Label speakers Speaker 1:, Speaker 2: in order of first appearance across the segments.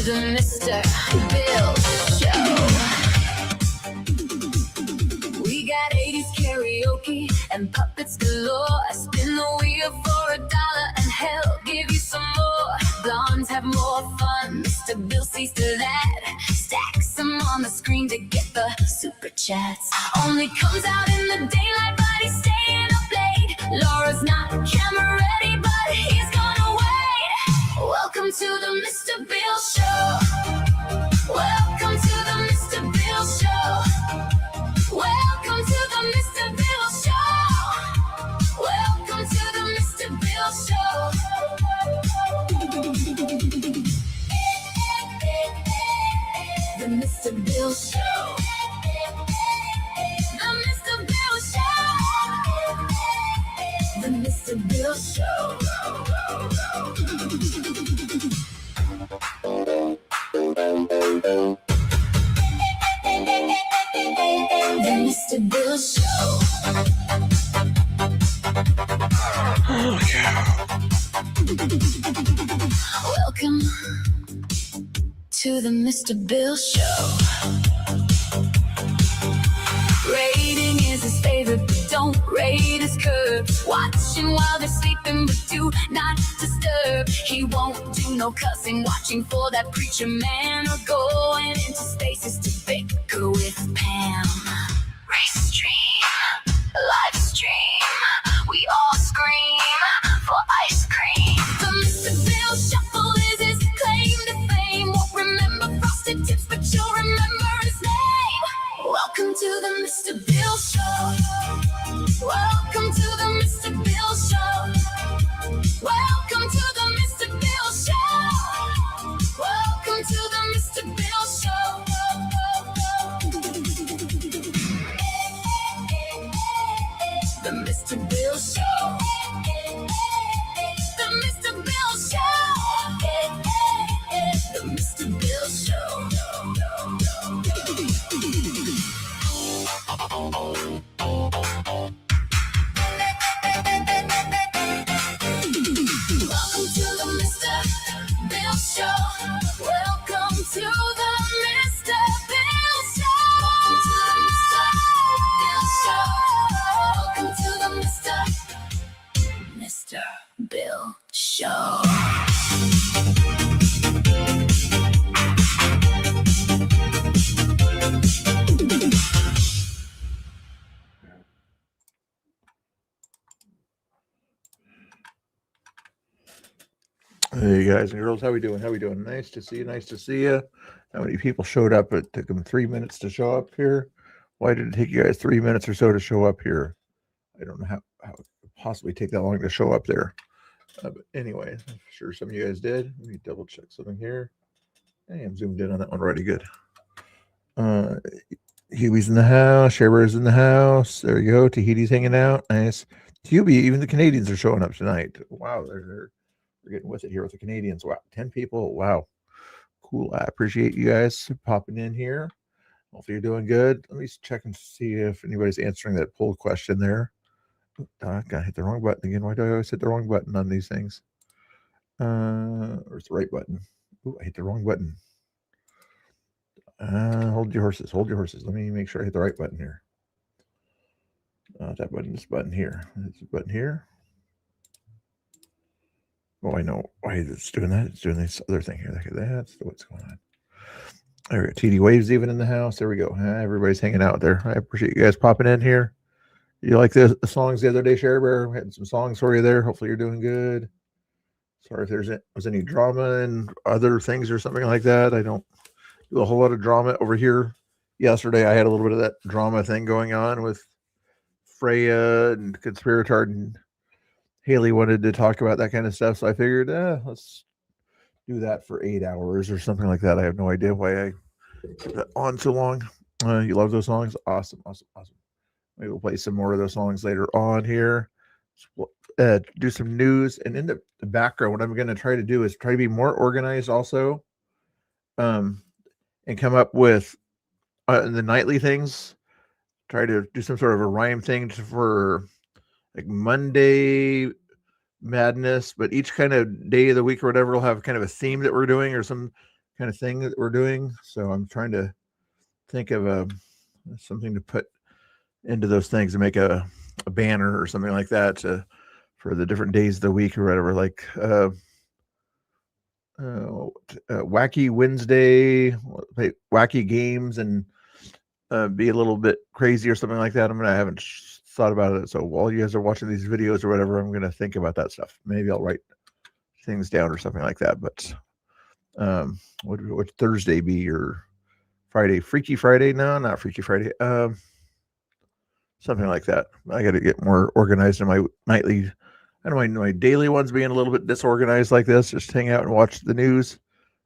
Speaker 1: the Mr. Bill Show. We got 80s karaoke and puppets galore. Spin the wheel for $1 and hell, give you some more. Blondes have more fun, Mr. Bill sees to that. Stacks them on the screen to get the super chats. Only comes out in the daylight, but he's staying up late. Laura's not camera ready, but he's gonna wait. Welcome to the Mr. Bill Show. Welcome to the Mr. Bill Show. Welcome to the Mr. Bill Show. Welcome to the Mr. Bill Show. The Mr. Bill Show. The Mr. Bill Show. The Mr. Bill Show. The Mr. Bill Show.
Speaker 2: Oh, yeah.
Speaker 1: Welcome to the Mr. Bill Show. Rating is his favorite, but don't rate his curves. Watching while they're sleeping, but do not disturb. He won't do no cussing, watching for that preacher man, or going into spaces to bicker with Pam. Race stream, live stream, we all scream for ice cream. The Mr. Bill Shuffle is his claim to fame. Won't remember frosted tips, but you'll remember his name. Welcome to the Mr. Bill Show. Welcome to the Mr. Bill Show. Welcome to the Mr. Bill Show. Welcome to the Mr. Bill Show. The Mr. Bill Show. The Mr. Bill Show. The Mr. Bill Show. Welcome to the Mr. Bill Show. Welcome to the Mr. Bill Show. Welcome to the Mr. Bill Show.
Speaker 2: Hey guys and girls, how we doing? How we doing? Nice to see you. Nice to see you. How many people showed up? It took them 3 minutes to show up here. Why did it take you guys 3 minutes or so to show up here? I don't know how it could possibly take that long to show up there. But anyway, I'm sure some of you guys did. Let me double check something here. Hey, I'm zoomed in on that one already. Good. Huey's in the house. Sharer's in the house. There you go. Tahiti's hanging out. Nice. Hubie, even the Canadians are showing up tonight. Wow, they're getting with it here with the Canadians. Wow, 10 people. Wow, cool. I appreciate you guys popping in here. Hopefully you're doing good. Let me check and see if anybody's answering that poll question there. I gotta hit the wrong button again. Why do I always hit the wrong button on these things? Or it's the right button. Ooh, I hit the wrong button. Hold your horses. Hold your horses. Let me make sure I hit the right button here. That button. This button here. This button here. Oh, I know why it's doing that. It's doing this other thing here. That's what's going on. There we go. TD Waves even in the house. There we go. Everybody's hanging out there. I appreciate you guys popping in here. You like the songs the other day, Share Bear? We had some songs for you there. Hopefully you're doing good. Sorry if was any drama and other things or something like that. I don't do a whole lot of drama over here. Yesterday I had a little bit of that drama thing going on with Freya and Conspiratard, and Haley wanted to talk about that kind of stuff. So I figured, let's do that for 8 hours or something like that. I have no idea why I kept that on so long. You love those songs? Awesome. Maybe we'll play some more of those songs later on here. Do some news, and in the background, what I'm going to try to do is try to be more organized also, and come up with the nightly things. Try to do some sort of a rhyme thing for like Monday Madness, but each kind of day of the week or whatever will have kind of a theme that we're doing, or some kind of thing that we're doing. So I'm trying to think of something to put into those things and make a banner or something like that for the different days of the week or whatever. Like Wacky Wednesday, play wacky games and be a little bit crazy or something like that. I haven't thought about it. So while you guys are watching these videos or whatever, I'm going to think about that stuff. Maybe I'll write things down or something like that. But what would Thursday be or Friday? Freaky Friday? No, not Freaky Friday. Something like that. I got to get more organized in my nightly. I don't mind my daily ones being a little bit disorganized like this. Just hang out and watch the news.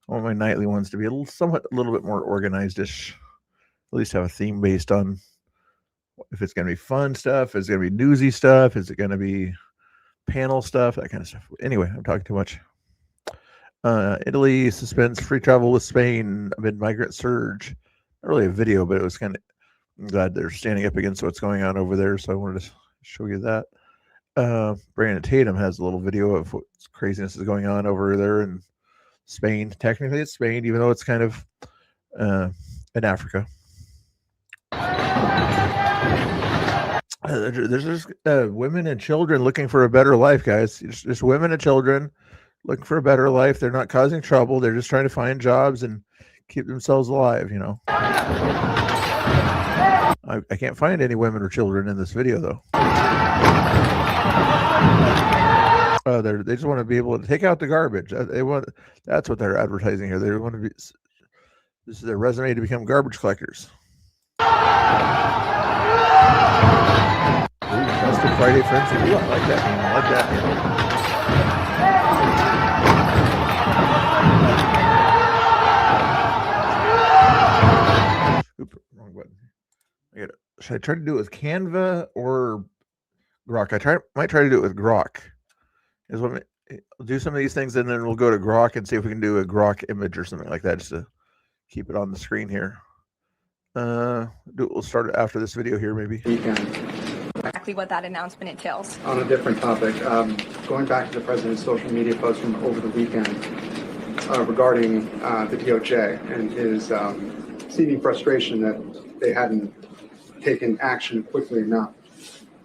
Speaker 2: I want my nightly ones to be a little bit more organized-ish. At least have a theme based on if it's going to be fun stuff, is it going to be newsy stuff, is it going to be panel stuff, that kind of stuff. Anyway, I'm talking too much. Italy suspends free travel with Spain amid migrant surge. Not really a video, but it was kind of. I'm glad they're standing up against what's going on over there, so I wanted to show you that. Brandon Tatum has a little video of what craziness is going on over there in Spain. Technically, it's Spain, even though it's kind of in Africa. There's just women and children looking for a better life, guys. Just women and children looking for a better life. They're not causing trouble. They're just trying to find jobs and keep themselves alive, you know. I can't find any women or children in this video, though. They just want to be able to take out the garbage. That's what they're advertising here. They want to be. This is their resume to become garbage collectors. Festive Friday Frenzy. Ooh, I like that name. I like that name. Oops, wrong button. Should I try to do it with Canva or Grok? Might try to do it with Grok. I'll do some of these things and then we'll go to Grok and see if we can do a Grok image or something like that just to keep it on the screen here. We'll start after this video here, maybe.
Speaker 3: Exactly what that announcement entails.
Speaker 4: On a different topic, going back to the president's social media post from over the weekend regarding the DOJ and his seeming frustration that they hadn't taken action quickly enough.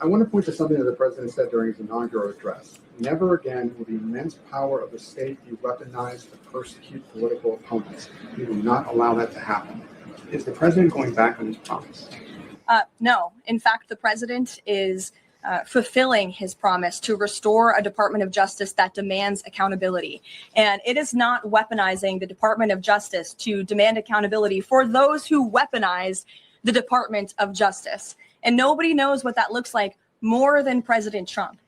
Speaker 4: I want to point to something that the president said during his inaugural address. Never again will the immense power of the state be weaponized to persecute political opponents. We will not allow that to happen. Is the president going back on his promise?
Speaker 3: No. In fact, the president is fulfilling his promise to restore a Department of Justice that demands accountability. And it is not weaponizing the Department of Justice to demand accountability for those who weaponize the Department of Justice. And nobody knows what that looks like more than President Trump.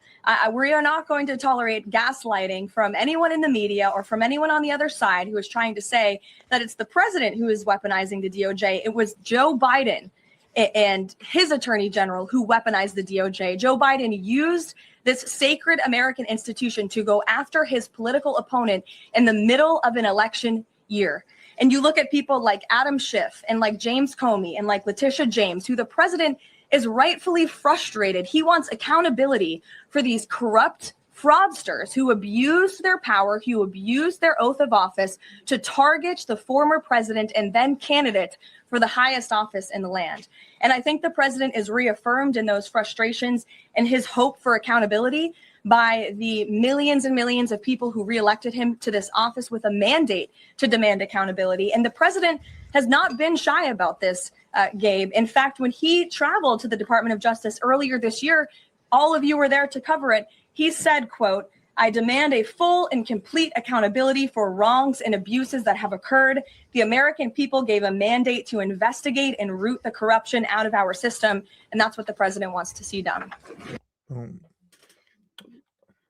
Speaker 3: We are not going to tolerate gaslighting from anyone in the media or from anyone on the other side who is trying to say that it's the president who is weaponizing the DOJ. It was Joe Biden and his attorney general who weaponized the DOJ. Joe Biden used this sacred American institution to go after his political opponent in the middle of an election year. And you look at people like Adam Schiff and like James Comey and like Letitia James, who the president is rightfully frustrated. He wants accountability for these corrupt fraudsters who abused their power, who abused their oath of office to target the former president and then candidate for the highest office in the land. And I think the president is reaffirmed in those frustrations and his hope for accountability by the millions and millions of people who reelected him to this office with a mandate to demand accountability. And the president has not been shy about this, Gabe. In fact, when he traveled to the Department of Justice earlier this year, all of you were there to cover it. He said, quote, "I demand a full and complete accountability for wrongs and abuses that have occurred. The American people gave a mandate to investigate and root the corruption out of our system." And that's what the president wants to see done.
Speaker 2: I don't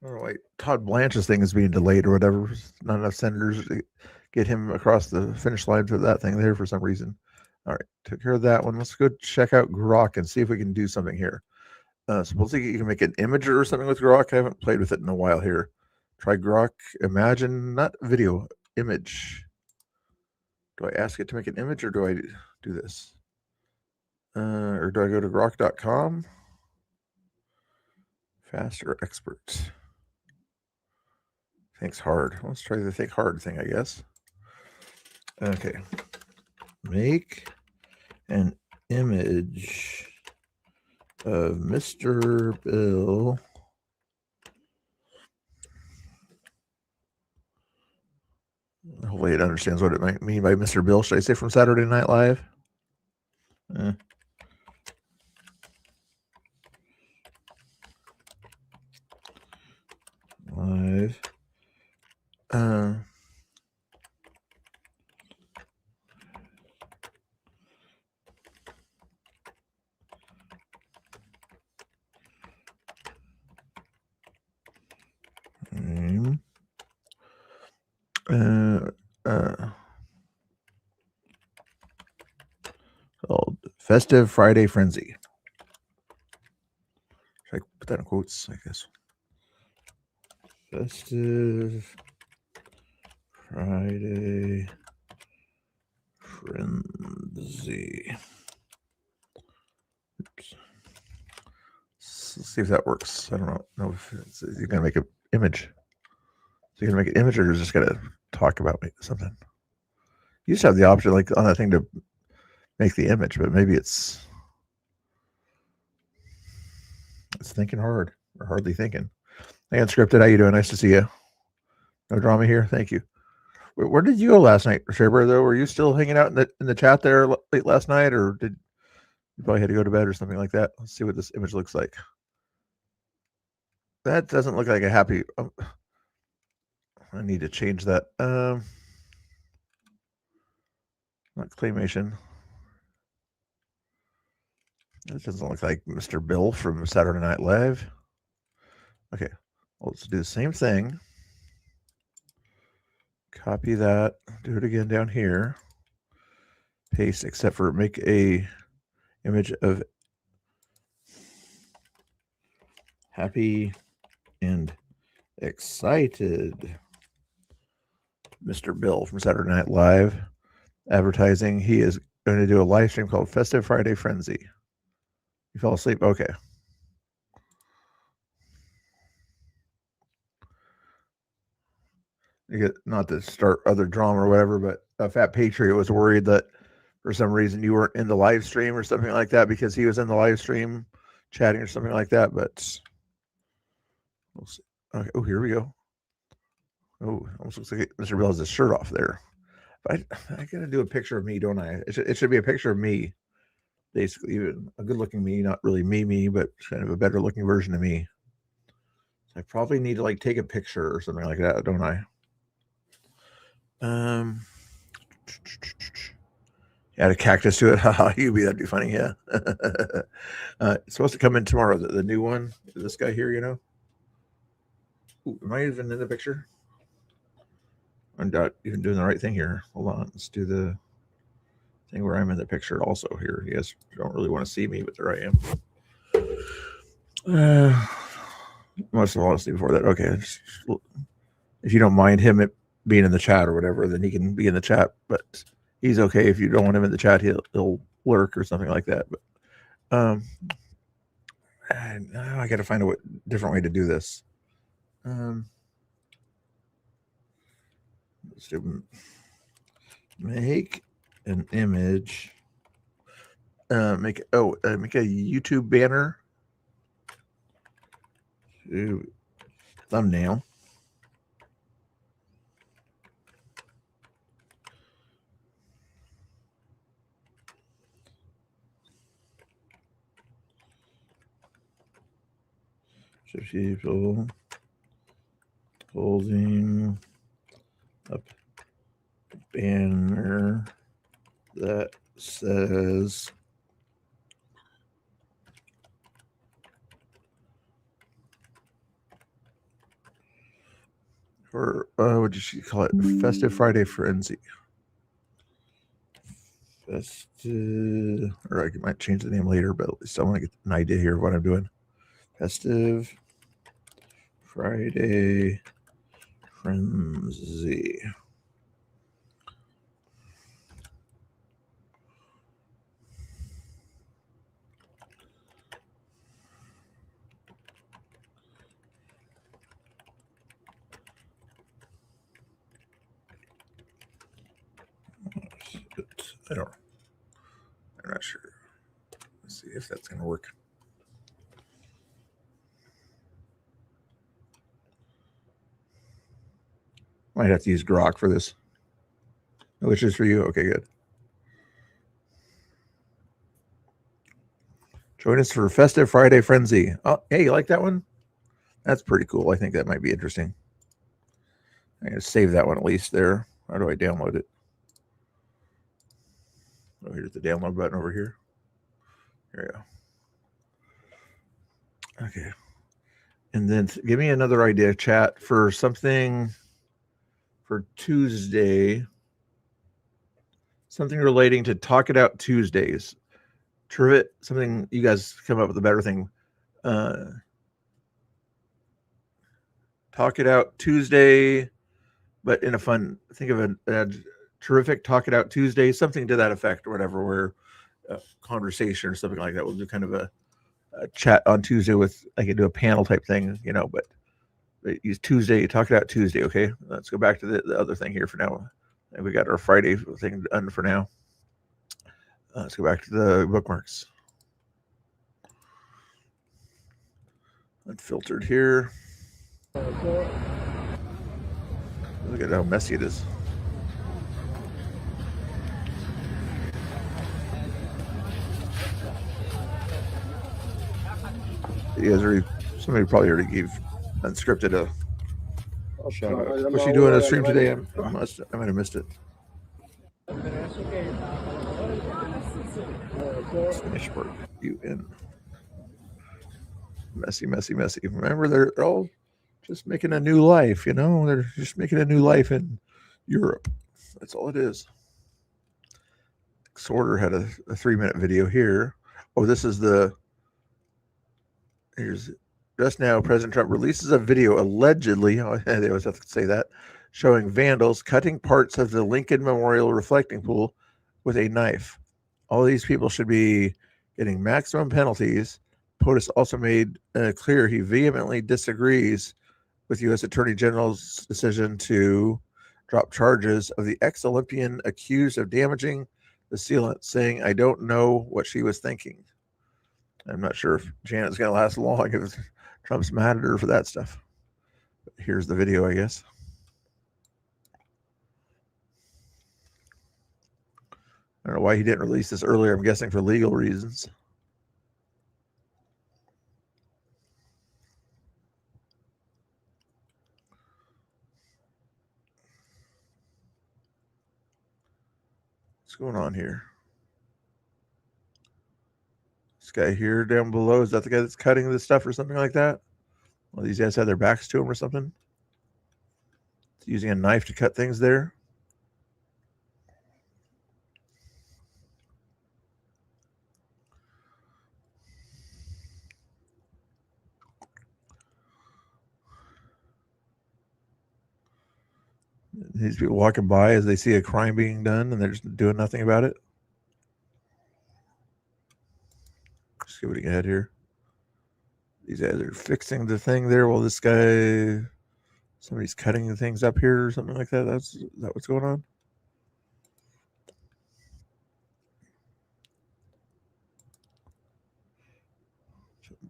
Speaker 2: know, like Todd Blanche's thing is being delayed or whatever. Not enough senators to get him across the finish line for that thing there for some reason. All right, took care of that one. Let's go check out Grok and see if we can do something here. Supposedly you can make an image or something with Grok. I haven't played with it in a while here. Try Grok Imagine, not video, image. Do I ask it to make an image or do I do this? Or do I go to grok.com? Fast or expert? Thinks hard. Let's try the think hard thing, I guess. Okay. Make an image of Mr. Bill. Hopefully it understands what it might mean by Mr. Bill. Should I say from Saturday Night Live? Live. Name. Called Festive Friday Frenzy. Should I put that in quotes, I guess? Festive Friday Frenzy. Oops. Let's see if that works. I don't know if you're going to make an image. So you're going to make an image or you're just going to talk about something? You used to have the option like on that thing to make the image, but maybe it's thinking hard or hardly thinking. Hey, Unscripted, how you doing? Nice to see you. No drama here. Thank you. Where did you go last night, Shaber? Though, were you still hanging out in the chat there late last night, or did you probably had to go to bed or something like that? Let's see what this image looks like. That doesn't look like a happy. I need to change that. Not claymation. That doesn't look like Mr. Bill from Saturday Night Live. Okay, well, let's do the same thing. Copy that. Do it again down here. Paste, except for make a image of happy and excited Mr. Bill from Saturday Night Live advertising. He is going to do a live stream called Festive Friday Frenzy. You fell asleep? Okay. You get, not to start other drama or whatever, but Fat Patriot was worried that for some reason you weren't in the live stream or something like that because he was in the live stream chatting or something like that. But we'll see. Okay. Oh, here we go. Oh, almost looks like Mr. Bill has his shirt off there. But I gotta do a picture of me, don't I? It should be a picture of me, basically, even a good-looking me, not really me, but kind of a better-looking version of me. I probably need to like take a picture or something like that, don't I? Add a cactus to it. Haha, that'd be funny, yeah. It's supposed to come in tomorrow. The new one. This guy here, you know. Ooh, am I even in the picture? I'm not even doing the right thing here. Hold on. Let's do the thing where I'm in the picture also here. You guys don't really want to see me, but there I am. Most of all, let's do before that. Okay. If you don't mind him being in the chat or whatever, then he can be in the chat. But he's okay. If you don't want him in the chat, he'll lurk or something like that. But now I got to find a different way to do this. Let's do make an image. Make a YouTube banner. Thumbnail. People holding up banner that says or what did she call it? Festive Friday Frenzy. Festive, or I might change the name later, but at least I want to get an idea here of what I'm doing. Festive Friday Frenzy. but I don't. I'm not sure. Let's see if that's going to work. Might have to use Grok for this. Which is for you. Okay, good. Join us for Festive Friday Frenzy. Oh, hey, you like that one? That's pretty cool. I think that might be interesting. I'm going to save that one at least there. How do I download it? Oh, here's the download button over here. There we go. Okay. And then give me another idea, chat, for something for Tuesday. Something relating to Talk It Out Tuesdays. Trivet, something you guys come up with a better thing. Talk It Out Tuesday, but in a fun, think of a terrific Talk It Out Tuesday, something to that effect or whatever, where a conversation or something like that. We'll do kind of a chat on Tuesday with, I can do a panel type thing, you know, but use Tuesday, Talk It Out Tuesday. Okay. Let's go back to the other thing here for now. We got our Friday thing done for now. Let's go back to the bookmarks. Unfiltered here. Look at how messy it is. You guys already, somebody probably already gave Unscripted a shout out. What's she doing on the stream today? I might have missed it. Smashwork, UN. Messy. Remember, they're all just making a new life, you know? They're just making a new life in Europe. That's all it is. Sorter had a 3-minute video here. Oh, this is here's just now President Trump releases a video allegedly, they always have to say that, showing vandals cutting parts of the Lincoln Memorial reflecting pool with a knife. All these people should be getting maximum penalties. POTUS also made clear he vehemently disagrees with U.S. Attorney General's decision to drop charges of the ex-Olympian accused of damaging the sealant, saying, "I don't know what she was thinking." I'm not sure if Janet's going to last long if Trump's mad at her for that stuff. But here's the video, I guess. I don't know why he didn't release this earlier. I'm guessing for legal reasons. What's going on here? This guy here down below, is that the guy that's cutting this stuff or something like that? Well, these guys had their backs to him or something. He's using a knife to cut things there. These people walking by as they see a crime being done and they're just doing nothing about it. Skipping ahead here. These guys are fixing the thing there while this guy, somebody's cutting the things up here or something like that. Is that what's going on?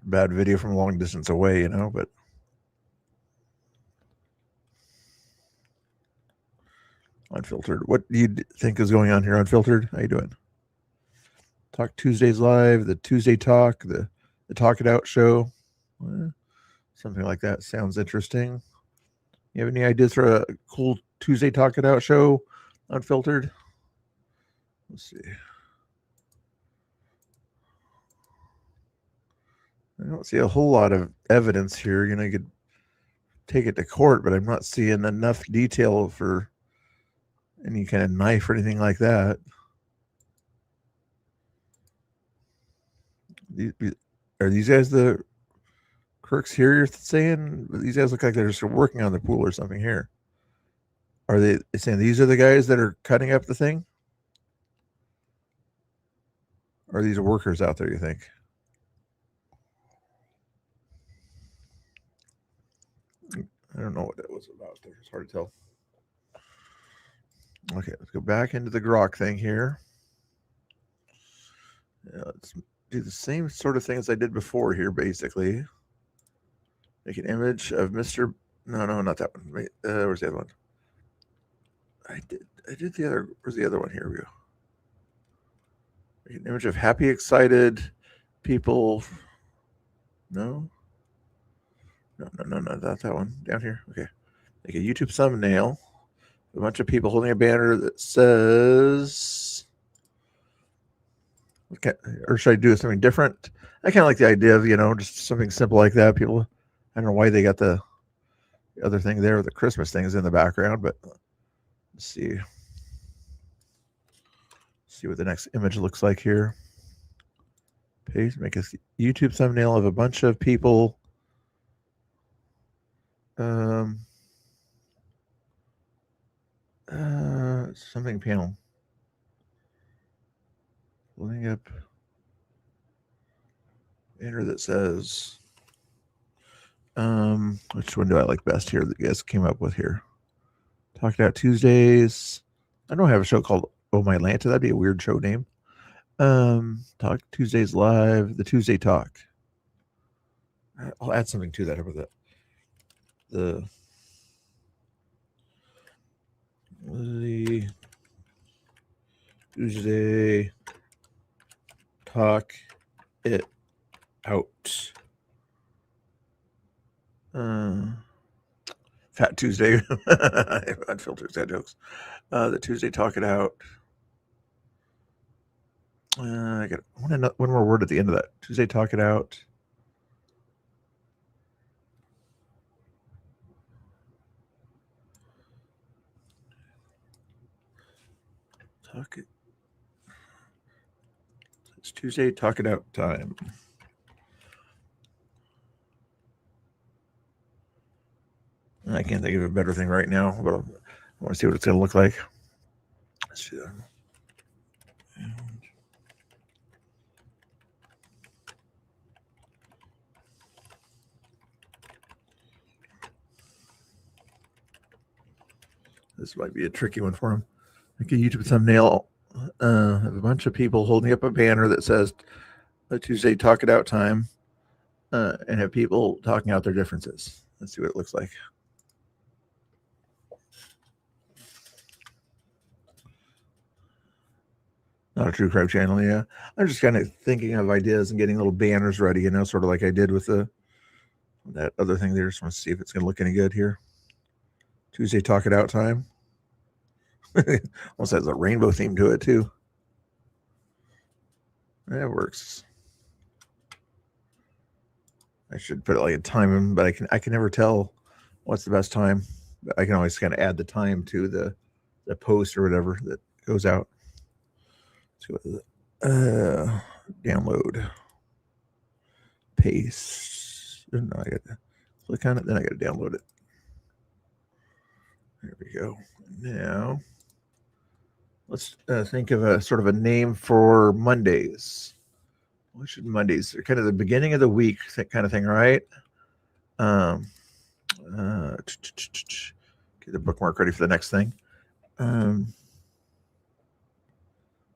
Speaker 2: Bad video from a long distance away, you know, but Unfiltered. What do you think is going on here, Unfiltered? How you doing? Talk Tuesdays live, the Tuesday Talk, the Talk It Out show. Something like that sounds interesting. You have any ideas for a cool Tuesday Talk It Out show, Unfiltered? Let's see. I don't see a whole lot of evidence here. You know, you could take it to court, but I'm not seeing enough detail for any kind of knife or anything like that. Are these guys the crooks here you're saying? These guys look like they're just working on the pool or something here. Are they saying these are the guys that are cutting up the thing? Or are these workers out there, you think? I don't know what that was about there. It's hard to tell. Okay, let's go back into the Grok thing here. Let's do the same sort of thing as I did before here, basically. Make an image of Mr. No, not that one. Wait, where's the other one? I did the other. Where's the other one? Here we go. Make an image of happy, excited people. No, not that one. Down here. Okay. Make a YouTube thumbnail. A bunch of people holding a banner that says, okay, or should I do something different? I kind of like the idea of, just something simple like that. People, I don't know why they got the other thing there. The Christmas thing is in the background, but let's see. See what the next image looks like here. Paste, make a YouTube thumbnail of a bunch of people. Something panel. Holding up banner that says, which one do I like best here that you guys came up with here? Talk It Out Tuesdays. I don't have a show called Oh My Atlanta. That'd be a weird show name. Talk Tuesdays Live, the Tuesday Talk. I'll add something to that. How about that? The Tuesday Talk It Out. Fat Tuesday. Unfiltered sad jokes. The Tuesday Talk It Out. I got one more word at the end of that. Tuesday Talk It Out. Talk it. It's Tuesday Talk It Out time. I can't think of a better thing right now, but I want to see what it's going to look like. Let's see that. This might be a tricky one for him. Make a YouTube thumbnail of a bunch of people holding up a banner that says Tuesday Talk It Out time, and have people talking out their differences. Let's see what it looks like. Not a true crime channel, yeah. I'm just kind of thinking of ideas and getting little banners ready, sort of like I did with that other thing there. Just want to see if it's going to look any good here. Tuesday Talk It Out time. Almost has a rainbow theme to it too. That works. I should put it like a time, but I can never tell what's the best time. But I can always kind of add the time to the post or whatever that goes out. Download, paste. No, I got to click on it, then I got to download it. There we go. Now let's think of a sort of a name for Mondays. What should Mondays? They're kind of the beginning of the week kind of thing, right? Get the bookmark ready for the next thing.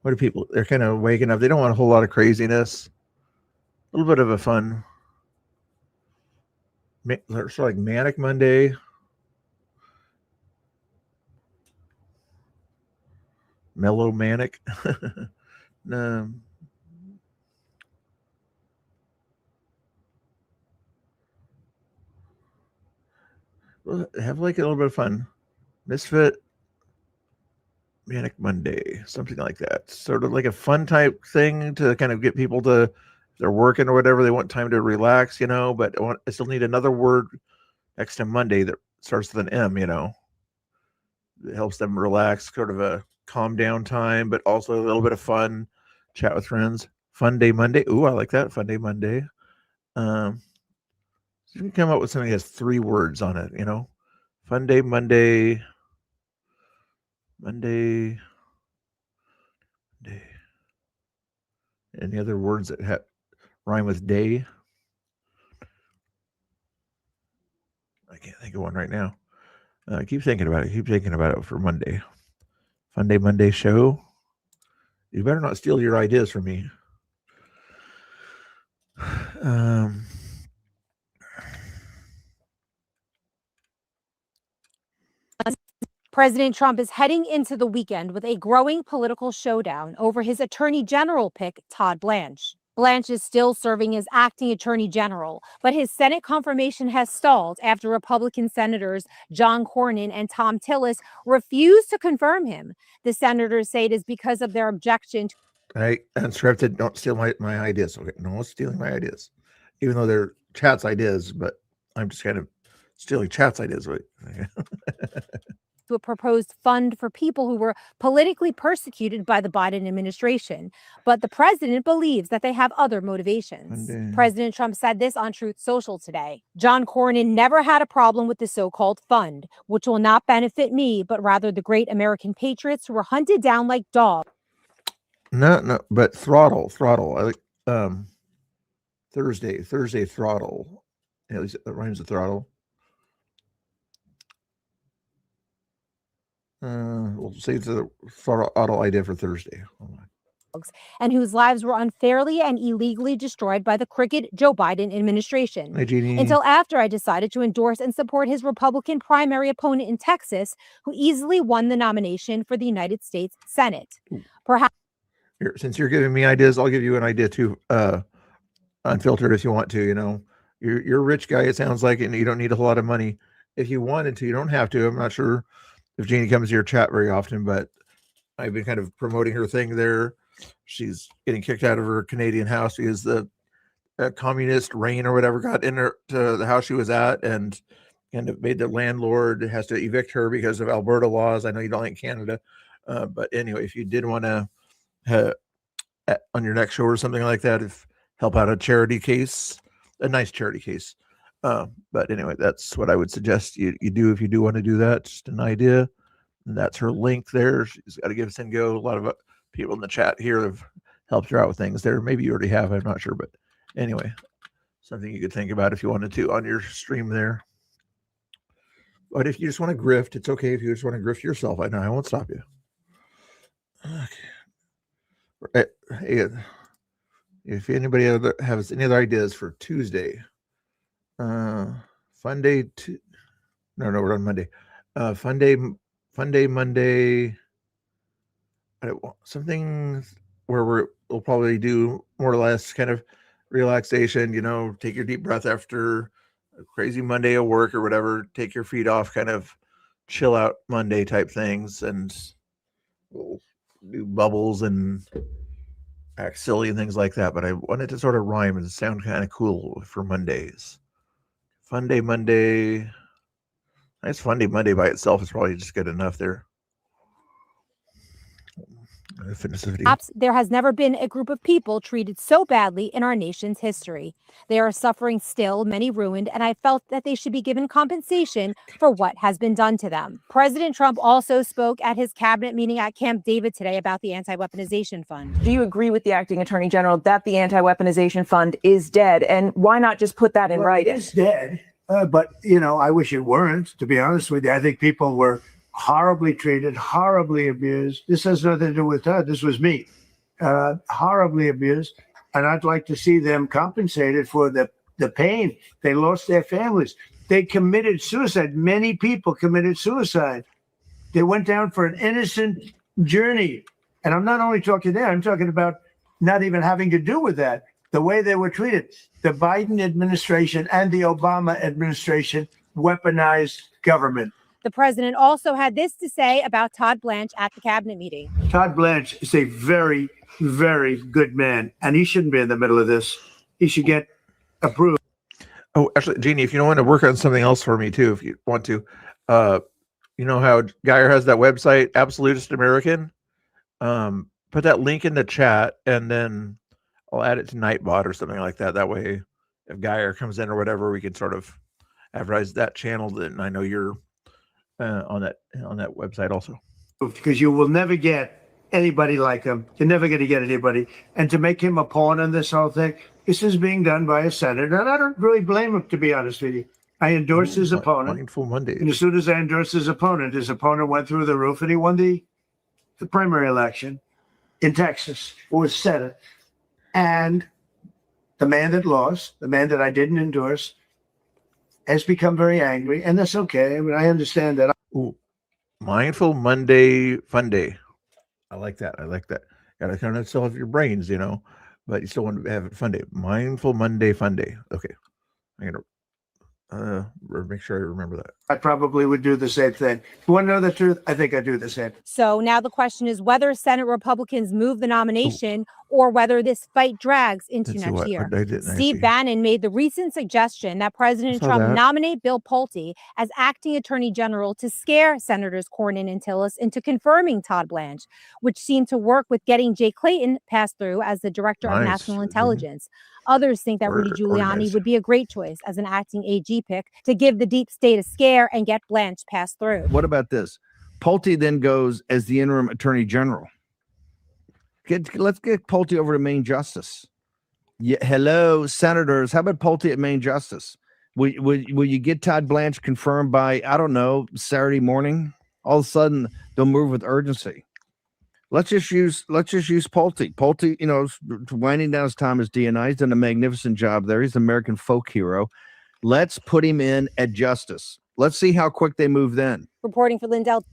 Speaker 2: What do people? They're kind of waking up. They don't want a whole lot of craziness. A little bit of a fun, sort of like Manic Monday. Mellow Manic. Have like a little bit of fun. Misfit Manic Monday, something like that. Sort of like a fun type thing to kind of get people to, if they're working or whatever, they want time to relax, but I still need another word next to Monday that starts with an M, It helps them relax, sort of a calm down time, but also a little bit of fun, chat with friends. Fun Day Monday. Ooh, I like that. Fun Day Monday. You can come up with something that has 3 words on it, Fun Day Monday. Monday. Any other words that rhyme with day? I can't think of one right now. Keep thinking about it. Keep thinking about it for Monday. Monday show. You better not steal your ideas from me.
Speaker 5: President Trump is heading into the weekend with a growing political showdown over his attorney general pick, Todd Blanche. Blanche is still serving as acting attorney general, but his Senate confirmation has stalled after Republican senators John Cornyn and Thom Tillis refused to confirm him. The senators say it is because of their objection.
Speaker 2: Hey, unscripted, don't steal my ideas. Okay, no one's stealing my ideas, even though they're Chat's ideas, but I'm just kind of stealing Chat's ideas.
Speaker 5: To a proposed fund for people who were politically persecuted by the Biden administration. But the president believes that they have other motivations. President Trump said this on Truth Social today. John Cornyn never had a problem with the so-called fund, which will not benefit me, but rather the great American patriots who were hunted down like dogs.
Speaker 2: No, but throttle. I like Thursday throttle. Yeah, at least it rhymes with throttle. We'll save the throttle idea for Thursday. Hold on.
Speaker 5: And whose lives were unfairly and illegally destroyed by the crooked Joe Biden administration.
Speaker 2: Hey, Jeannie.
Speaker 5: Until after I decided to endorse and support his Republican primary opponent in Texas, who easily won the nomination for the United States Senate. Perhaps
Speaker 2: Here, since you're giving me ideas, I'll give you an idea too. Unfiltered, if you want to. You know, you're a rich guy. It sounds like, and you don't need a whole lot of money. If you wanted to, you don't have to. I'm not sure if Jeannie comes to your chat very often, but I've been kind of promoting her thing there. She's getting kicked out of her Canadian house because the communist reign or whatever got in her to the house she was at, and kind of made the landlord has to evict her because of Alberta laws. I know you don't like Canada, but anyway, if you did want to on your next show or something like that, if help out a charity case, a nice charity case. But anyway, that's what I would suggest you do if you do want to do that. Just an idea. And that's her link there. She's got to give us and go. A lot of people in the chat here have helped her out with things there. Maybe you already have. I'm not sure. But anyway, something you could think about if you wanted to on your stream there. But if you just want to grift, it's okay if you just want to grift yourself. I know I won't stop you. Okay. Hey, if anybody has any other ideas for Tuesday, fun day we're on Monday. Fun day Monday. Something where we'll probably do more or less kind of relaxation, you know, take your deep breath after a crazy Monday of work or whatever, take your feet off, kind of chill out Monday type things, and we'll do bubbles and act silly and things like that. But I wanted to sort of rhyme and sound kind of cool for Mondays. Fun day Monday. Nice fun day Monday by itself is probably just good enough there.
Speaker 5: Perhaps there has never been a group of people treated so badly in our nation's history. They are suffering still, many ruined, and I felt that they should be given compensation for what has been done to them. President Trump also spoke at his cabinet meeting at Camp David today about the anti-weaponization fund.
Speaker 6: Do you agree with the acting attorney general that the anti-weaponization fund is dead? And why not just put that in writing?
Speaker 7: It's dead, but, you know, I wish it weren't, to be honest with you. I think people were horribly treated, horribly abused. This has nothing to do with Todd. This was me. Horribly abused. And I'd like to see them compensated for the pain. They lost their families. They committed suicide. Many people committed suicide. They went down for an innocent journey. And I'm not only talking there, I'm talking about not even having to do with that. The way they were treated. The Biden administration and the Obama administration weaponized government.
Speaker 5: The president also had this to say about Todd Blanche at the cabinet meeting.
Speaker 7: Todd Blanche is a very, very good man, and he shouldn't be in the middle of this. He should get approved.
Speaker 2: Oh, actually, Jeannie, if you don't want to work on something else for me too, if you want to, you know how Geyer has that website, Absolutist American? Put that link in the chat, and then I'll add it to Nightbot or something like that. That way, if Geyer comes in or whatever, we can sort of advertise that channel. Then I know you're on that website also.
Speaker 7: Because you will never get anybody like him. You're never going to get anybody. And to make him a pawn in this whole thing, this is being done by a senator. And I don't really blame him, to be honest with you. I endorsed his opponent.
Speaker 2: Mindful Monday.
Speaker 7: And as soon as I endorsed his opponent went through the roof, and he won the the primary election in Texas was Senate. And the man that lost, the man that I didn't endorse, has become very angry. And that's okay. I mean, I understand that.
Speaker 2: Ooh, Mindful Monday Fun Day. I like that. I like that. Gotta kind of still have your brains, but you still want to have a fun day. Mindful Monday Fun Day. Okay. I'm gonna make sure I remember that.
Speaker 7: I probably would do the same thing. You want to know the truth? I think I do the same.
Speaker 5: So now the question is whether Senate Republicans move the nomination or whether this fight drags into
Speaker 2: Let's see
Speaker 5: next
Speaker 2: what
Speaker 5: year.
Speaker 2: I didn't. I
Speaker 5: Steve
Speaker 2: see.
Speaker 5: Bannon made the recent suggestion that President
Speaker 2: saw
Speaker 5: Trump
Speaker 2: that.
Speaker 5: nominate Bill Pulte as acting attorney general to scare Senators Cornyn and Tillis into confirming Todd Blanche, which seemed to work with getting Jay Clayton passed through as the director of
Speaker 2: Nice.
Speaker 5: national intelligence. Others think that Rudy Giuliani
Speaker 2: Organized.
Speaker 5: would be a great choice as an acting AG pick to give the deep state a scare and get Blanche passed through.
Speaker 8: What about this? Pulte then goes as the interim attorney general. Let's get Pulte over to Maine Justice. Yeah, hello, senators. How about Pulte at Maine Justice? Will you get Todd Blanche confirmed by, I don't know, Saturday morning? All of a sudden, they'll move with urgency. Let's just use Pulte. Pulte, winding down his time as DNI. He's done a magnificent job there. He's an American folk hero. Let's put him in at Justice. Let's see how quick they move then.
Speaker 5: Reporting for Lindell.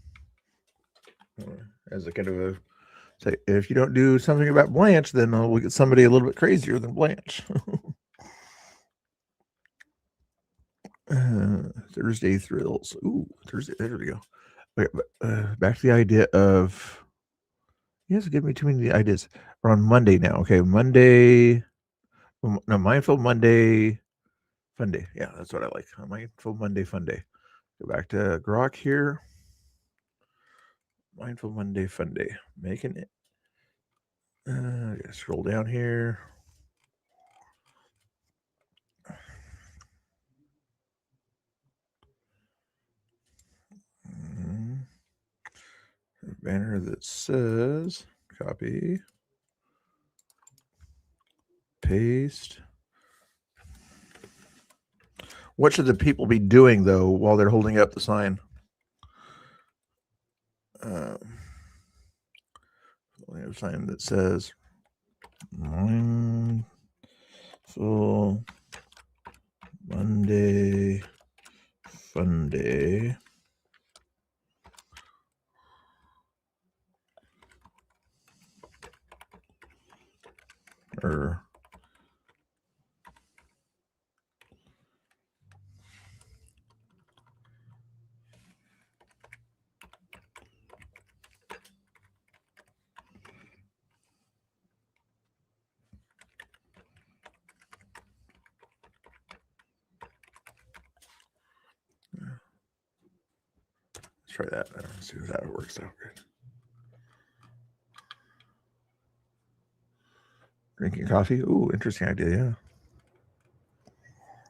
Speaker 2: As a kind of a say, if you don't do something about Blanche, then we'll get somebody a little bit crazier than Blanche. Thursday thrills. Ooh, Thursday. There we go. Okay, but, back to the idea of. You guys give me too many ideas. We're on Monday now. Okay, Monday. No, Mindful Monday Fun Day. Yeah, that's what I like. Mindful Monday Fun Day. Go back to Grok here. Mindful Monday Fun Day. Making it. I gotta scroll down here. A banner that says copy, paste. What should the people be doing though while they're holding up the sign? A sign that says Mindful Monday Fun Day. Or let's try that. Let's see if that works out good. Drinking coffee. Ooh, interesting idea. Yeah.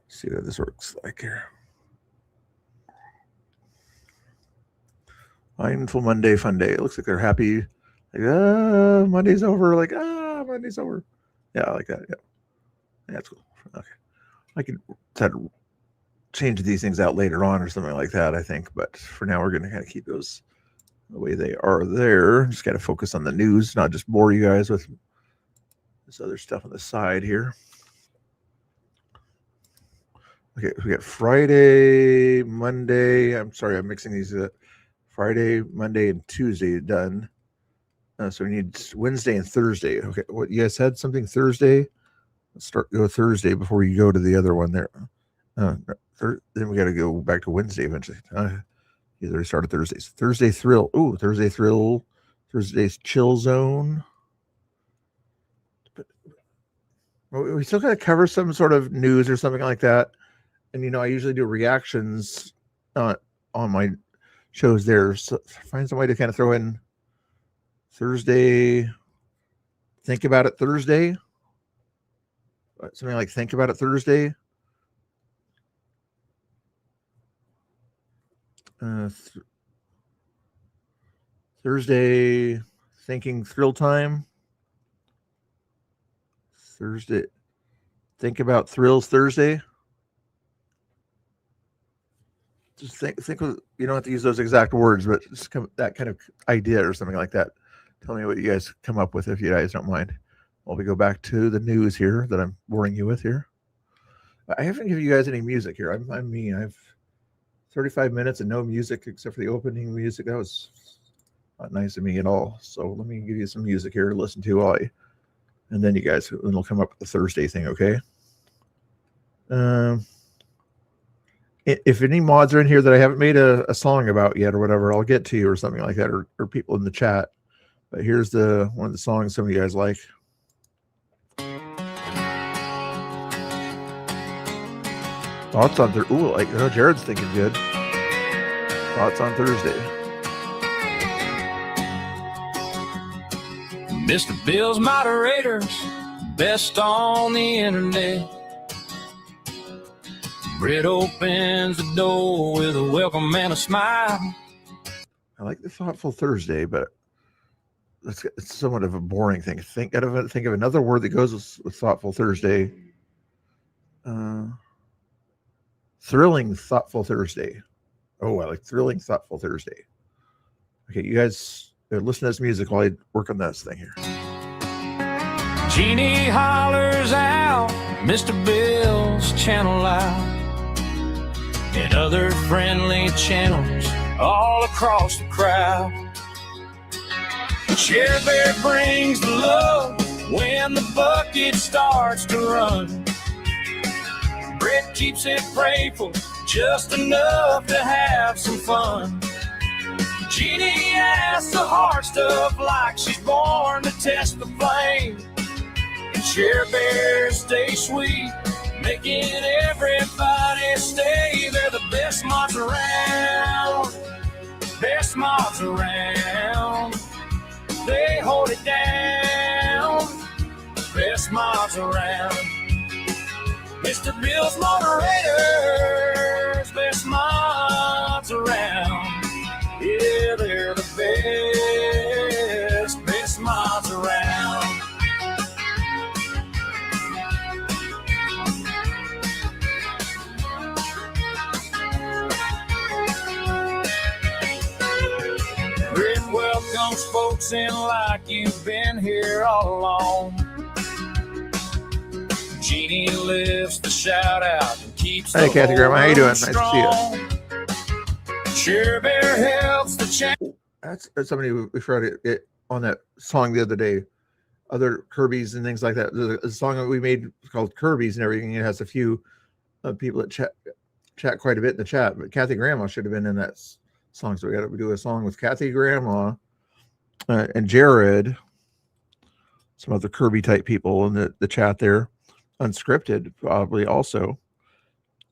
Speaker 2: Let's see what this works like here. Mindful Monday Fun Day. It looks like they're happy. Like, Monday's over. Like, Monday's over. Yeah, I like that. Yeah. That's cool. Okay. I could try to change these things out later on or something like that, I think. But for now, we're going to kind of keep those the way they are there. Just got to focus on the news, not just bore you guys with this other stuff on the side here. Okay, we got Friday, Monday. I'm sorry, I'm mixing these up. Friday, Monday, and Tuesday done. So we need Wednesday and Thursday. Okay, what you guys had something Thursday? Let's go Thursday before you go to the other one there. Then we got to go back to Wednesday eventually. You already started Thursdays. Thursday Thrill. Ooh, Thursday Thrill. Thursday's Chill Zone. We still got to cover some sort of news or something like that. And, I usually do reactions on my shows there. So find some way to kind of throw in Thursday. Think about it Thursday. Something like Think About It Thursday. Thursday Thinking Thrill Time. Thursday, Think About Thrills Thursday. Just think. You don't have to use those exact words, but just that kind of idea or something like that. Tell me what you guys come up with if you guys don't mind. While we go back to the news here that I'm boring you with here. I haven't given you guys any music here. I'm mean. I've 35 minutes and no music except for the opening music. That was not nice of me at all. So let me give you some music here to listen to while and then you guys, then we'll come up with the Thursday thing, okay? If any mods are in here that I haven't made a song about yet or whatever, I'll get to you or something like that, or people in the chat. But here's one of the songs some of you guys like. Thoughts on Thursday? Ooh, like, Jared's thinking good. Thoughts on Thursday.
Speaker 9: Mr. Bill's moderators, best on the internet. Brett opens the door with a welcome and a smile.
Speaker 2: I like the Thoughtful Thursday, but it's somewhat of a boring thing. Think of another word that goes with Thoughtful Thursday. Thrilling Thoughtful Thursday. Oh, I like Thrilling Thoughtful Thursday. Okay, you guys listen to this music while I work on this thing here.
Speaker 9: Jeannie hollers out Mr. Bill's channel out, and other friendly channels all across the crowd. Share Bear brings the love when the bucket starts to run. Brett keeps it playful, just enough to have some fun. Jeannie asks the hard stuff like she's born to test the flame. And Share Bear stay sweet, making everybody stay. They're the best mods around, best mods around. They hold it down, best mods around. Mr. Bill's moderators, best mods around. Yeah, they're the best mods around. Brett welcomes folks in like you've been here all along. Jeannie lifts the shout out and keeps
Speaker 2: Hey,
Speaker 9: the
Speaker 2: Kathy Grandma, how you doing? Nice to see you.
Speaker 9: Share Bear helps the chat.
Speaker 2: That's somebody we heard it on that song the other day. Other Kirby's and things like that. The song that we made called Kirby's and everything. It has a few people that chat quite a bit in the chat. But Kathy Grandma should have been in that song. So we got to do a song with Kathy Grandma and Jared, some other Kirby type people in the chat there. Unscripted probably also.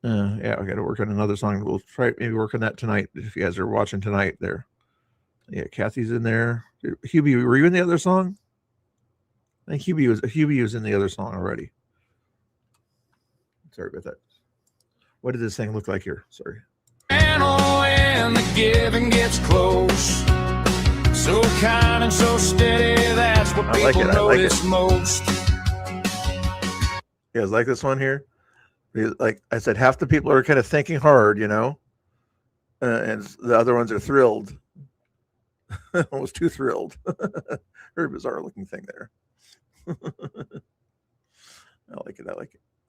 Speaker 2: Yeah, I got to work on another song. We'll try maybe work on that tonight if you guys are watching tonight there. Yeah, Kathy's in there. Hubie, were you in the other song? I think Hubie was in the other song already. Sorry about that. What did this thing look like here? Sorry.
Speaker 9: And the giving gets close. So kind and so steady, that's what people notice most.
Speaker 2: You guys like this one here? Like I said, half the people are kind of thinking hard, and the other ones are thrilled. Almost too thrilled. Very bizarre looking thing there. I like it.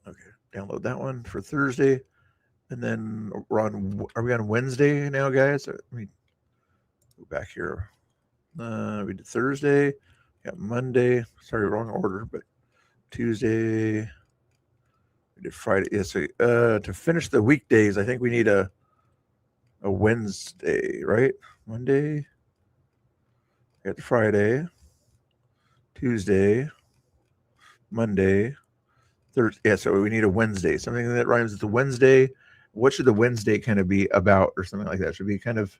Speaker 2: Okay, download that one for Thursday, and then are we on Wednesday now, guys? Let me go back here. We did Thursday, got Monday. Sorry, wrong order, but Tuesday. We did Friday. Yeah, so to finish the weekdays, I think we need a Wednesday, right? Monday. Got Friday, Tuesday, Monday, Thursday. Yeah, so we need a Wednesday. Something that rhymes with the Wednesday. What should the Wednesday kind of be about, or something like that? It should be kind of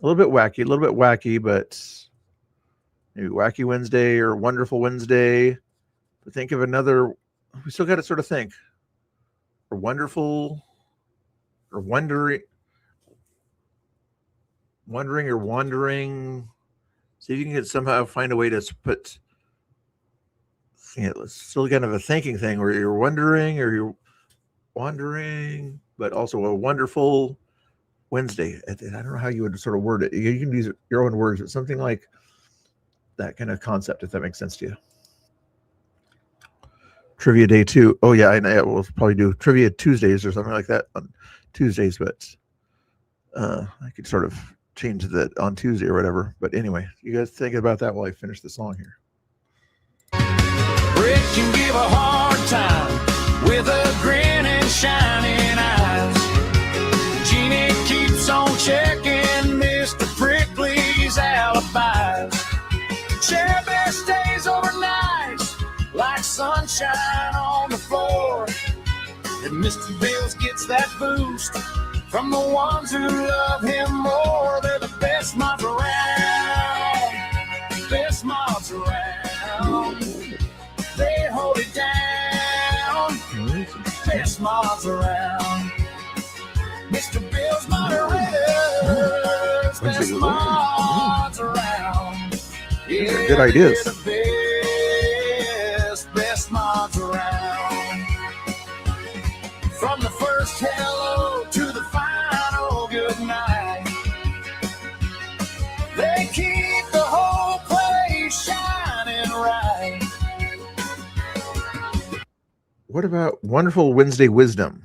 Speaker 2: a little bit wacky, but maybe Wacky Wednesday or Wonderful Wednesday. But think of another. We still got to sort of think. Or wonderful, or wondering or wandering. See if you can somehow find a way to put. It's still kind of a thinking thing where you're wondering or you're wandering, but also a wonderful Wednesday. I don't know how you would sort of word it. You can use your own words, but something like that kind of concept, if that makes sense to you. Trivia day 2. Oh yeah, I know. We'll probably do trivia Tuesdays or something like that on Tuesdays, but I could sort of change that on Tuesday or whatever. But anyway, you guys think about that while I finish the song here.
Speaker 9: Rick can give a hard time with a grin and shining eyes. Jeannie keeps on checking Mr. Prickly's alibis. Cher Bear stays overnight like sunshine on the floor. And Mr. Bills gets that boost from the ones who love him more. They're the best moms around. Best moms around. They hold it down. Best moms around. Mr. Bill's moderators. Best moms around. Yeah,
Speaker 2: good ideas.
Speaker 9: they're the best moms around. From the first hello to the final good night, they keep the whole place shining right.
Speaker 2: What about Wonderful Wednesday Wisdom?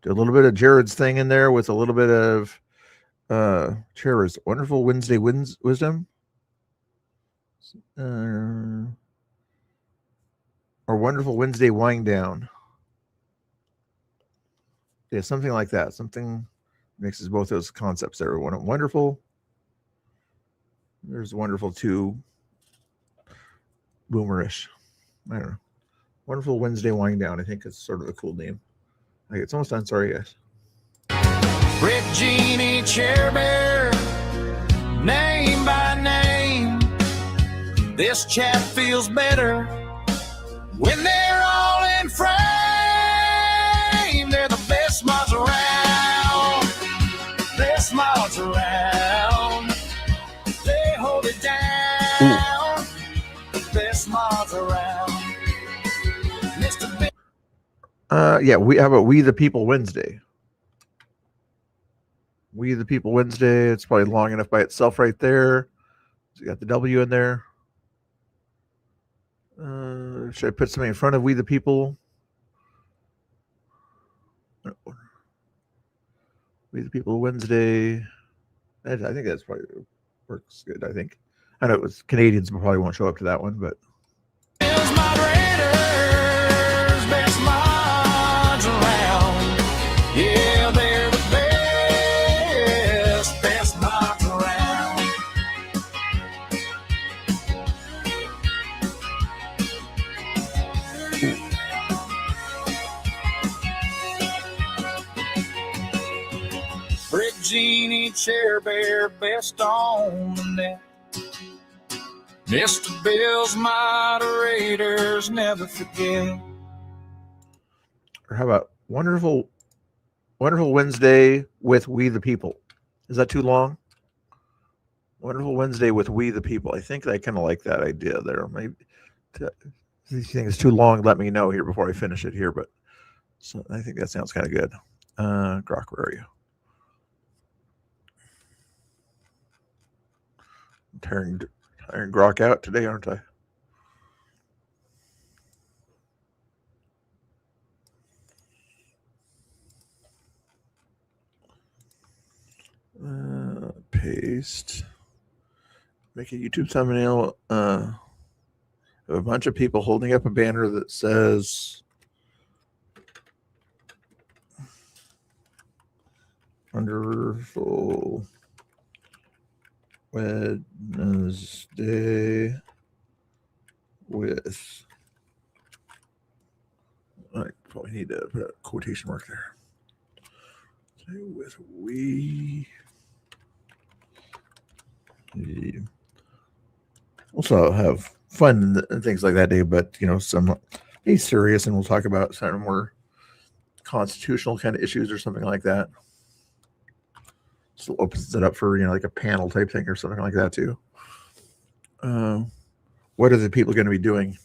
Speaker 2: Do a little bit of Jared's thing in there with a little bit of Cher's Wonderful Wednesday Wisdom. Or Wonderful Wednesday Wind Down. Yeah, something like that. Something mixes both those concepts there. One wonderful. There's wonderful too. Boomerish. I don't know. Wonderful Wednesday Wind Down. I think it's sort of a cool name. Okay, it's almost done. Sorry, guys.
Speaker 9: Rick, Jeannie, Cher Bear, name by name. This chap feels better when they're all in frame. They're the best moms around. Best moms around. They hold it down. Best moms around. Mr. Big.
Speaker 2: Yeah, how about We the People Wednesday? We the People Wednesday. It's probably long enough by itself right there. So you got the W in there. Should I put something in front of We the People? We the People Wednesday. I think that's probably works good. I think. I know it was Canadians probably won't show up to that one, but
Speaker 9: Bill's moderators, best moms around. Yeah, they're the best moms around. Brick, Jeannie, Cher Bear, best on the net. Mr. Bill's moderators never forget.
Speaker 2: or how about Wonderful Wednesday with We the People? Is that too long? Wonderful Wednesday with We the People. I think I kind of like that idea there. Maybe if you think it's too long, let me know here before I finish it here. But so I think that sounds kind of good. Grok, where are you? I'm tiring Grok out today, aren't I? Paste. Make a YouTube thumbnail. Of a bunch of people holding up a banner that says Wonderful Wednesday with, I probably need to put a quotation mark there. With we. Also have fun and things like that day, but some be serious, and we'll talk about some more constitutional kind of issues or something like that. So opens it up for like a panel type thing or something like that too. What are the people going to be doing?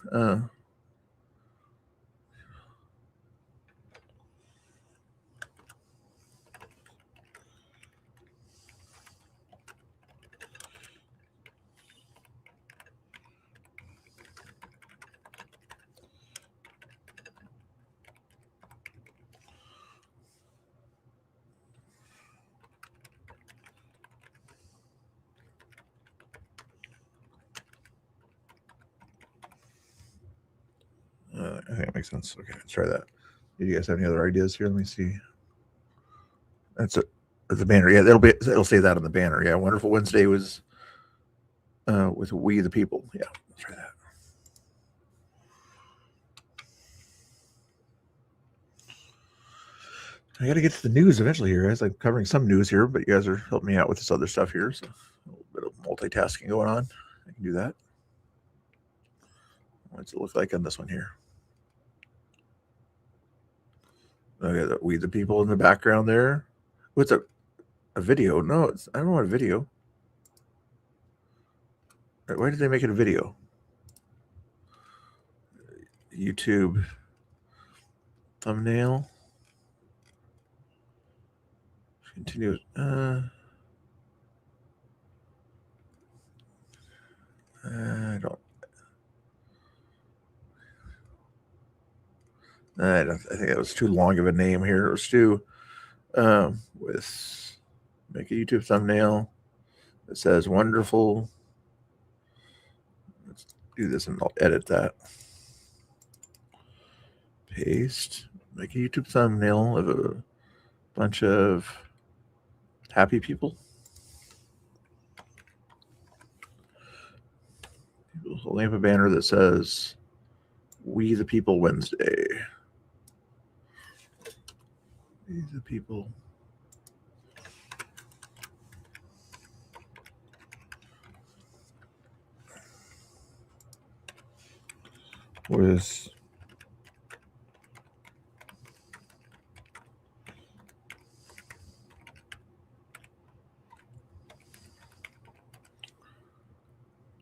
Speaker 2: think that makes sense. Okay, let's try that. Do you guys have any other ideas here? Let me see. That's the banner. Yeah, it'll say that on the banner. Yeah, Wonderful Wednesday was with We the People. Yeah, let's try that. I got to get to the news eventually here, guys. I'm covering some news here, but you guys are helping me out with this other stuff here. So a little bit of multitasking going on. I can do that. What's it look like on this one here? Okay, the We the People in the background there. What's a video? No, I don't want a video. Why did they make it a video? YouTube thumbnail. Continue. I don't. I think that was too long of a name here. It was too with make a YouTube thumbnail that says wonderful. Let's do this and I'll edit that. Paste. Make a YouTube thumbnail of a bunch of happy people. People holding up a banner that says We the People Wednesday. We the People. With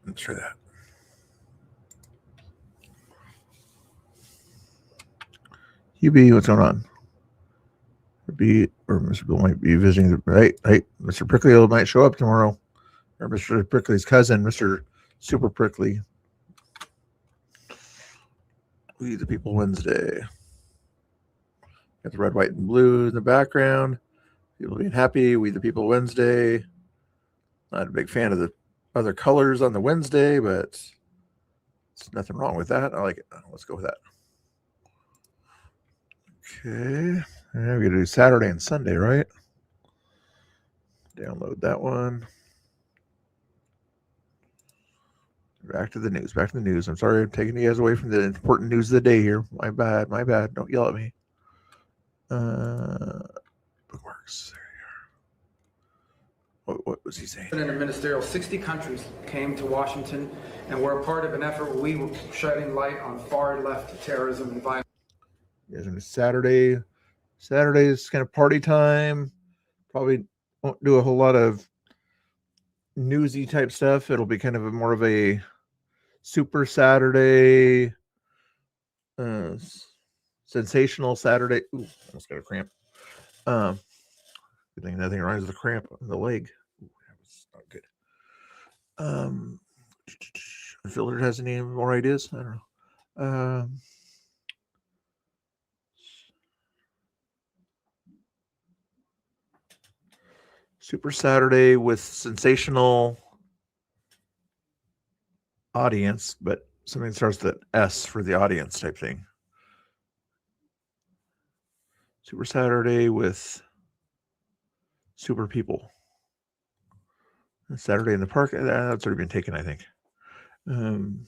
Speaker 2: let's try that. UB, what's going on? Or Mr. Bill might be visiting the right. Mr. Prickly might show up tomorrow. Or Mr. Prickly's cousin, Mr. Super Prickly. We the People Wednesday. Got the red, white, and blue in the background. People being happy. We the People Wednesday. Not a big fan of the other colors on the Wednesday, but there's nothing wrong with that. I like it. Let's go with that. Okay. And we're going to do Saturday and Sunday, right? Download that one. Back to the news. I'm sorry I'm taking you guys away from the important news of the day here. My bad. Don't yell at me. Bookmarks. There you are. What was he saying?
Speaker 10: In a ministerial, 60 countries came to Washington and were a part of an effort where we were shedding light on far left terrorism and violence.
Speaker 2: Yes, and Saturday. Saturday's kind of party time. Probably won't do a whole lot of newsy type stuff. It'll be kind of more of a super Saturday, sensational Saturday. Ooh, almost got a cramp. Good thing nothing rhymes with a cramp in the leg. Ooh, that was not good. Unfiltered has any more ideas? I don't know. Super Saturday with sensational audience, but something that starts with an S for the audience type thing. Super Saturday with super people. Saturday in the park. That's already been taken, I think. You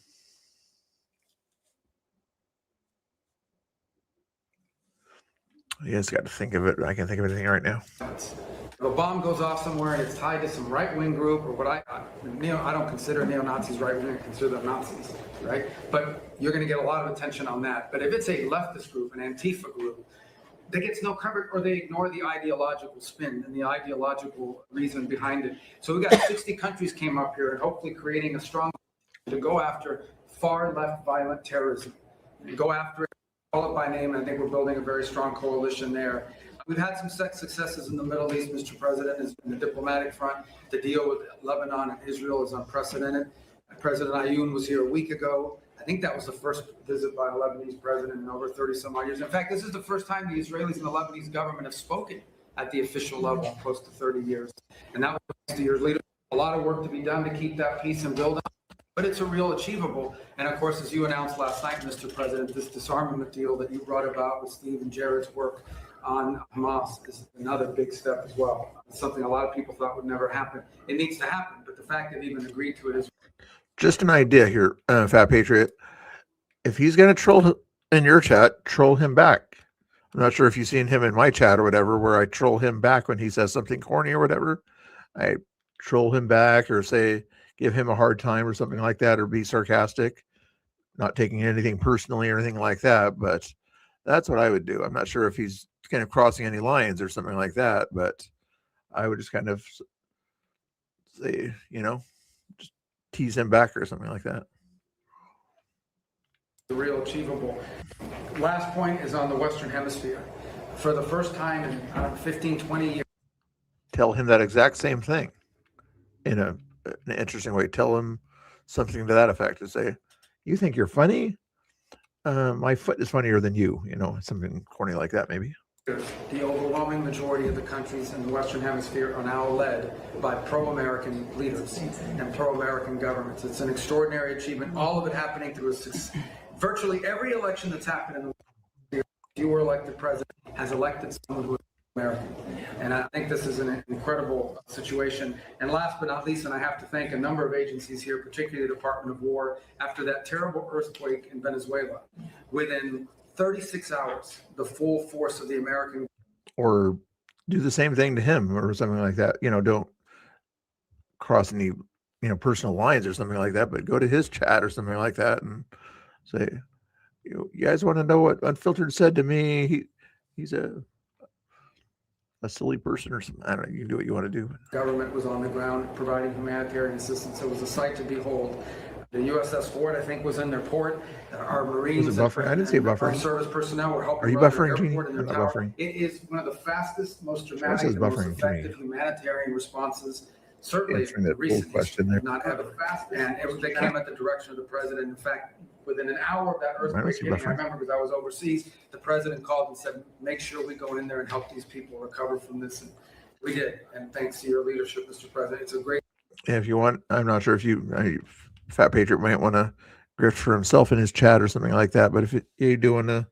Speaker 2: guys got to think of it. I can't think of anything right now.
Speaker 10: If a bomb goes off somewhere and it's tied to some right-wing group or what I don't consider neo-Nazis right-wing, I consider them Nazis, right? But you're going to get a lot of attention on that. But if it's a leftist group, an Antifa group, that gets no coverage, or they ignore the ideological spin and the ideological reason behind it. So we got 60 countries came up here and hopefully creating a strong to go after far left violent terrorism and go after it, call it by name. And I think we're building a very strong coalition there. We've had some successes in the Middle East, Mr. President, is in the diplomatic front. The deal with Lebanon and Israel is unprecedented. President Ayoun was here a week ago. I think that was the first visit by a Lebanese president in over 30 some odd years. In fact, this is the first time the Israelis and the Lebanese government have spoken at the official level in close to 30 years. And that was 60 years later. A lot of work to be done to keep that peace and build on. but it's a real achievable. And of course, as you announced last night, Mr. President, this disarmament deal that you brought about with Steve and Jared's work on Hamas is another big step as well. It's something a lot of people thought would never happen. It needs to happen, but the fact that even agreed to it is
Speaker 2: Just an idea here, Fat Patriot. If he's going to troll in your chat, troll him back. I'm not sure if you've seen him in my chat or whatever, where I troll him back when he says something corny or whatever. I troll him back or say, give him a hard time or something like that, or be sarcastic, not taking anything personally or anything like that. But that's what I would do. I'm not sure if he's kind of crossing any lines or something like that, but I would just kind of say, just tease him back or something like that.
Speaker 10: the real achievable. Last point is on the Western Hemisphere. For the first time in 15, 20 years.
Speaker 2: Tell him that exact same thing in an interesting way. Tell him something to that effect, to say, you think you're funny? My foot is funnier than you, something corny like that, maybe.
Speaker 10: The overwhelming majority of the countries in the Western Hemisphere are now led by pro-American leaders and pro-American governments. It's an extraordinary achievement. All of it happening through virtually every election that's happened in the Western Hemisphere. If you were elected president, has elected someone who is American. And I think this is an incredible situation. And last but not least, and I have to thank a number of agencies here, particularly the Department of War, after that terrible earthquake in Venezuela, within 36 hours, the full force of the American.
Speaker 2: Or do the same thing to him or something like that. Don't cross any, personal lines or something like that, but go to his chat or something like that and say, you guys want to know what Unfiltered said to me? He's a silly person or something. I don't know. You can do what you want to do.
Speaker 10: Government was on the ground providing humanitarian assistance. It was a sight to behold. The USS Ford, I think, was in their port. Our Marines,
Speaker 2: Was it buffering? I didn't see it buffering.
Speaker 10: Our service personnel were helping.
Speaker 2: Are you
Speaker 10: run
Speaker 2: buffering,
Speaker 10: the
Speaker 2: Jeannie?
Speaker 10: airport and
Speaker 2: I'm
Speaker 10: their
Speaker 2: not
Speaker 10: tower.
Speaker 2: buffering.
Speaker 10: It is one of the fastest, most
Speaker 2: Sure, it
Speaker 10: dramatic,
Speaker 2: says
Speaker 10: and most
Speaker 2: buffering to me.
Speaker 10: effective humanitarian responses. Certainly,
Speaker 2: Answering that
Speaker 10: in recent
Speaker 2: old question
Speaker 10: history,
Speaker 2: there.
Speaker 10: not ever fast. And they came at the direction of the president. In fact, within an hour of that earthquake hitting, I remember because I was overseas, the president called and said, make sure we go in there and help these people recover from this. And we did. And thanks to your leadership, Mr. President, it's a great.
Speaker 2: Yeah, if you want, I'm not sure if Fat Patriot might want to grift for himself in his chat or something like that. But if you do want to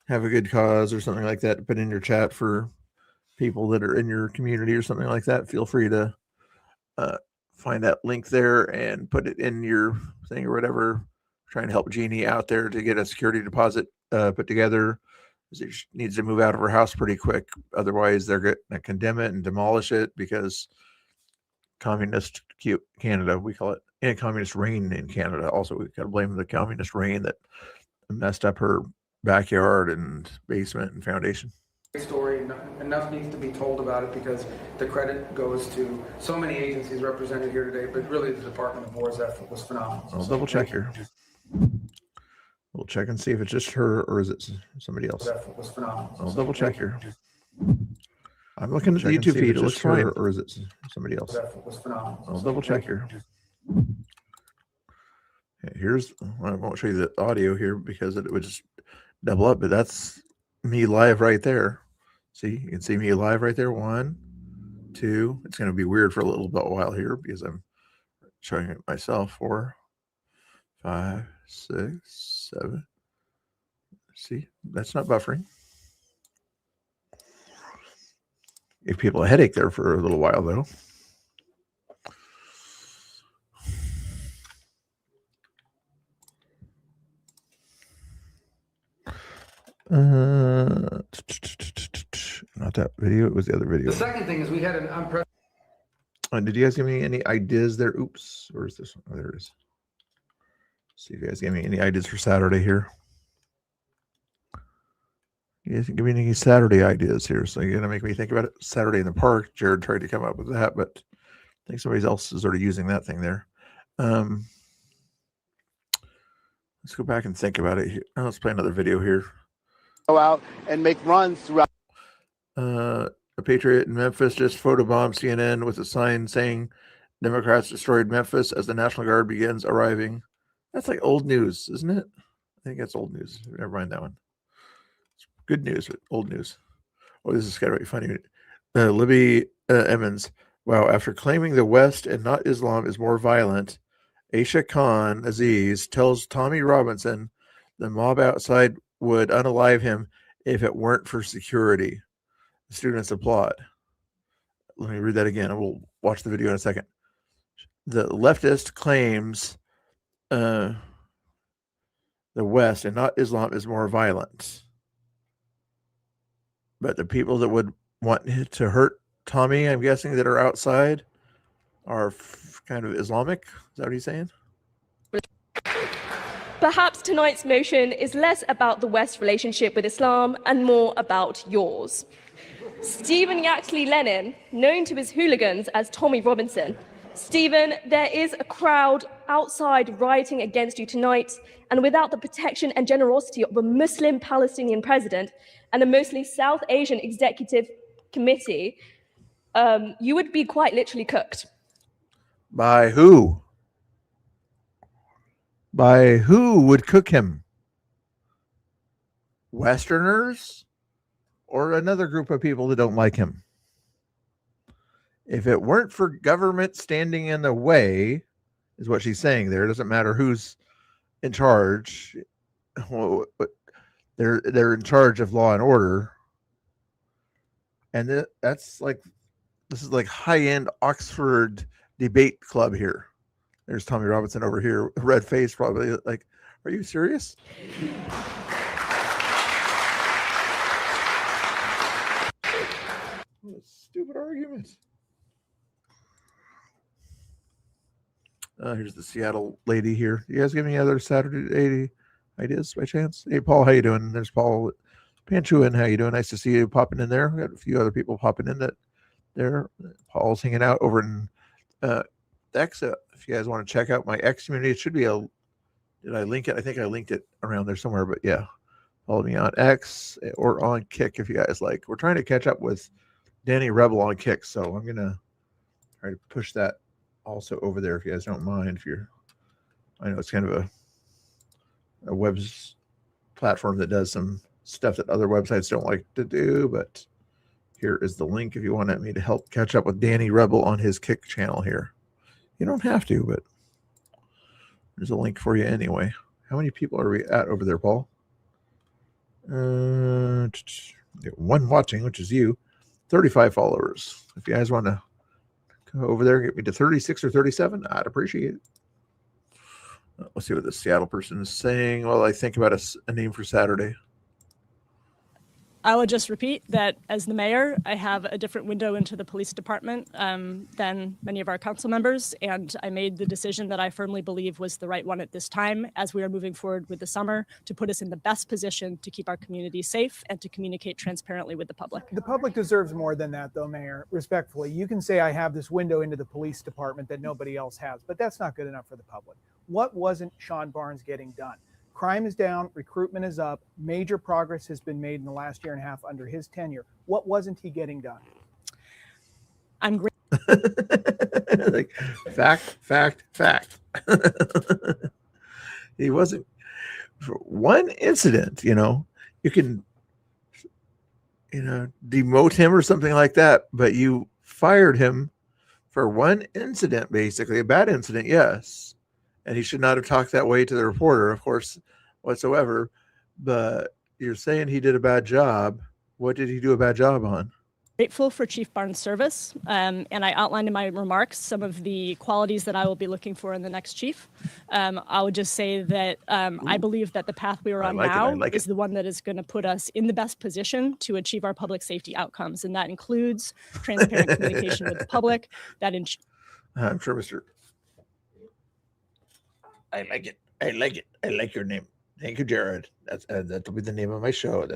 Speaker 2: have a good cause or something like that, put in your chat for people that are in your community or something like that, feel free to find that link there and put it in your thing or whatever. Trying to help Jeannie out there to get a security deposit put together. She needs to move out of her house pretty quick. Otherwise, they're going to condemn it and demolish it because communist Canada, we call it, and communist rain in Canada. Also, we got to blame the communist rain that messed up her backyard and basement and foundation.
Speaker 10: Story. Enough needs to be told about it because the credit goes to so many agencies represented here today, but really the Department of War's effort was phenomenal.
Speaker 2: I'll double check here. We'll check and see if it's just her or is it somebody else.
Speaker 10: Effort was phenomenal.
Speaker 2: I'll double check here. I'm looking at the YouTube feed. It looks fine. Or is it somebody else?
Speaker 10: Effort was phenomenal.
Speaker 2: I'll double check here. Okay, I won't show you the audio here because it would just double up, but that's me live right there. See, you can see me live right there. 1, 2. It's going to be weird for a little bit while here because I'm showing it myself. 4, 5, 6, 7. See, that's not buffering. Give people a headache there for a little while, though. Not that video. It was the other video.
Speaker 10: The second thing is we had an unprecedented.
Speaker 2: Did you guys give me any ideas there? Oops. Where is this one? Oh, there it is. See if you guys gave me any ideas for Saturday here. You guys can give me any Saturday ideas here. So you're going to make me think about it. Saturday in the park. Jared tried to come up with that, but I think somebody else is already using that thing there. Let's go back and think about it here. Oh, let's play another video here.
Speaker 11: Go out and make runs throughout.
Speaker 2: A patriot in Memphis just photobombed CNN with a sign saying Democrats destroyed Memphis as the National Guard begins arriving. That's like old news, isn't it? I think that's old news. Never mind that one. It's good news, but old news. Oh, this is kind of funny. Libby Emmons. Wow, after claiming the West and not Islam is more violent, Aisha Khan Aziz tells Tommy Robinson the mob outside would unalive him if it weren't for security. The students applaud. Let me read that again, and we'll watch the video in a second. The leftist claims the West and not Islam is more violent. But the people that would want to hurt Tommy, I'm guessing, that are outside are kind of Islamic. Is that what he's saying?
Speaker 12: Perhaps tonight's motion is less about the West's relationship with Islam and more about yours. Stephen Yaxley Lennon, known to his hooligans as Tommy Robinson. Stephen, there is a crowd outside rioting against you tonight, and without the protection and generosity of a Muslim Palestinian president and a mostly South Asian executive committee, you would be quite literally cooked.
Speaker 2: By who? By who would cook him? Westerners or another group of people that don't like him? If it weren't for government standing in the way, is what she's saying there. It doesn't matter who's in charge. Well, they're in charge of law and order. And that's like, this is like high-end Oxford debate club here. There's Tommy Robinson over here, red face, probably like, are you serious? What a stupid argument. Here's the Seattle lady here. You guys give me any other Saturday ideas by chance? Hey, Paul, how you doing? There's Paul Panchuin. How you doing? Nice to see you popping in there. We got a few other people popping in that there. Paul's hanging out over in X. If you guys want to check out my X community, it should be a. Did I link it? I think I linked it around there somewhere. But yeah, follow me on X or on Kick if you guys like. We're trying to catch up with Danny Rebel on Kick, so I'm gonna try to push that also over there if you guys don't mind. If you're, I know it's kind of a web platform that does some stuff that other websites don't like to do, but here is the link if you want me to help catch up with Danny Rebel on his Kick channel here. You don't have to, but there's a link for you anyway. How many people are we at over there, Paul? One watching, which is you. 35 followers. If you guys want to go over there, get me to 36 or 37, I'd appreciate it. Let's see what the Seattle person is saying while I think about a name for Saturday.
Speaker 13: I will just repeat that as the mayor, I have a different window into the police department than many of our council members, and I made the decision that I firmly believe was the right one at this time as we are moving forward with the summer to put us in the best position to keep our community safe and to communicate transparently with the public.
Speaker 14: The public deserves more than that, though, Mayor. Respectfully, you can say I have this window into the police department that nobody else has, but that's not good enough for the public. What wasn't Sean Barnes getting done? Crime is down, recruitment is up, major progress has been made in the last year and a half under his tenure. What wasn't he getting done?
Speaker 13: I'm great.
Speaker 2: Like, fact. He wasn't, for one incident, you can, demote him or something like that, but you fired him for one incident, basically, a bad incident, yes. And he should not have talked that way to the reporter, of course, whatsoever. But you're saying he did a bad job. What did he do a bad job on?
Speaker 13: Grateful for Chief Barnes' service, and I outlined in my remarks some of the qualities that I will be looking for in the next chief. I would just say that I believe that the path we are on now is the one that is going to put us in the best position to achieve our public safety outcomes, and that includes transparent communication with the public. I'm
Speaker 2: sure, Mr. I like it. I like your name. Thank you, Jared. That'll be the name of my show.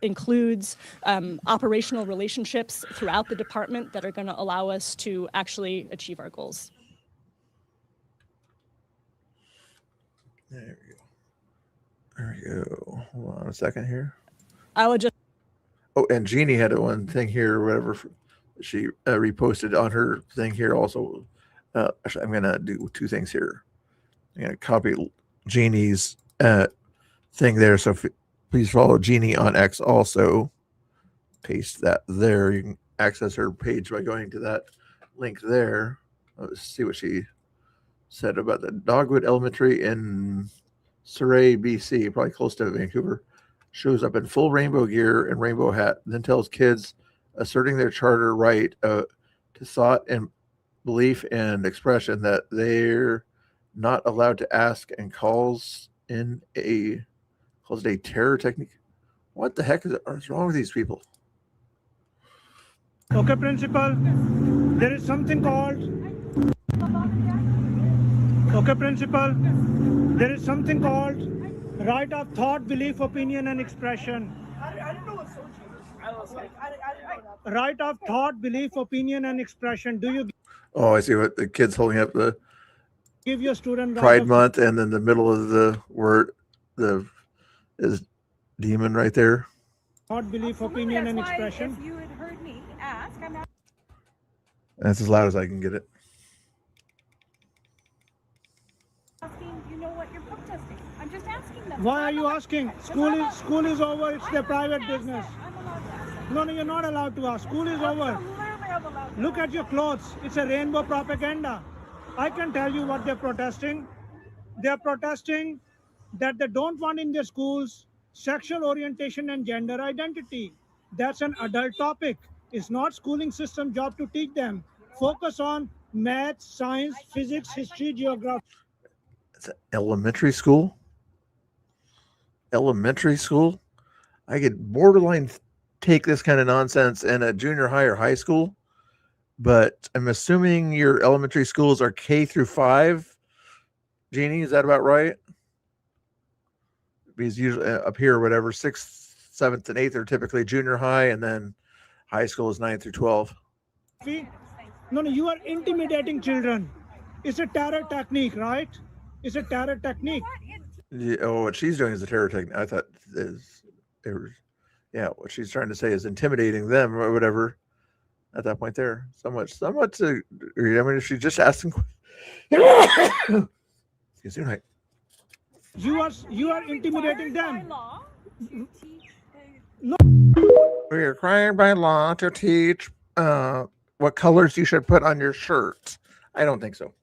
Speaker 13: Includes operational relationships throughout the department that are going to allow us to actually achieve our goals.
Speaker 2: There we go. Hold on a second here.
Speaker 13: I would just.
Speaker 2: Oh, and Jeannie had one thing here, or whatever she reposted on her thing here also. Actually, I'm going to do two things here. I'm going to copy Jeannie's thing there. So please follow Jeannie on X also. paste that there. You can access her page by going to that link there. Let's see what she said about the Dogwood Elementary in Surrey, BC, probably close to Vancouver. Shows up in full rainbow gear and rainbow hat, then tells kids asserting their charter right to thought and belief and expression that they're not allowed to ask, and calls it a terror technique. What the heck is wrong with these people?
Speaker 15: Okay, principal, there is something called. Okay, principal, there is something called right of thought, belief, opinion, and expression. Right of thought, belief, opinion, and expression. Do you
Speaker 2: Oh, I see what the kid's holding up the
Speaker 15: give your student
Speaker 2: Pride Month, and then the middle of the word is demon right there.
Speaker 15: thought, belief, opinion, and expression?
Speaker 16: If you had heard me ask, I'm not
Speaker 2: That's as loud as I can get it.
Speaker 16: asking, you know what you're protesting. I'm just asking them.
Speaker 15: Why are you asking? School is over. It's their private business. No, you're not allowed to ask. School is over. Look at your clothes. It's a rainbow propaganda. I can tell you what they're protesting. They're protesting that they don't want in their schools sexual orientation and gender identity. That's an adult topic. It's not schooling system job to teach them. Focus on math, science, physics, history, geography.
Speaker 2: It's an elementary school. Elementary school. I could borderline take this kind of nonsense in a junior high or high school, but I'm assuming your elementary schools are K through 5. Jeannie, is that about right? Because usually up here, or whatever, 6th, 7th, and 8th are typically junior high, and then high school is 9 through 12.
Speaker 15: No, you are intimidating children. It's a terror technique, right? It's a terror technique.
Speaker 2: Yeah, oh, what she's doing is a terror technique. I thought what she's trying to say is intimidating them or whatever. At that point, there, somewhat to. I mean, if she's just asking. Excuse me.
Speaker 15: You are intimidating them.
Speaker 2: No. We are required by law to teach what colors you should put on your shirt. I don't think so.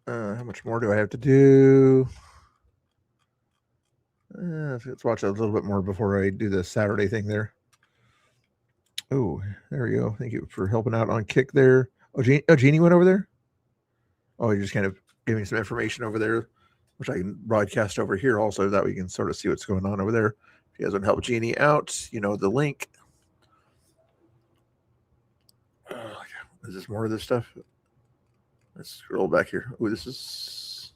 Speaker 2: How much more do I have to do? Let's watch a little bit more before I do the Saturday thing there. Oh, there we go. Thank you for helping out on Kick there. Oh, Jeannie went over there? Oh, you just kind of gave me some information over there, which I can broadcast over here also, that we can sort of see what's going on over there. If you guys want to help Jeannie out, you know the link. Is this more of this stuff? Let's scroll back here. Oh, this is...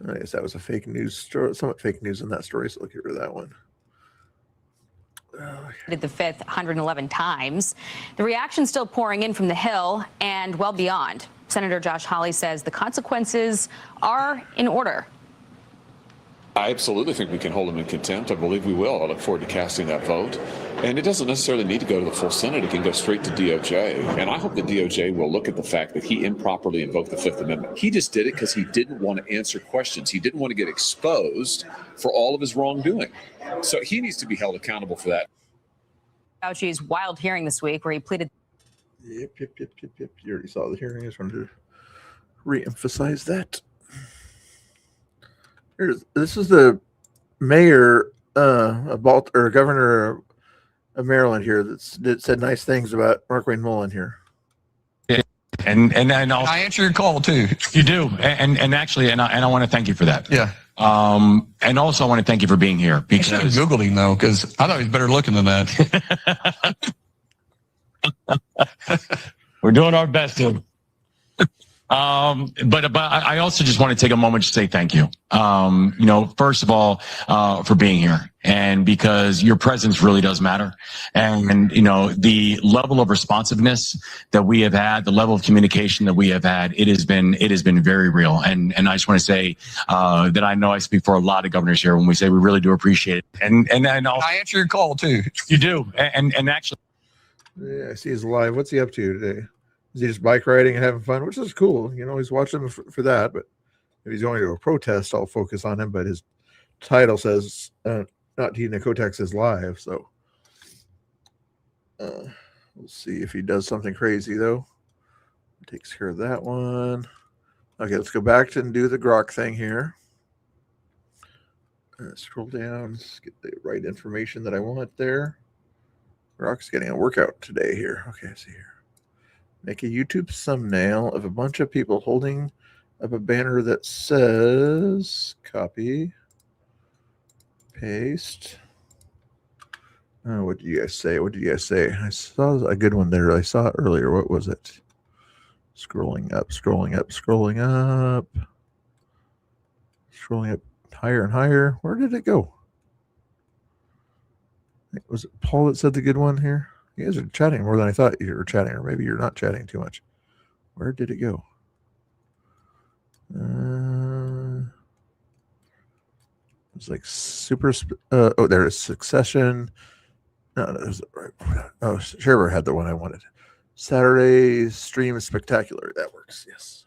Speaker 2: I guess that was a fake news story, somewhat fake news in that story, so look here for that one.
Speaker 17: Did the fifth 111 times. The reaction still pouring in from the Hill and well beyond. Senator Josh Hawley says the consequences are in order.
Speaker 18: I absolutely think we can hold him in contempt. I believe we will. I look forward to casting that vote. And it doesn't necessarily need to go to the full Senate. It can go straight to DOJ. And I hope the DOJ will look at the fact that he improperly invoked the Fifth Amendment. He just did it because he didn't want to answer questions. He didn't want to get exposed for all of his wrongdoing. So he needs to be held accountable for that.
Speaker 17: Fauci's wild hearing this week where he pleaded.
Speaker 2: Yep. You already saw the hearing. I just wanted to re-emphasize that. This is the mayor or governor of Maryland here that said nice things about Markwayne Mullin here.
Speaker 19: And I answer your call too. You do, and actually, and I want to thank you for that. Yeah. And also I want to thank you for being here because I should have Googled him though, because I thought he was better looking than that. We're doing our best to. But I also just want to take a moment to say thank you. First of all, for being here, and because your presence really does matter. And the level of responsiveness that we have had, the level of communication that we have had, it has been very real. And I just want to say, that I know I speak for a lot of governors here when we say we really do appreciate it. And I answer your call too. You do. And actually.
Speaker 2: Yeah, I see he's live. What's he up to today? Is he just bike riding and having fun, which is cool? You know, he's watching for that. But if he's going to a protest, I'll focus on him. But his title says not Tina Kotek says live. So we'll see if he does something crazy, though. Takes care of that one. Okay, let's go back to and do the Grok thing here. Scroll down, let's get the right information that I want there. Grok's getting a workout today here. Okay, see here. Make a YouTube thumbnail of a bunch of people holding up a banner that says copy, paste. Oh, what did you guys say? What did you guys say? I saw a good one there. I saw it earlier. What was it? Scrolling up, scrolling up, scrolling up. Scrolling up higher and higher. Where did it go? Was it Paul that said the good one here? You guys are chatting more than I thought you were chatting, or maybe you're not chatting too much. Where did it go? It's like super. Oh, there is Succession. No, oh, Sherber had the one I wanted. Saturday stream is spectacular. That works. Yes.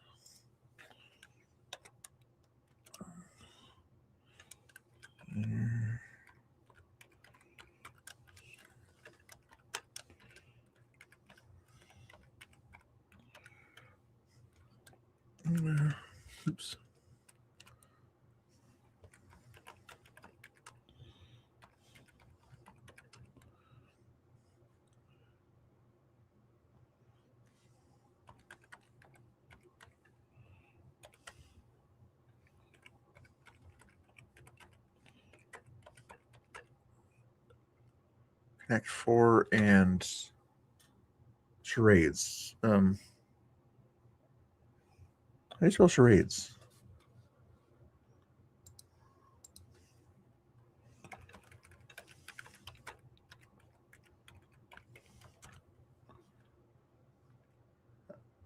Speaker 2: Oops. Connect 4 and charades. How do you spell charades?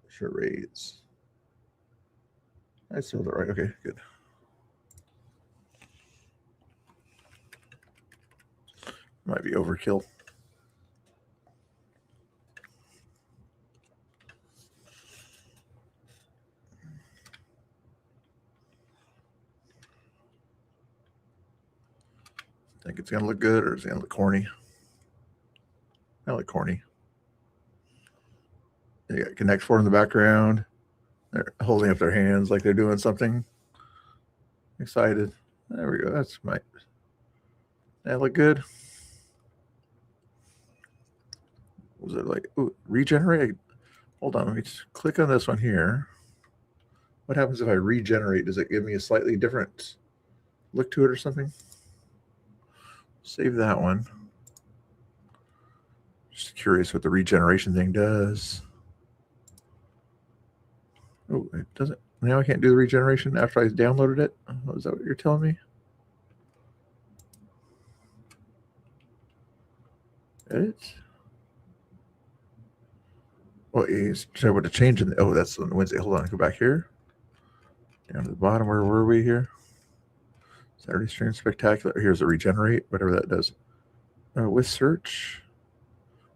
Speaker 2: Charades. I spelled it right. Okay, good. Might be overkill. Think it's gonna look good, or is it gonna look corny? I look corny. They got Connect 4 in the background. They're holding up their hands like they're doing something. Excited. There we go. That's my. That look good. Was it like regenerate? Hold on. Let me just click on this one here. What happens if I regenerate? Does it give me a slightly different look to it or something? Save that one. Just curious what the regeneration thing does. Oh, it doesn't. Now I can't do the regeneration after I downloaded it. Oh, is that what you're telling me? Edit. Well, he's able to change it. Oh, that's on Wednesday. Hold on. Go back here. Down to the bottom. Where were we here? Saturday stream spectacular. Here's a regenerate, whatever that does. With search,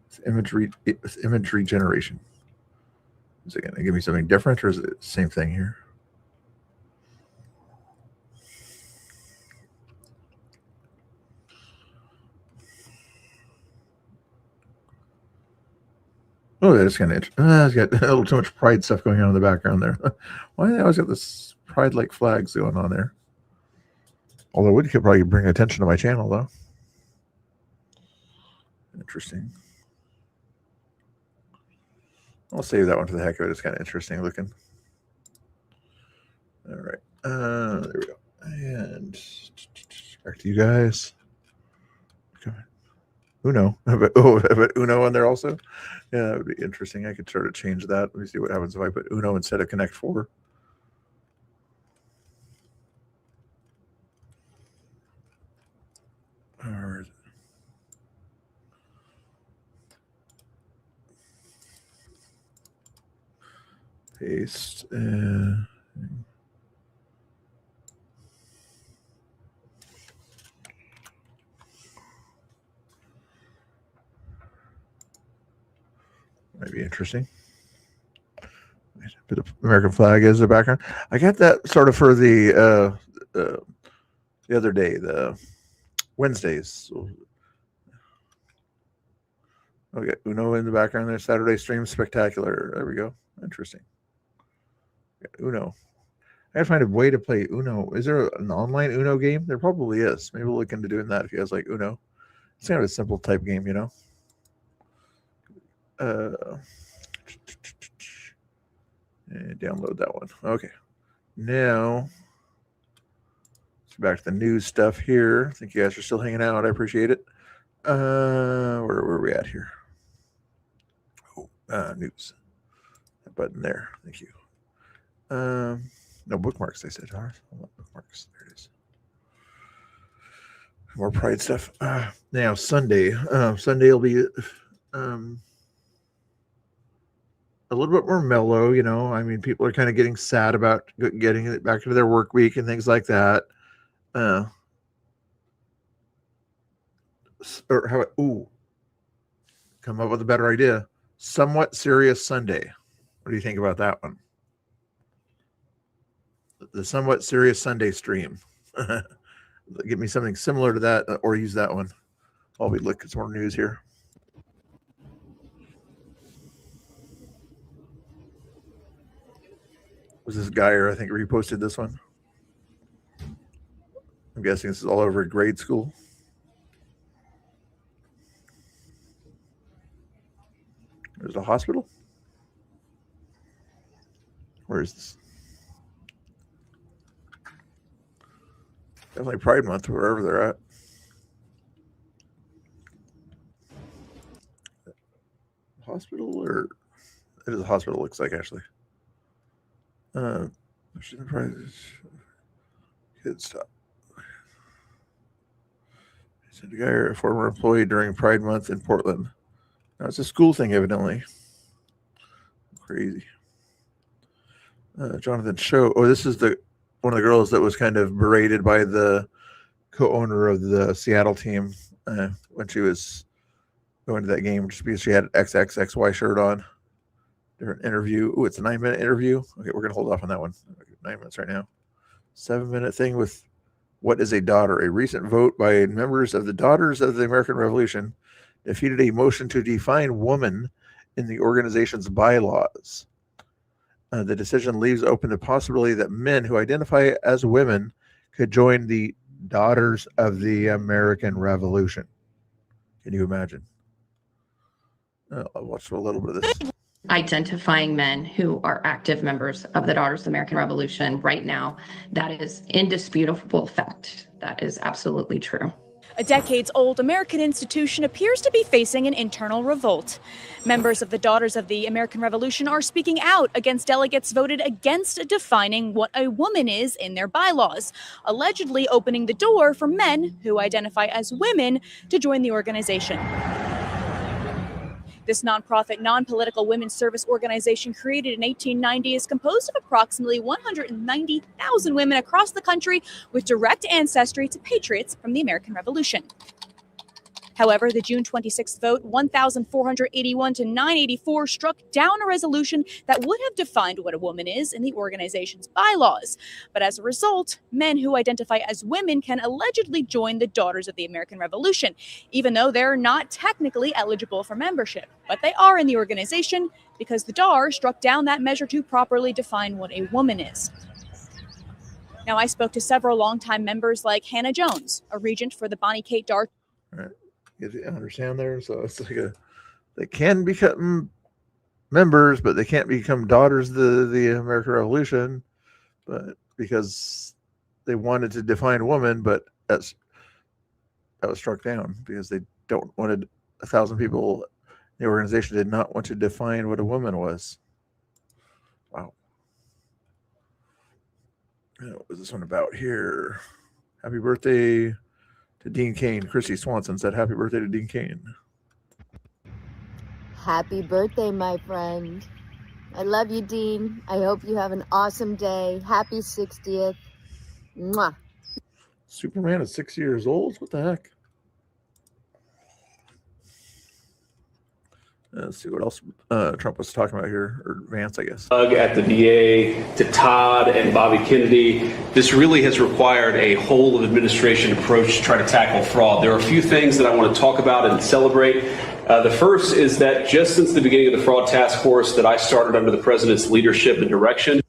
Speaker 2: with image regeneration. Is it going to give me something different, or is it the same thing here? Oh, that's kind of interesting. It's got a little too much pride stuff going on in the background there. Why do they always got this pride-like flags going on there? Although it could probably bring attention to my channel, though. Interesting. I'll save that one for the heck of it. It's kind of interesting looking. All right. There we go. And back to you guys. Uno. But Uno on there also? Yeah, that would be interesting. I could sort of change that. Let me see what happens if I put Uno instead of Connect 4. Or is it? Paste. Might be interesting. The American flag is the background. I got that sort of for the other day, the Wednesdays. Okay, Uno in the background there. Saturday stream spectacular. There we go. Interesting. Uno. I gotta find a way to play Uno. Is there an online Uno game? There probably is. Maybe we'll look into doing that if you guys like Uno. It's kind of a simple type game, you know. And download that one. Okay. Now, let's go back to the news stuff here. I think you guys are still hanging out. I appreciate it. Where are we at here? Oh, news. That button there. Thank you. No bookmarks, they said. All right. Bookmarks. There it is. More Pride stuff. Now, Sunday. Sunday will be a little bit more mellow, you know. I mean, people are kind of getting sad about getting it back into their work week and things like that. Or how? Come up with a better idea. Somewhat Serious Sunday. What do you think about that one? The Somewhat Serious Sunday stream. Give me something similar to that, or use that one. While we look at some more news here. Was this Geyer, I think, reposted this one? I'm guessing this is all over grade school. There's a hospital. Where is this? Definitely Pride Month, wherever they're at. Hospital, or it is a hospital, looks like, actually. Kids stop. Said a guy, a former employee during Pride Month in Portland. Now it's a school thing, evidently. Crazy. Jonathan Cho. Oh, this is one of the girls that was kind of berated by the co-owner of the Seattle team when she was going to that game, just because she had an XXXY shirt on. Different interview. Oh, it's a 9-minute interview. Okay, we're gonna hold off on that one. 9 minutes right now. 7-minute thing with what is a daughter? A recent vote by members of the Daughters of the American Revolution defeated a motion to define woman in the organization's bylaws. The decision leaves open the possibility that men who identify as women could join the Daughters of the American Revolution. Can you imagine? I'll watch a little bit of this.
Speaker 20: Identifying men who are active members of the Daughters of the American Revolution right now, that is indisputable fact. That is absolutely true.
Speaker 21: A decades-old American institution appears to be facing an internal revolt. Members of the Daughters of the American Revolution are speaking out against delegates voted against defining what a woman is in their bylaws, allegedly opening the door for men who identify as women to join the organization. This nonprofit, non-political women's service organization created in 1890 is composed of approximately 190,000 women across the country with direct ancestry to patriots from the American Revolution. However, the June 26th vote, 1,481 to 984, struck down a resolution that would have defined what a woman is in the organization's bylaws. But as a result, men who identify as women can allegedly join the Daughters of the American Revolution, even though they're not technically eligible for membership. But they are in the organization because the DAR struck down that measure to properly define what a woman is. Now, I spoke to several longtime members like Hannah Jones, a regent for the Bonnie Kate Dar.
Speaker 2: All right. You understand there? So it's like they can become members, but they can't become daughters of the American Revolution, but because they wanted to define woman, but that was struck down because they wanted 1,000 people. The organization did not want to define what a woman was. Wow. What was this one about here? Happy birthday to Dean Cain. Chrissy Swanson said happy birthday to Dean Cain.
Speaker 22: Happy birthday, my friend. I love you, Dean. I hope you have an awesome day. Happy 60th. Mwah.
Speaker 2: Superman is 6 years old? What the heck? Let's see what else Trump was talking about here, or Vance, I guess.
Speaker 1: At the VA, to Todd and Bobby Kennedy, this really has required a whole of administration approach to try to tackle fraud. There are a few things that I want to talk about and celebrate. The first is that just since the beginning of the fraud task force that I started under the president's leadership and direction.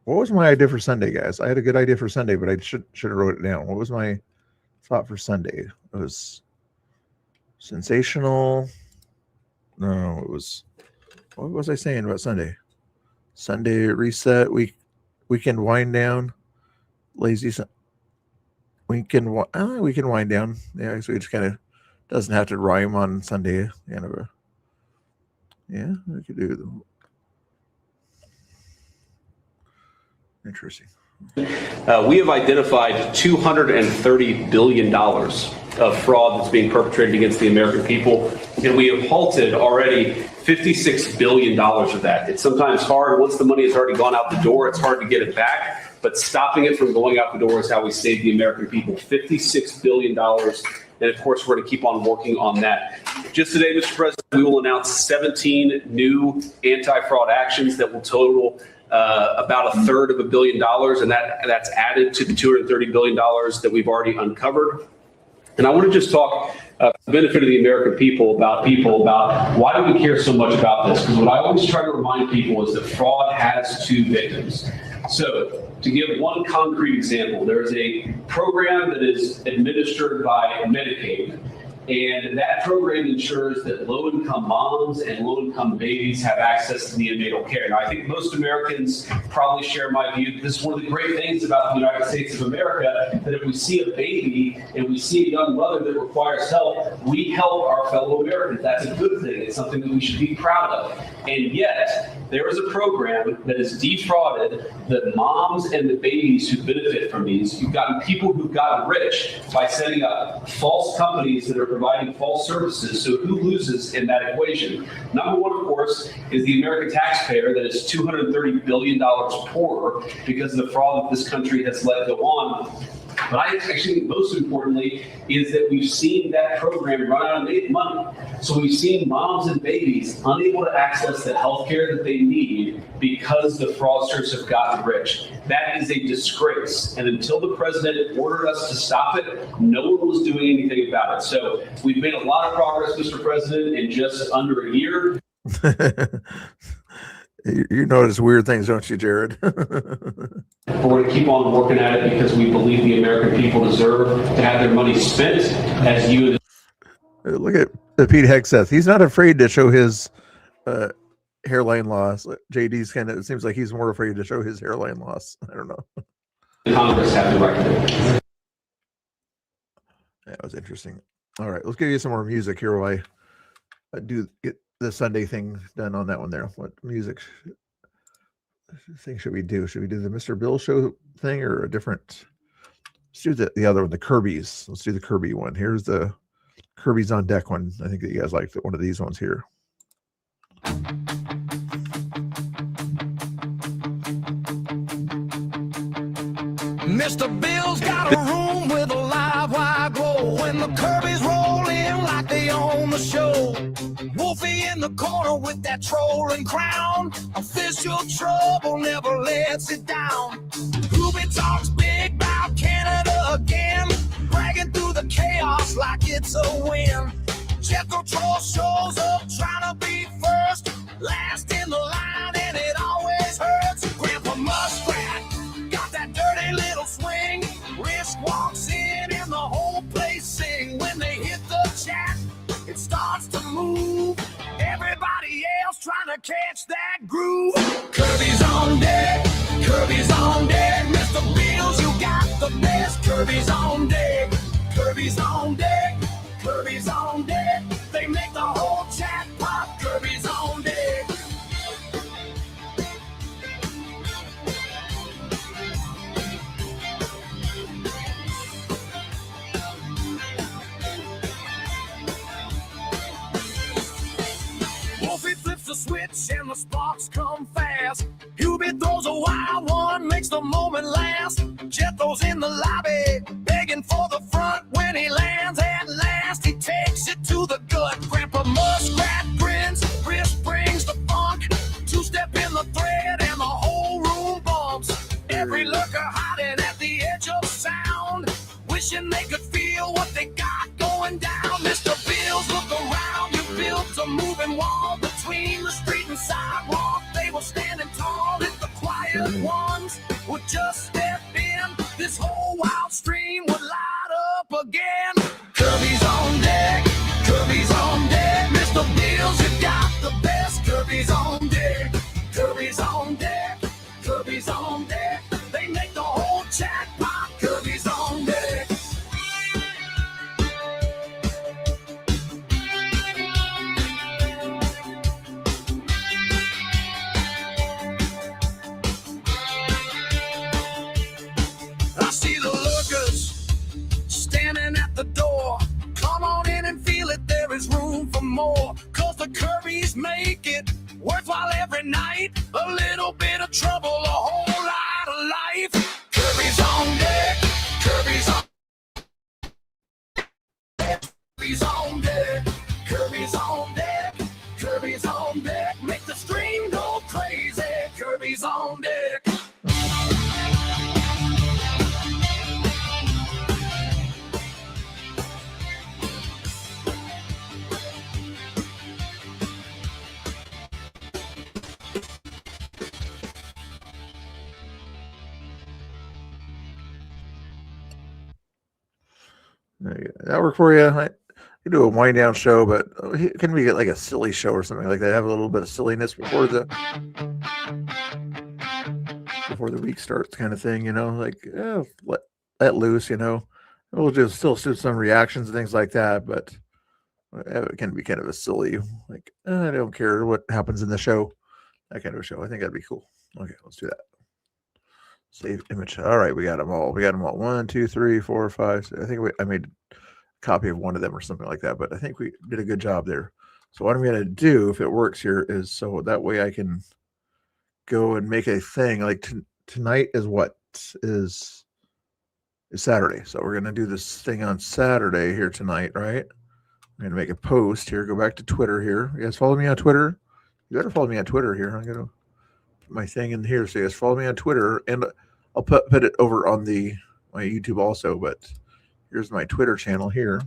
Speaker 2: What was my idea for Sunday, guys? I had a good idea for Sunday, but I should have wrote it down. What was my thought for Sunday? It was sensational. No, it was, what was I saying about Sunday? Sunday reset, weekend wind down, lazy. Weekend wind down. Yeah, so it just kind of doesn't have to rhyme on Sunday. Kind of yeah, we could do. Interesting.
Speaker 1: We have identified $230 billion of fraud that's being perpetrated against the American people, and we have halted already $56 billion of that. It's sometimes hard. Once the money has already gone out the door, it's hard to get it back, but stopping it from going out the door is how we save the American people. $56 billion. And of course, we're going to keep on working on that. Just today, Mr. President, we will announce 17 new anti-fraud actions that will total about $1/3 billion, and that's added to the $230 billion that we've already uncovered. And I want to just talk for the benefit of the American people about why do we care so much about this? Because what I always try to remind people is that fraud has two victims. So to give one concrete example, there's a program that is administered by Medicaid. And that program ensures that low-income moms and low-income babies have access to neonatal care. Now, I think most Americans probably share my view that this is one of the great things about the United States of America, that if we see a baby and we see a young mother that requires help, we help our fellow Americans. That's a good thing. It's something that we should be proud of. And yet, there is a program that has defrauded the moms and the babies who benefit from these. You've gotten people who've gotten rich by setting up false companies that are providing false services. So who loses in that equation? Number one, of course, is the American taxpayer that is $230 billion poorer because of the fraud that this country has let go on. But I actually think most importantly is that we've seen that program run out of money. So we've seen moms and babies unable to access the health care that they need because the fraudsters have gotten rich. That is a disgrace. And until the president ordered us to stop it, no one was doing anything about it. So we've made a lot of progress, Mr. President, in just under a year.
Speaker 2: You notice weird things, don't you, Jared?
Speaker 1: We're going to keep on working at it because we believe the American people deserve to have their money spent as you.
Speaker 2: Look at Pete Hegseth. He's not afraid to show his hairline loss. JD's kind of, it seems like he's more afraid to show his hairline loss. I don't know.
Speaker 1: Congress have the record.
Speaker 2: That was interesting. All right, let's give you some more music here while I do get the Sunday thing done on that one there. What music thing should we do? Should we do the Mr. Bill show thing or a different? Let's do the other one, the Kirby's. Let's do the Kirby one. Here's the Kirby's on Deck one. I think that you guys like one of these ones here.
Speaker 9: Mr. Bill's got a room with a live wire glow. When the Kirby's roll in like they own the show. Wolfie in the corner with that trolling crown. Official trouble never lets it down. Ruby talks big about Canada again. Bragging through the chaos like it's a win. Jethro Troll shows up trying to be first. Last in the line and it always hurts. Grandpa Muskrat got that dirty little swing. Risk walks in and the whole place sing. When they hit the chat, it starts to move. Everybody else trying to catch that groove. Kirby's on deck, Kirby's on deck. Mr. Bills, you got the best. Kirby's on deck, Kirby's on deck, Kirby's on deck. They make the whole chat pop. Kirby's on deck. Wolfie flips the switch and the sparks come fast. Hubie throws a wild one, makes the moment last. Jethro's in the lobby, begging for the front. When he lands at last, he takes it to the gut. Grandpa Muskrat grins, Chris wishing they could feel what they got going down. Mr. Bills, look around. You built a moving wall between the street and sidewalk. They were standing tall if the quiet ones would just step in. This whole wild stream would light up again. Kirby's on deck. Kirby's on deck. Mr. Bills, you got the best. Kirby's on deck. Kirby's on deck. Kirby's on deck. They make the whole chat pop. Kirby's on deck. I see the lookers standing at the door. Come on in and feel it, there is room for more. Cause the Kirby's make it worthwhile every night. A little bit of trouble, a whole lot of life. Kirby's on deck. Kirby's on Kirby's on deck. Kirby's on deck. Kirby's on deck. Make the stream go crazy. Kirby's on deck.
Speaker 2: That work for you? You do a wind down show, but can we get like a silly show or something like that? Have a little bit of silliness before the week starts, kind of thing, you know, like let loose, you know. We'll just still do some reactions and things like that, but it can be kind of a silly, like I don't care what happens in the show, that kind of a show. I think that'd be cool. Okay, let's do that. Save image. All right, we got them all. 1, 2, 3, 4, 5. 6. I think I made a copy of one of them or something like that, but I think we did a good job there. So what I'm going to do, if it works here, is so that way I can go and make a thing. Like tonight is what is Saturday. So we're going to do this thing on Saturday here tonight, right? I'm going to make a post here. Go back to Twitter here. You guys follow me on Twitter? You better follow me on Twitter here. I'm going to my thing in here, so you guys follow me on Twitter, and I'll put it over on my YouTube also. But here's my Twitter channel here.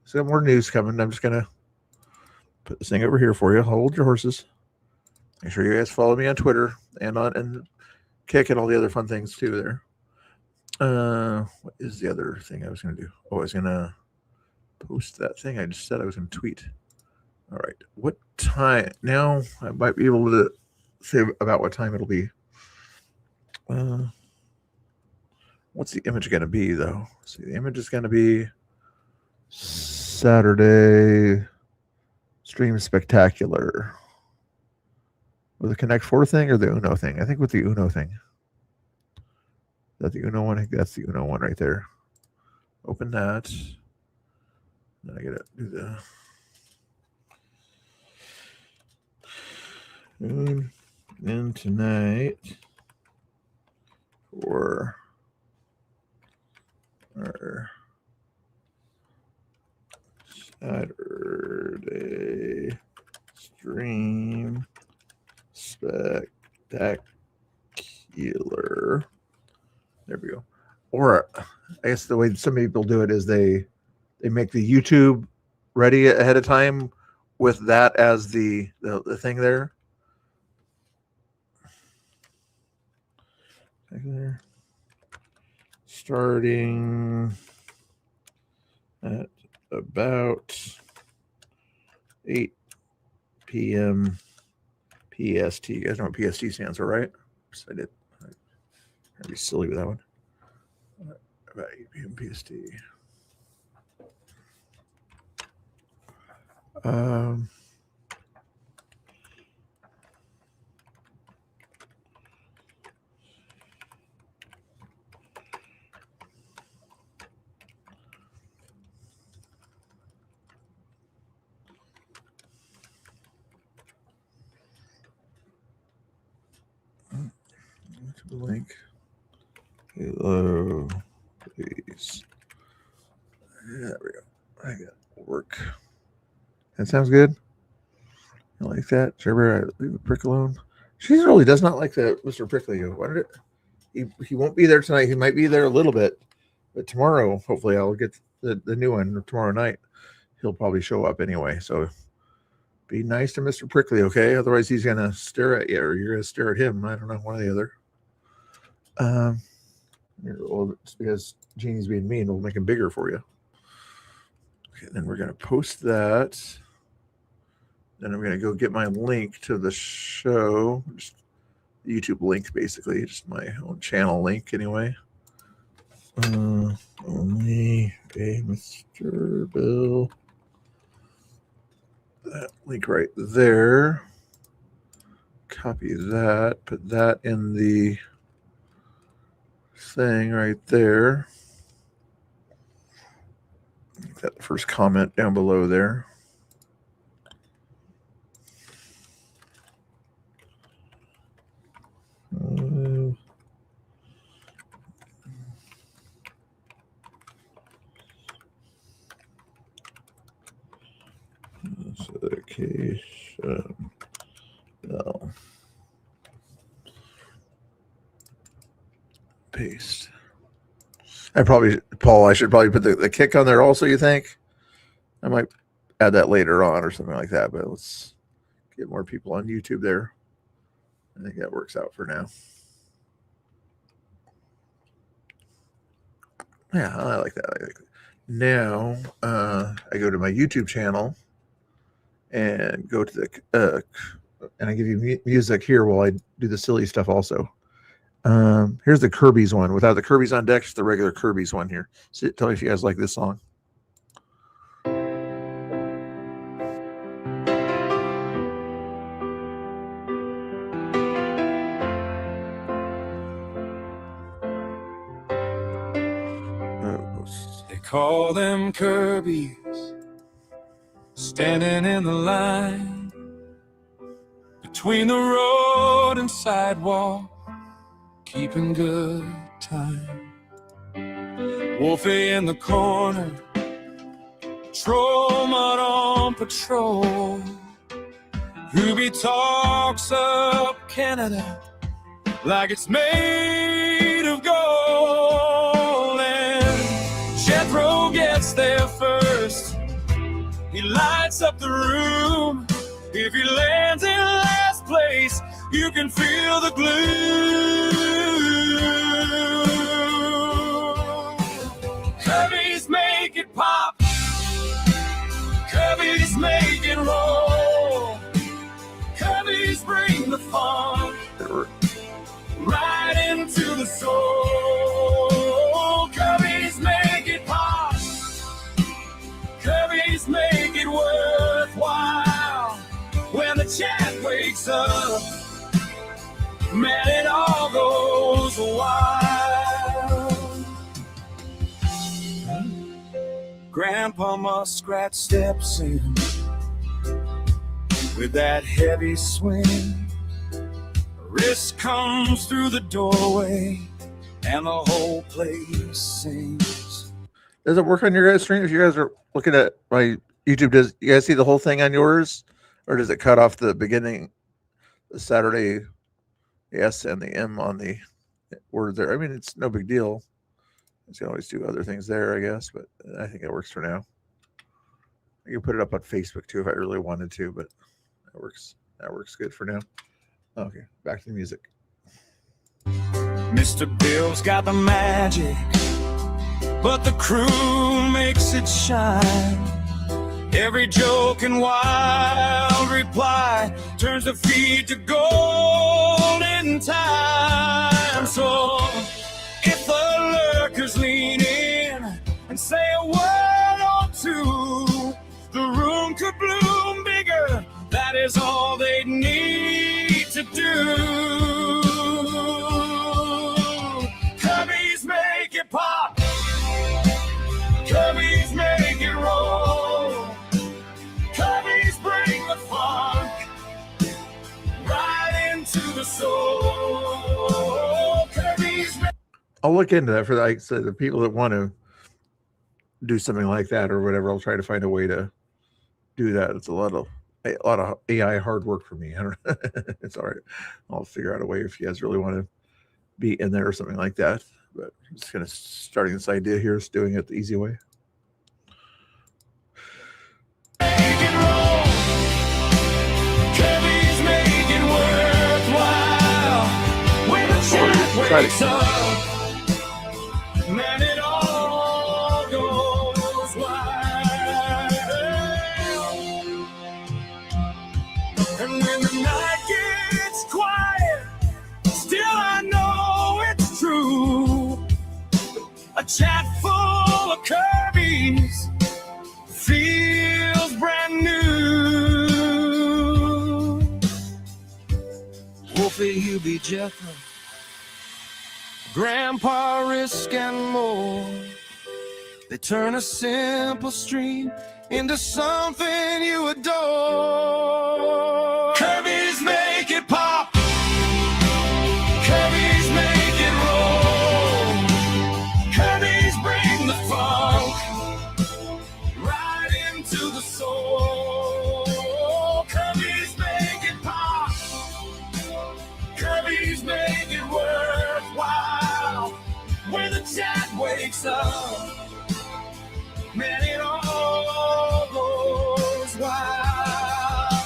Speaker 2: So more news coming. I'm just gonna put this thing over here for you. Hold your horses. Make sure you guys follow me on Twitter and Kick and all the other fun things too there. What is the other thing I was gonna do? Oh, I was gonna post that thing I just said I was gonna tweet. All right, what time now? I might be able to say about what time it'll be. What's the image going to be, though? See, the image is going to be Saturday Stream Spectacular. With the Connect 4 thing or the Uno thing? I think with the Uno thing. Is that the Uno one? I think that's the Uno one right there. Open that. Then I got to do the... And tonight for our Saturday Stream Spectacular. There we go. Or I guess the way some people do it is they make the YouTube ready ahead of time with that as the thing there. There. Starting at about 8 p.m. PST. You guys know what PST stands for, right? Yes, I did. I'd be silly with that one. About 8 p.m. PST. Link. Hello, please. There we go. I got work. That sounds good. I like that. Sure, leave the prick alone. She really does not like that, Mr. Prickly. What did it? He won't be there tonight. He might be there a little bit, But tomorrow, hopefully, I'll get the new one tomorrow night. He'll probably show up anyway. So be nice to Mr. Prickly, okay? Otherwise, he's going to stare at you or you're going to stare at him. I don't know, one or the other. Well, it's because Jeannie's being mean. We'll make him bigger for you. Okay, then we're going to post that. Then I'm going to go get my link to the show. Just the YouTube link, basically. Just my own channel link, anyway. Only a Mr. Bill. That link right there. Copy that. Put that in the thing right there. Make that the first comment down below there. No. Paste. Paul, I should probably put the kick on there also, you think? I might add that later on or something like that, but let's get more people on YouTube there. I think that works out for now. Yeah, I like that. I like that. Now, I go to my YouTube channel and go to the, and I give you music here while I do the silly stuff also. Here's the Kirby's one. Without the Kirby's on deck, it's the regular Kirby's one here. So tell me if you guys like this song.
Speaker 9: They call them Kirby's, standing in the line between the road and sidewalk, keeping good time. Wolfie in the corner, patrol mud on patrol. Ruby talks up Canada like it's made of gold, and Jethro gets there first. He lights up the room. If he lands in last place, you can feel the glue. Cubbies make it pop. Cubbies make it roll. Cubbies bring the fun right into the soul. Cubbies make it pop. Cubbies make it worthwhile. When the chat wakes up, man, it all goes wild. Grandpa Muskrat steps in with that heavy swing. Wrist comes through the doorway and the whole place sings.
Speaker 2: Does it work on your guys' stream? If you guys are looking at my YouTube, does you guys see the whole thing on yours? Or does it cut off the beginning, the Saturday S and the M on the word there? I mean, it's no big deal. You can always do other things there, I guess, but I think it works for now. I can put it up on Facebook too if I really wanted to, but that works. That works good for now. Okay, back to the music.
Speaker 9: Mr. Bill's got the magic, but the crew makes it shine. Every joke and wild reply turns the feed to gold in time. So if the lurkers lean in and say a word or two, the room could bloom bigger. That is all they need to do. Cubbies make it pop. Cubbies make it roll. Cubbies bring the funk right into the soul. Cubbies make
Speaker 2: I'll look into that for like so the people that want to do something like that or whatever. I'll try to find a way to do that. It's a lot of AI hard work for me. I don't know. It's all right. I'll figure out a way if you guys really want to be in there or something like that. but I'm just gonna starting this idea here is doing it the easy way.
Speaker 9: Kirby's make it worthwhile. When the chat wakes up, man, it all goes wild. And when the night gets quiet, still I know it's true. A chat full of Kirby's feels brand new. Wolfie, Hubie, Jethro, Grandpa, Risk, and more. They turn a simple stream into something you adore. Kirby's make it pop. Kirby's make it roll. Kirby's bring the funk right into the soul. Kirby's make it pop. Kirby's make it worthwhile. When the chat wakes up, man, it all goes wild.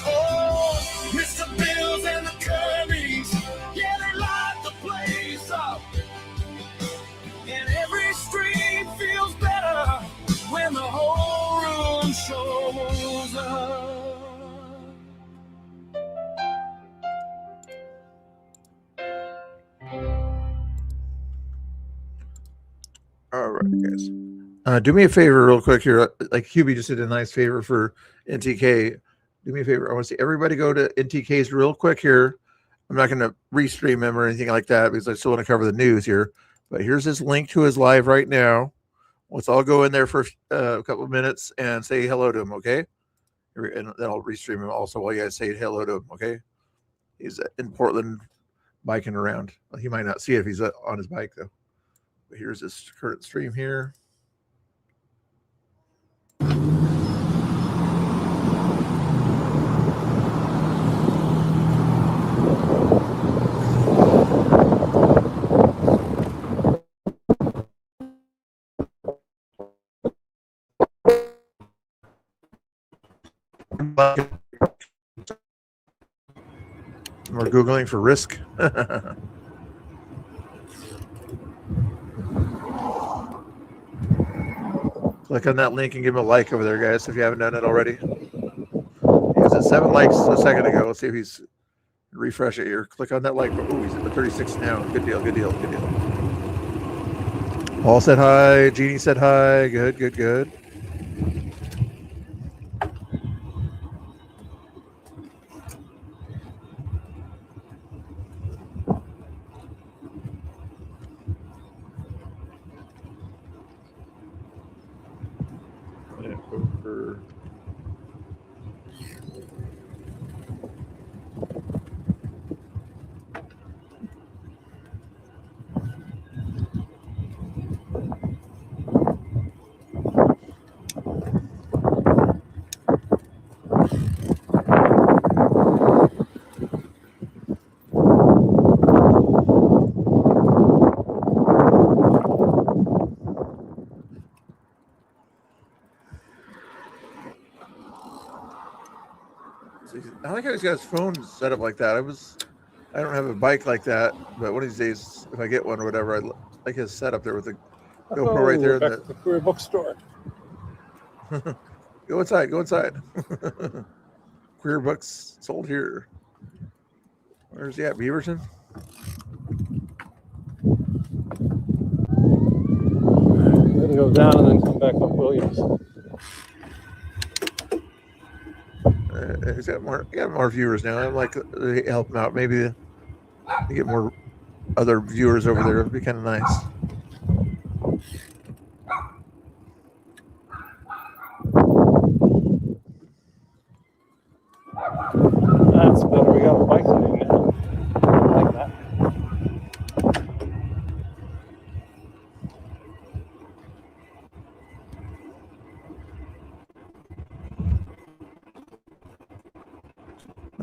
Speaker 9: Oh, Mr. Bills and the Kirby's, yeah, they light the place up. And every stream feels better when the whole room shows up.
Speaker 2: All right, guys. Do me a favor real quick here. Like Hubie just did a nice favor for NTK. Do me a favor. I want to see everybody go to NTK's real quick here. I'm not going to restream him or anything like that because I still want to cover the news here. But here's his link to his live right now. Let's all go in there for a couple of minutes and say hello to him, okay? And then I'll restream him also while you guys say hello to him, okay? He's in Portland biking around. Well, he might not see it if he's on his bike, though. But here's his current stream here. We're Googling for Risk. Click on that link and give him a like over there, guys, if you haven't done it already. He was at 7 likes a second ago. Let's see if he's refresh it here. Click on that like. Oh, he's at 36 now. Good deal, good deal, good deal. Paul said hi. Jeannie said hi. Good, good, good. I like how he's got his phone set up like that. I don't have a bike like that, but one of these days, if I get one or whatever, I like his setup there with the GoPro right there.
Speaker 3: Back to the Queer Bookstore.
Speaker 2: Go inside. Go inside. Queer books sold here. Where's he at? Beaverton?
Speaker 3: We're gonna go down and then come back up Williams.
Speaker 2: He's got more viewers now. I'd like to help him out. Maybe to get more other viewers over there. It'd be kind of nice.
Speaker 3: That's better. We got a bike lane now. I like that.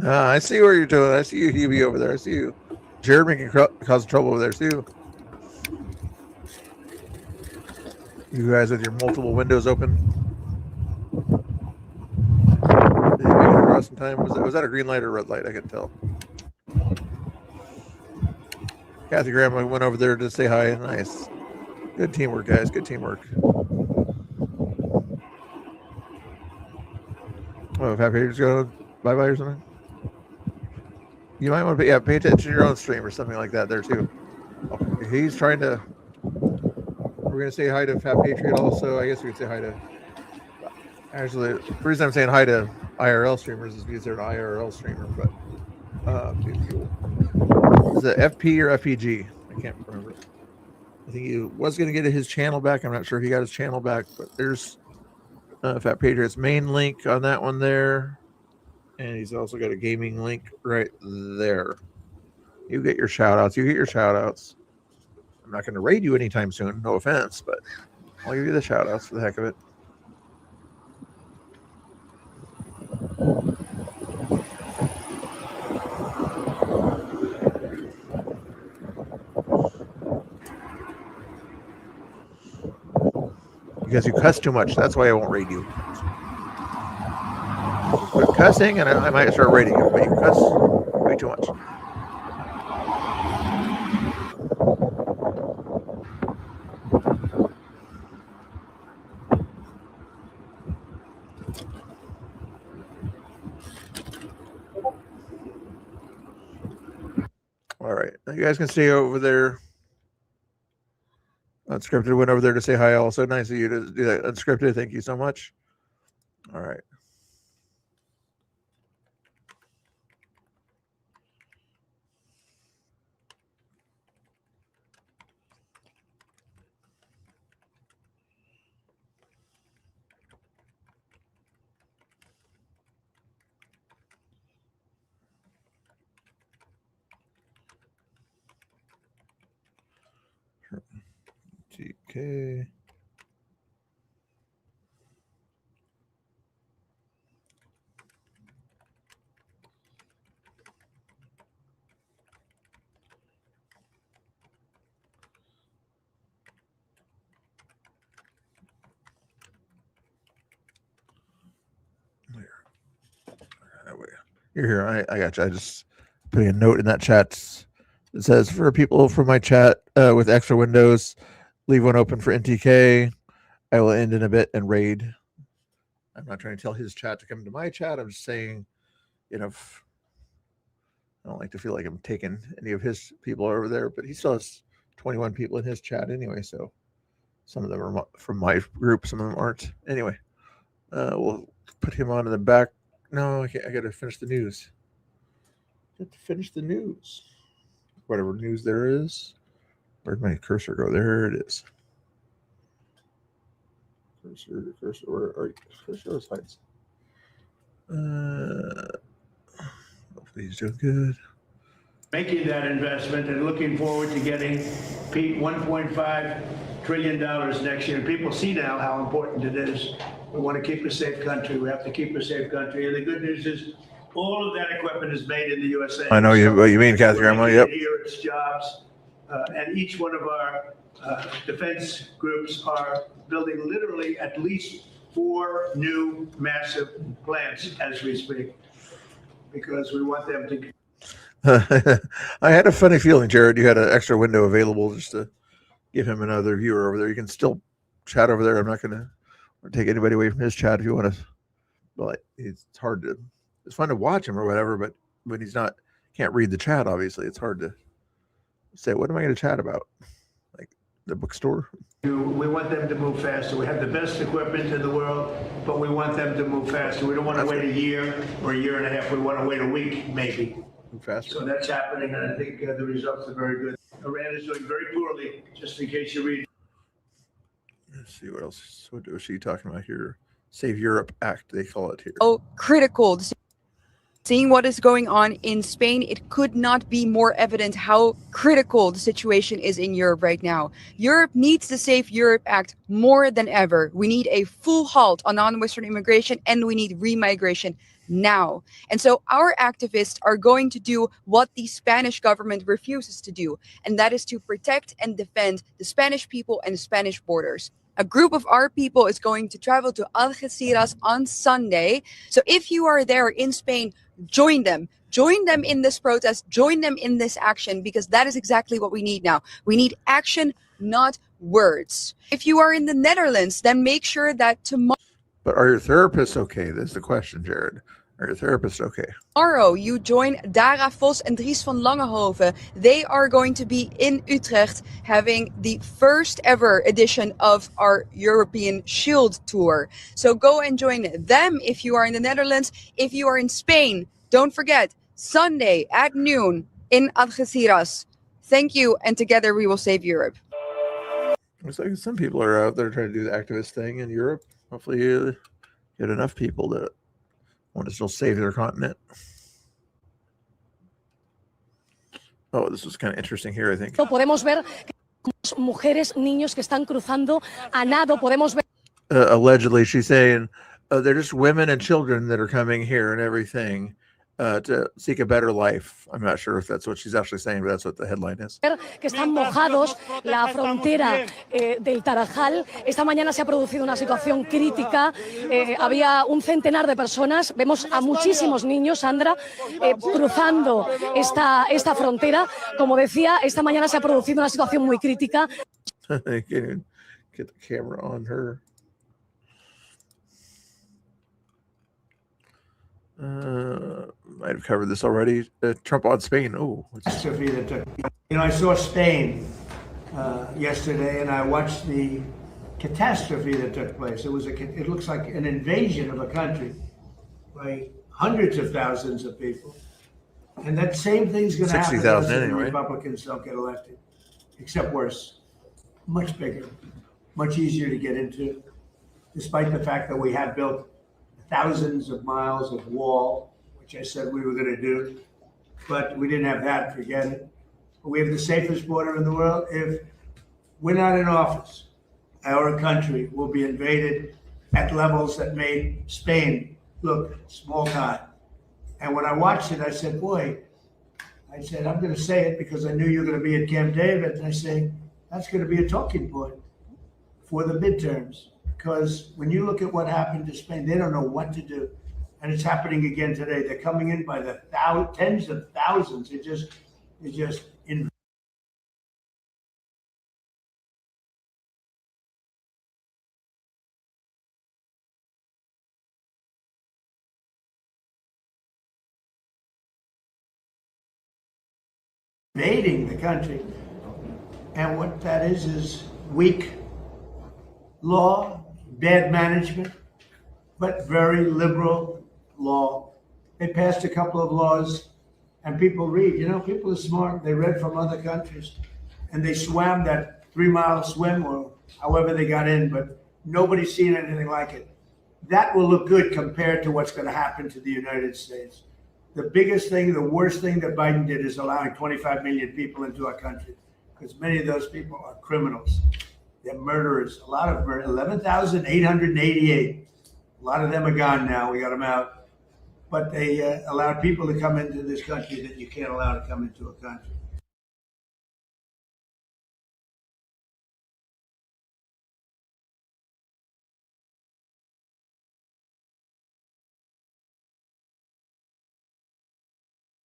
Speaker 2: I see what you're doing. I see you, Hubie, over there. I see you. Jeremy can cause trouble over there, too. You guys with your multiple windows open. Did you make it across in time? Was that a green light or red light? I could tell. Kathy Graham went over there to say hi. Nice. Good teamwork, guys. Good teamwork. Oh, if Happy Patriots go bye-bye or something? You might want to pay attention to your own stream or something like that there too. Okay, he's trying to. We're going to say hi to Fat Patriot also. I guess we could say hi to. Actually, the reason I'm saying hi to IRL streamers is because they're an IRL streamer. But is it FP or FPG? I can't remember. I think he was going to get his channel back. I'm not sure if he got his channel back, but there's Fat Patriot's main link on that one there. And he's also got a gaming link right there. You get your shout outs. You get your shout outs. I'm not going to raid you anytime soon. No offense, but I'll give you the shout outs for the heck of it. Because you cuss too much. That's why I won't raid you. Quit cussing, and I might start raiding you, but you cuss way too much. All right, now you guys can stay over there. Unscripted went over there to say hi. Also, nice of you to do that. Unscripted, thank you so much. All right. TK. You're here. I got you. I just put a note in that chat. It says for people from my chat with extra windows, leave one open for NTK. I will end in a bit and raid. I'm not trying to tell his chat to come to my chat. I'm just saying, I don't like to feel like I'm taking any of his people over there, but he still has 21 people in his chat anyway. So some of them are from my group. Some of them aren't. Anyway, we'll put him on in the back. No, I got to finish the news. Whatever news there is. Where'd my cursor go? There it is. Cursor, where are you? Cursor hides. Hopefully he's doing good.
Speaker 4: Making that investment and looking forward to getting $1.5 trillion next year. People see now how important it is. We want to keep a safe country. We have to keep a safe country. And the good news is all of that equipment is made in the USA.
Speaker 2: I know what you mean, Kathy Grandma. Yep.
Speaker 4: Here it's jobs. And each one of our defense groups are building literally at least 4 new massive plants as we speak, because we want them to.
Speaker 2: I had a funny feeling, Jared, you had an extra window available just to give him another viewer over there. You can still chat over there. I'm not going to take anybody away from his chat if you want to. But it's hard to. It's fun to watch him or whatever, but when he's not, can't read the chat. Obviously, it's hard to say. What am I going to chat about? Like the bookstore?
Speaker 4: We want them to move faster. We have the best equipment in the world, but we want them to move faster. We don't want to wait a year or a year and a half. We want to wait a week, maybe.
Speaker 2: Faster.
Speaker 4: So that's happening, and I think the results are very good. Iran is doing very poorly, just in case you read.
Speaker 2: Let's see what else. What was she talking about here? Save Europe Act, they call it here.
Speaker 6: Oh, critical. Seeing what is going on in Spain, it could not be more evident how critical the situation is in Europe right now. Europe needs the Save Europe Act more than ever. We need a full halt on non-Western immigration, and we need remigration now. And so our activists are going to do what the Spanish government refuses to do, and that is to protect and defend the Spanish people and the Spanish borders. A group of our people is going to travel to Algeciras on Sunday. So if you are there in Spain, join them. Join them in this protest. Join them in this action, because that is exactly what we need now. We need action, not words. If you are in the Netherlands, then make sure that tomorrow.
Speaker 2: But are your therapists okay? That's the question, Jared. Are your therapists okay?
Speaker 6: Tomorrow, you join Dara Vos and Dries van Langenhoven. They are going to be in Utrecht having the first ever edition of our European Shield Tour. So go and join them if you are in the Netherlands. If you are in Spain, don't forget, Sunday at noon in Algeciras. Thank you, and together we will save Europe.
Speaker 2: Looks like some people are out there trying to do the activist thing in Europe. Hopefully you get enough people that want to still save their continent. Oh, this was kind of interesting here, I think.
Speaker 7: Podemos ver mujeres, niños que están cruzando a nado. Podemos ver.
Speaker 2: Allegedly, she's saying they're just women and children that are coming here and everything to seek a better life. I'm not sure if that's what she's actually saying, but that's what the headline is.
Speaker 7: Que están mojados, la frontera del Tarajal. Esta mañana se ha producido una situación crítica. Había un centenar de personas. Vemos a muchísimos niños, Sandra, cruzando esta frontera. Como decía, esta mañana se ha producido una situación muy crítica.
Speaker 2: Get the camera on her. Might have covered this already. Trump on Spain. Oh,
Speaker 4: I saw Spain yesterday, and I watched the catastrophe that took place. It looks like an invasion of a country by hundreds of thousands of people, and that same thing's going to happen if the Republicans don't get elected, except worse, much bigger, much easier to get into, despite the fact that we have built thousands of miles of wall, which I said we were going to do, but we didn't have that, forget it. But we have the safest border in the world. If we're not in office, our country will be invaded at levels that made Spain look small time. And when I watched it, I said, boy, I'm going to say it because I knew you were going to be at Camp David. And I say, that's going to be a talking point for the midterms. Because when you look at what happened to Spain, they don't know what to do. And it's happening again today. They're coming in by the tens of thousands. It just invading the country. And what that is weak law, bad management, but very liberal law. They passed a couple of laws, and people read. People are smart. They read from other countries, and they swam that 3-mile swim or however they got in, but nobody's seen anything like it. That will look good compared to what's going to happen to the United States. The biggest thing, the worst thing that Biden did is allowing 25 million people into our country, because many of those people are criminals. They're murderers. A lot of murder. 11,888. A lot of them are gone now. We got them out. But they allowed people to come into this country that you can't allow to come into a country.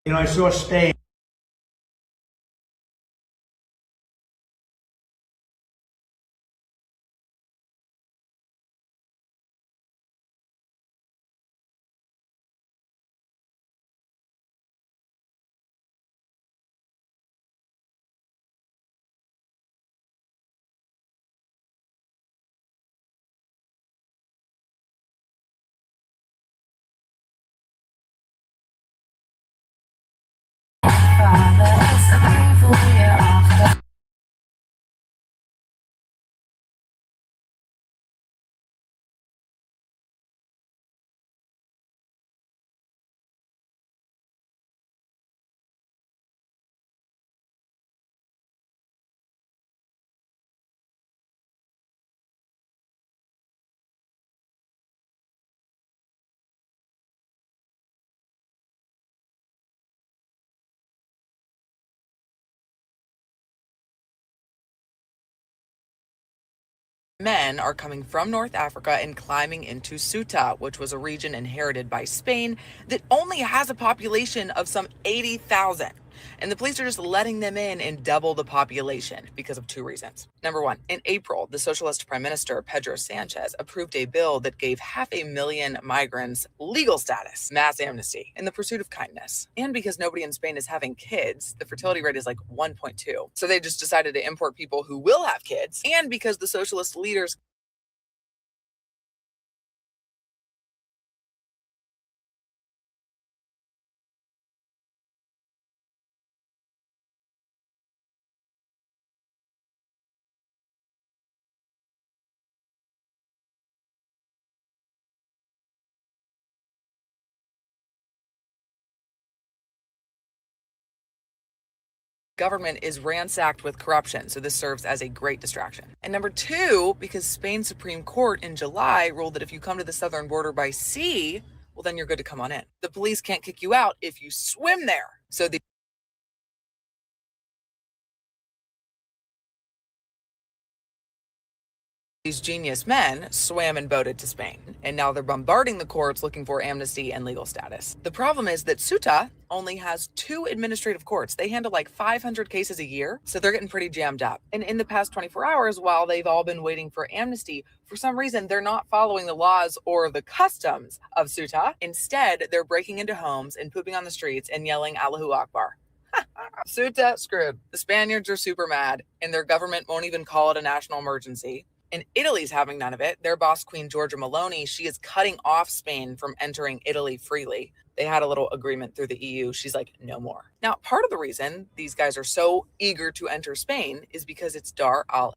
Speaker 4: I saw Spain.
Speaker 5: Men are coming from North Africa and climbing into Ceuta, which was a region inherited by Spain that only has a population of some 80,000. And the police are just letting them in and double the population because of two reasons. Number one, in April, the Socialist Prime Minister, Pedro Sanchez, approved a bill that gave 500,000 migrants legal status, mass amnesty, in the pursuit of kindness. And because nobody in Spain is having kids, the fertility rate is like 1.2. So they just decided to import people who will have kids. And because the socialist leaders government is ransacked with corruption, so this serves as a great distraction. And number two, because Spain's Supreme Court in July ruled that if you come to the southern border by sea, well, then you're good to come on in. The police can't kick you out if you swim there. So these genius men swam and boated to Spain, and now they're bombarding the courts looking for amnesty and legal status. The problem is that Ceuta only has 2 administrative courts. They handle like 500 cases a year, so they're getting pretty jammed up. And in the past 24 hours, while they've all been waiting for amnesty, for some reason, they're not following the laws or the customs of Ceuta. Instead, they're breaking into homes and pooping on the streets and yelling Allahu Akbar. Ceuta screwed. The Spaniards are super mad, and their government won't even call it a national emergency. And Italy's having none of it. Their boss, Queen Giorgia Meloni, she is cutting off Spain from entering Italy freely. They had a little agreement through the EU. She's like, no more. Now, part of the reason these guys are so eager to enter Spain is because it's Dar al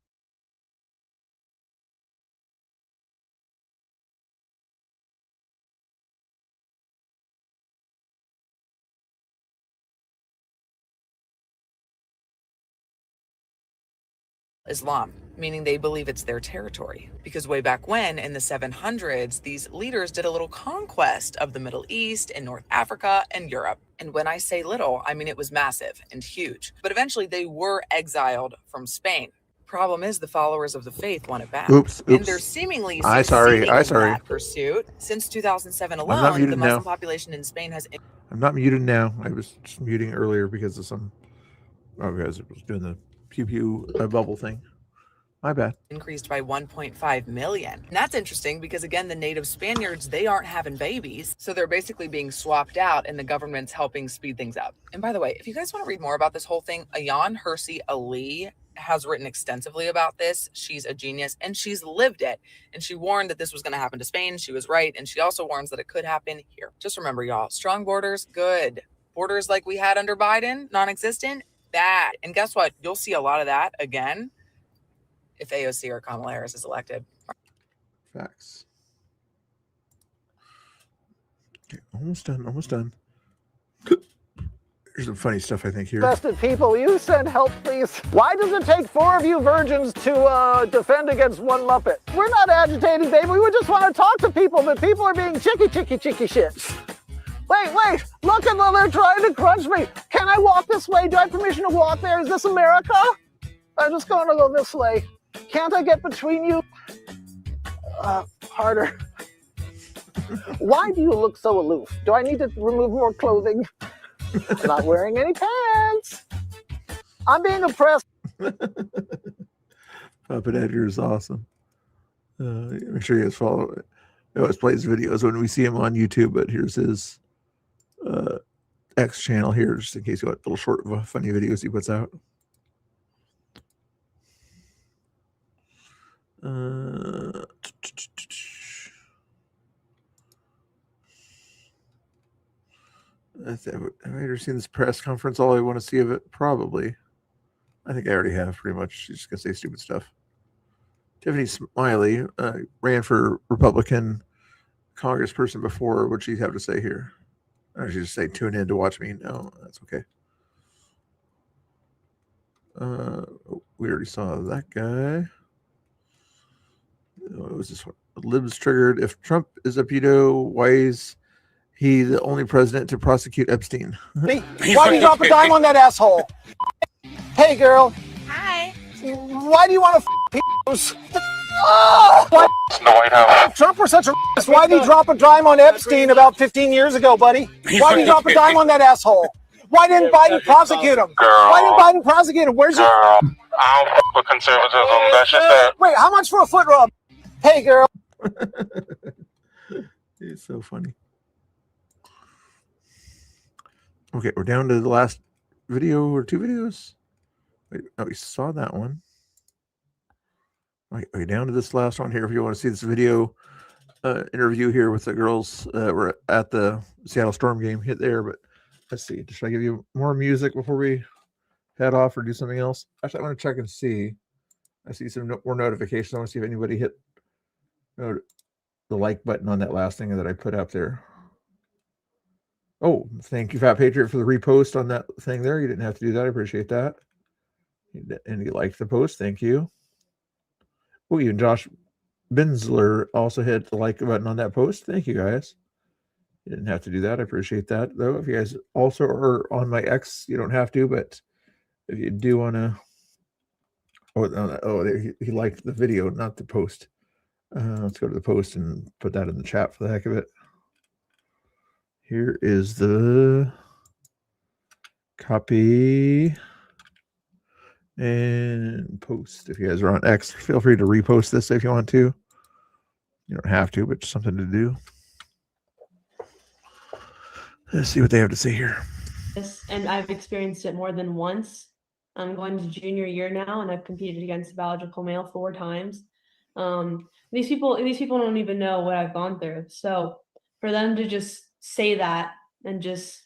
Speaker 5: Islam, meaning they believe it's their territory. Because way back when, in the 700s, these leaders did a little conquest of the Middle East and North Africa and Europe. And when I say little, I mean it was massive and huge. But eventually they were exiled from Spain. Problem is, the followers of the faith want it back.
Speaker 2: Oops.
Speaker 5: And they're seemingly succeeding in that pursuit. Since 2007 alone, the Muslim population in Spain has...
Speaker 2: I'm not muted now. I was just muting earlier because of some... Oh, guys, it was doing the pew bubble thing. My bad.
Speaker 5: Increased by 1.5 million. And that's interesting because, again, the native Spaniards, they aren't having babies. So they're basically being swapped out and the government's helping speed things up. And by the way, if you guys want to read more about this whole thing, Ayaan Hirsi Ali has written extensively about this. She's a genius and she's lived it. And she warned that this was going to happen to Spain. She was right. And she also warns that it could happen here. Just remember, y'all, strong borders, good. Borders like we had under Biden, non-existent, bad. And guess what? You'll see a lot of that again if AOC or Kamala Harris is elected.
Speaker 2: Facts. Okay, almost done. Here's some funny stuff, I think, here.
Speaker 8: Invested people, will you send help, please? Why does it take 4 of you virgins to defend against one Muppet? We're not agitating, baby. We just want to talk to people, but people are being chicky shits. Wait, look at them, they're trying to crunch me. Can I walk this way? Do I have permission to walk there? Is this America? I'm just going to go this way. Can't I get between you? Harder. Why do you look so aloof? Do I need to remove more clothing? Not wearing any pants. I'm being oppressed.
Speaker 2: Puppet Editor is awesome. Make sure you guys follow it. He always plays videos when we see him on YouTube, but here's his X channel here, just in case you want little short funny videos he puts out. Have I ever seen this press conference? All I want to see of it, probably. I think I already have, pretty much. She's just going to say stupid stuff. Tiffany Smiley ran for Republican congressperson before. What'd she have to say here? Or she just say, tune in to watch me? No, that's okay. We already saw that guy. What was this one? Libs triggered. If Trump is a pedo, why is he the only president to prosecute Epstein?
Speaker 8: Hey, why do you drop a dime on that asshole? Hey, girl.
Speaker 5: Hi.
Speaker 8: Why do you want to pedos? Oh! Why, the White House. If Trump were such a racist, why did he drop a dime on Epstein about 15 years ago, buddy? Why did he drop a dime on that asshole? Why didn't Biden prosecute him? Why didn't Biden prosecute him? Where's your... I don't fuck with conservatism. That's just that. Wait, how much for a foot rub? Hey, girl.
Speaker 2: It's so funny. Okay, we're down to the last video or 2 videos. Wait, oh, we saw that one. Right, we're down to this last one here. If you want to see this video interview here with the girls, we're at the Seattle Storm game. Hit there, but let's see. Should I give you more music before we head off or do something else? Actually, I want to check and see. I see some more notifications. I want to see if anybody hit the like button on that last thing that I put up there. Oh, thank you, Fat Patriot, for the repost on that thing there. You didn't have to do that. I appreciate that. And you liked the post. Thank you. Oh, even Josh Binsler also hit the like button on that post. Thank you, guys. You didn't have to do that. I appreciate that, though. If you guys also are on my X, you don't have to, but if you do want to... he liked the video, not the post. Let's go to the post and put that in the chat for the heck of it. Here is the copy and post. If you guys are on X, feel free to repost this if you want to. You don't have to, but just something to do. Let's see what they have to say here.
Speaker 10: And I've experienced it more than once. I'm going to junior year now, and I've competed against a biological male 4 times. These people don't even know what I've gone through. So for them to just say that and just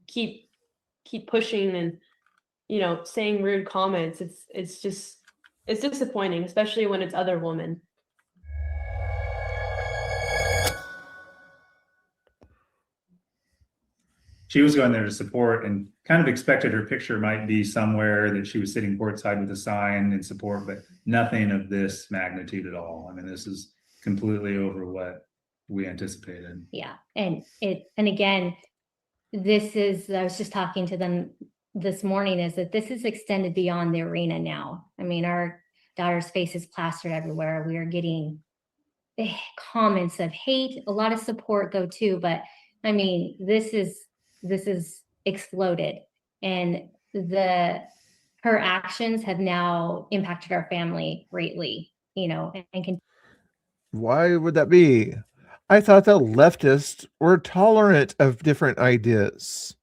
Speaker 10: keep pushing and, you know, saying rude comments, it's disappointing, especially when it's other women.
Speaker 11: She was going there to support and kind of expected her picture might be somewhere that she was sitting courtside with a sign in support, but nothing of this magnitude at all. I mean, this is completely over what we anticipated.
Speaker 23: Yeah. And again, this is, I was just talking to them this morning, is that this is extended beyond the arena now. I mean, our daughter's face is plastered everywhere. We are getting comments of hate, a lot of support though too, but I mean, this is exploded, and her actions have now impacted our family greatly, you know, and can.
Speaker 2: Why would that be? I thought the leftists were tolerant of different ideas.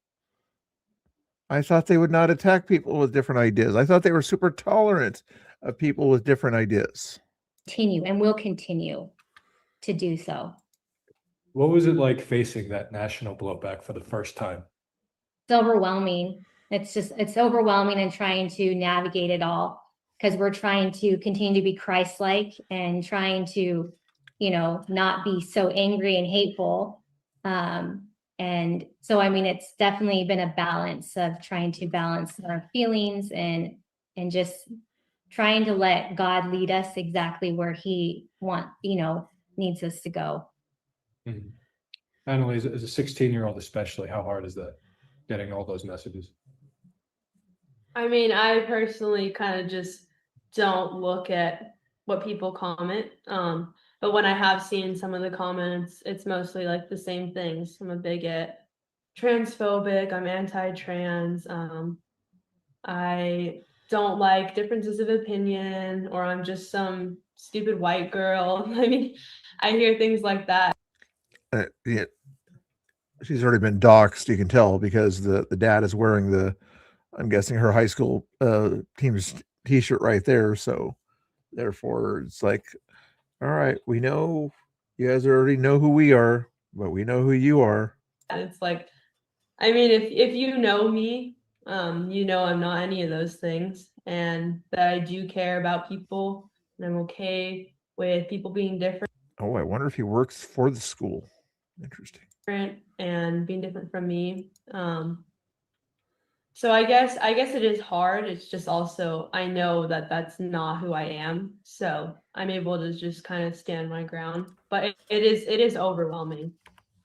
Speaker 2: I thought they would not attack people with different ideas. I thought they were super tolerant of people with different ideas.
Speaker 23: Continue and will continue to do so.
Speaker 3: What was it like facing that national blowback for the first time?
Speaker 23: It's overwhelming. It's overwhelming and trying to navigate it all, because we're trying to continue to be Christ-like and trying to, you know, not be so angry and hateful. And so, I mean, it's definitely been a balance of trying to balance our feelings and just trying to let God lead us exactly where he needs us to go.
Speaker 3: Mm-hmm. Annalise, as a 16-year-old especially, how hard is that, getting all those messages?
Speaker 10: I mean, I personally kind of just don't look at what people comment. But when I have seen some of the comments, it's mostly like the same things. I'm a bigot, transphobic, I'm anti-trans, I don't like differences of opinion, or I'm just some stupid white girl. I mean, I hear things like that.
Speaker 2: Yeah, she's already been doxxed, you can tell, because the dad is wearing I'm guessing her high school team's t-shirt right there. So therefore it's like, all right, we know you guys already know who we are, but we know who you are.
Speaker 10: And it's like, I mean, if you know me, you know I'm not any of those things, and that I do care about people, and I'm okay with people being different.
Speaker 2: Oh, I wonder if he works for the school. Interesting.
Speaker 10: And being different from me. So I guess it is hard. It's just also, I know that that's not who I am. So I'm able to just kind of stand my ground, but it is overwhelming.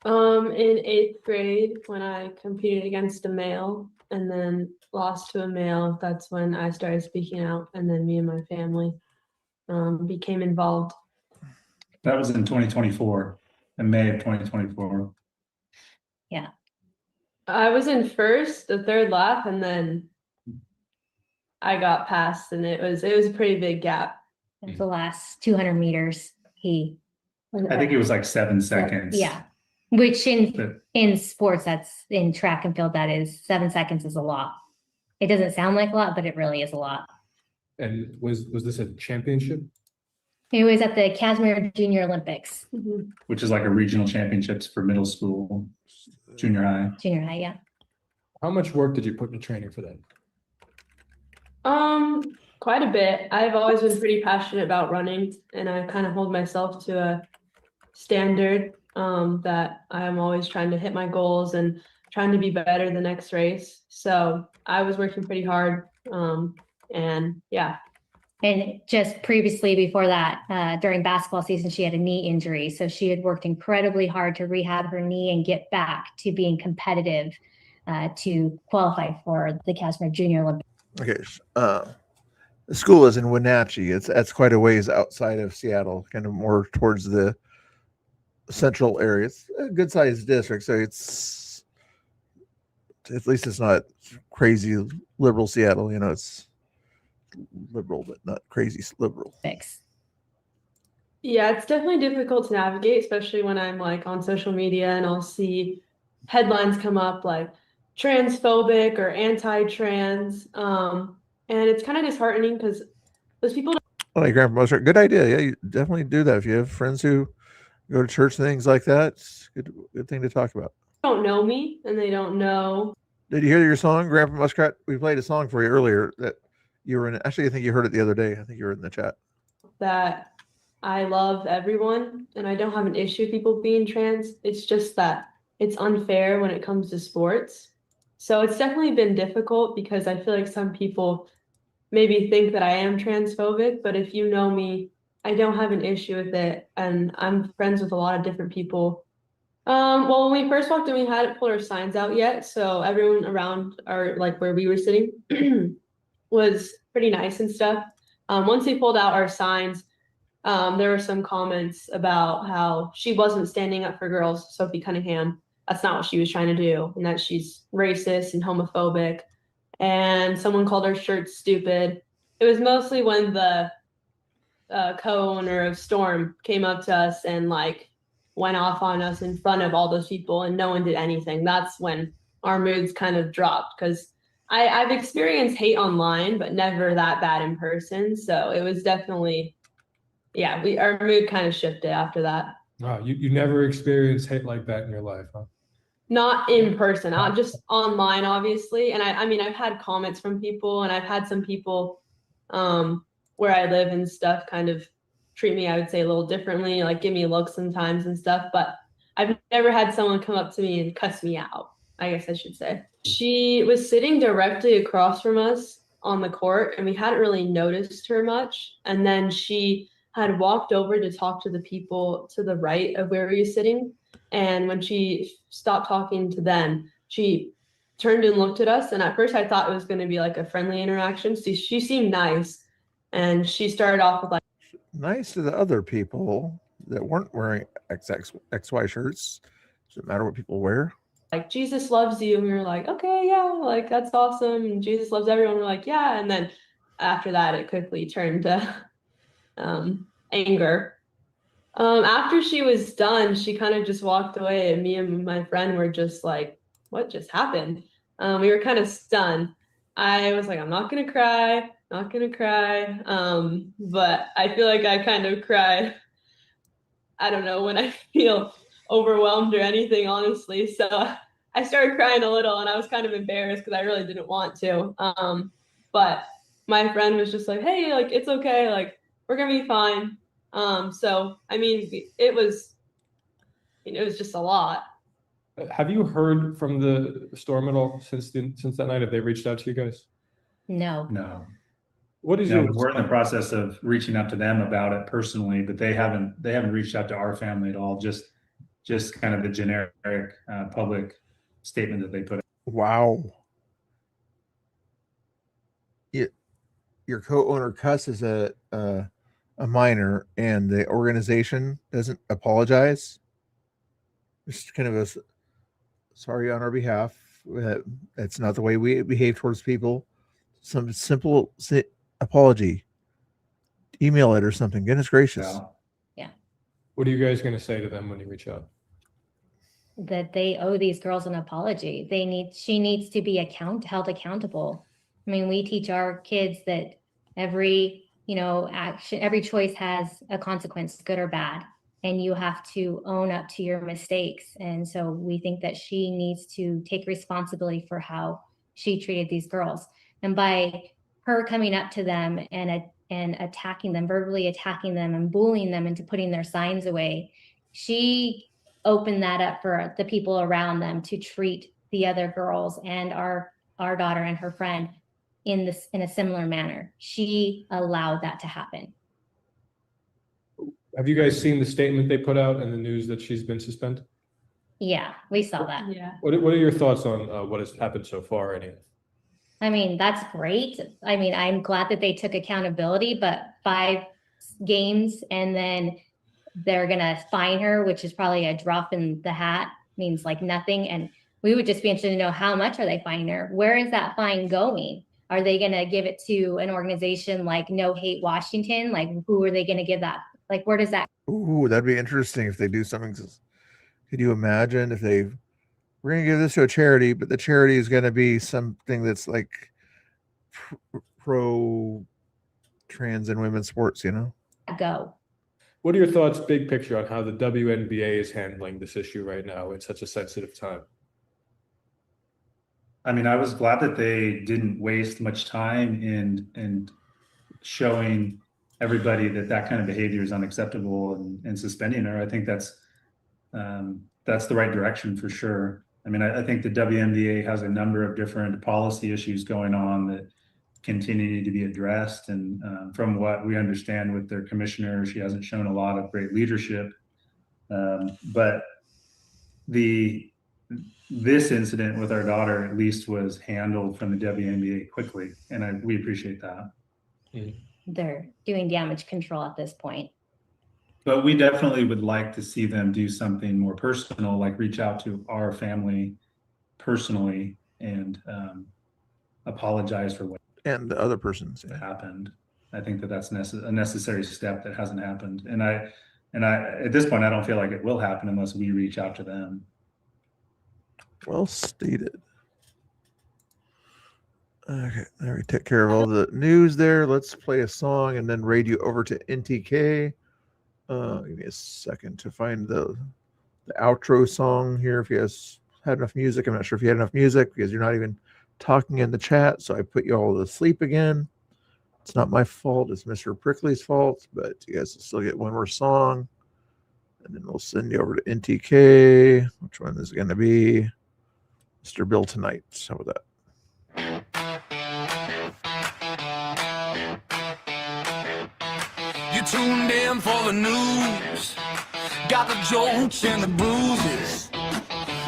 Speaker 10: In 8th grade, when I competed against a male and then lost to a male, that's when I started speaking out, and then me and my family. became involved.
Speaker 11: That was in 2024, in May of 2024.
Speaker 23: Yeah.
Speaker 10: I was in first, the third lap, and then I got passed, and it was a pretty big gap.
Speaker 23: The last 200 meters, he.
Speaker 11: I think it was like 7 seconds.
Speaker 23: Yeah. Which
Speaker 11: But-
Speaker 23: in sports, that's in track and field, that is 7 seconds is a lot. It doesn't sound like a lot, but it really is a lot.
Speaker 3: And was this a championship?
Speaker 23: It was at the Casimir Junior Olympics.
Speaker 11: Which is like a regional championships for middle school, junior high.
Speaker 23: Junior high, yeah.
Speaker 3: How much work did you put into training for that?
Speaker 10: Quite a bit. I've always been pretty passionate about running, and I kind of hold myself to a standard that I'm always trying to hit my goals and trying to be better the next race. So I was working pretty hard, and yeah.
Speaker 23: And just previously before that, during basketball season, she had a knee injury. So she had worked incredibly hard to rehab her knee and get back to being competitive to qualify for the Casimir Junior Olympics.
Speaker 2: Okay. The school is in Wenatchee. That's quite a ways outside of Seattle, kind of more towards the central area. It's a good sized district, so it's at least it's not crazy liberal Seattle. You know, it's liberal but not crazy liberal.
Speaker 10: Yeah, it's definitely difficult to navigate, especially when I'm like on social media and I'll see headlines come up like transphobic or anti-trans. And it's kind of disheartening because those people
Speaker 2: Well, Grandpa Mozart, good idea. Yeah, you definitely do that if you have friends who go to church, things like that. It's good thing to talk about.
Speaker 10: don't know me and they don't know.
Speaker 2: Did you hear your song, Grandpa Muskrat? We played a song for you earlier that you were in. Actually, I think you heard it the other day. I think you were in the chat.
Speaker 10: That I love everyone and I don't have an issue with people being trans. It's just that it's unfair when it comes to sports. So it's definitely been difficult because I feel like some people maybe think that I am transphobic, but if you know me, I don't have an issue with it. And I'm friends with a lot of different people. Well, when we first walked in, we hadn't pulled our signs out yet. So everyone around our, like where we were sitting was pretty nice and stuff. Once we pulled out our signs, there were some comments about how she wasn't standing up for girls, Sophie Cunningham. That's not what she was trying to do, and that she's racist and homophobic. And someone called her shirt stupid. It was mostly when the co-owner of Storm came up to us and like went off on us in front of all those people and no one did anything. That's when our moods kind of dropped because I've experienced hate online, but never that bad in person. So it was definitely, yeah, our mood kind of shifted after that.
Speaker 3: Wow, you never experienced hate like that in your life, huh?
Speaker 10: Not in person, just online, obviously. And I mean, I've had comments from people and I've had some people where I live and stuff kind of treat me, I would say, a little differently, like give me looks sometimes and stuff. But I've never had someone come up to me and cuss me out, I guess I should say. She was sitting directly across from us on the court and we hadn't really noticed her much. And then she had walked over to talk to the people to the right of where we were sitting. And when she stopped talking to them, she turned and looked at us. And at first I thought it was going to be like a friendly interaction. So she seemed nice. And she started off with like,
Speaker 2: Nice to the other people that weren't wearing XY shirts. Doesn't matter what people wear.
Speaker 10: like, Jesus loves you. And we were like, okay, yeah, like that's awesome. And Jesus loves everyone. We're like, yeah. And then after that, it quickly turned to anger. After she was done, she kind of just walked away and me and my friend were just like, what just happened? We were kind of stunned. I was like, I'm not gonna cry, not gonna cry. But I feel like I kind of cried, I don't know, when I feel overwhelmed or anything, honestly. So I started crying a little and I was kind of embarrassed because I really didn't want to. But my friend was just like, hey, like, it's okay, like, we're gonna be fine. So, I mean, it was just a lot.
Speaker 3: Have you heard from the Storm at all since that night? Have they reached out to you guys?
Speaker 23: No.
Speaker 11: No.
Speaker 3: What is
Speaker 11: No,
Speaker 3: your?
Speaker 11: we're in the process of reaching out to them about it personally, but they haven't reached out to our family at all. Just kind of the generic public statement that they put out.
Speaker 2: Wow. Your co-owner cusses at a minor and the organization doesn't apologize, just kind of a sorry on our behalf. That's not the way we behave towards people. Some simple apology, email it or something. Goodness gracious.
Speaker 3: Yeah. What are you guys going to say to them when you reach out?
Speaker 23: That they owe these girls an apology. She needs to be held accountable. I mean, we teach our kids that every action, every choice has a consequence, good or bad, and you have to own up to your mistakes. And so we think that she needs to take responsibility for how she treated these girls. And by her coming up to them and attacking them, verbally attacking them and bullying them into putting their signs away, she opened that up for the people around them to treat the other girls and our daughter and her friend in a similar manner. She allowed that to happen.
Speaker 3: Have you guys seen the statement they put out in the news that she's been suspended?
Speaker 23: Yeah, we saw that.
Speaker 10: Yeah.
Speaker 3: What are your thoughts on what has happened so far?
Speaker 23: I mean, that's great. I mean, I'm glad that they took accountability, but 5 games and then they're going to fine her, which is probably a drop in the hat, means like nothing. And we would just be interested to know, how much are they fining her? Where is that fine going? Are they going to give it to an organization like No Hate Washington? Like, who are they going to give that? Like, where does that?
Speaker 2: Ooh, that'd be interesting if they do something. Could you imagine if we're going to give this to a charity, but the charity is going to be something that's like pro trans and women's sports,
Speaker 23: Go.
Speaker 3: What are your thoughts, big picture, on how the WNBA is handling this issue right now in such a sensitive time?
Speaker 11: I mean, I was glad that they didn't waste much time in showing everybody that kind of behavior is unacceptable and suspending her. I think that's the right direction for sure. I mean, I think the WNBA has a number of different policy issues going on that continue to be addressed. And from what we understand with their commissioner, she hasn't shown a lot of great leadership. But this incident with our daughter at least was handled from the WNBA quickly, and we appreciate that.
Speaker 23: They're doing damage control at this point.
Speaker 11: But we definitely would like to see them do something more personal, like reach out to our family personally and apologize for what
Speaker 2: and the other person's
Speaker 11: happened. I think that's a necessary step that hasn't happened. And I at this point, I don't feel like it will happen unless we reach out to them.
Speaker 2: Well stated. Okay, there we take care of all the news there. Let's play a song and then raid you over to NTK. Give me a second to find the outro song here. If you guys had enough music, I'm not sure if you had enough music because you're not even talking in the chat. So I put you all to sleep again. It's not my fault. It's Mr. Prickly's fault, but you guys will still get one more song. And then we'll send you over to NTK. Which one is it going to be? Mr. Bill Tonight. How about that?
Speaker 9: You tuned in for the news, got the jokes and the bruises.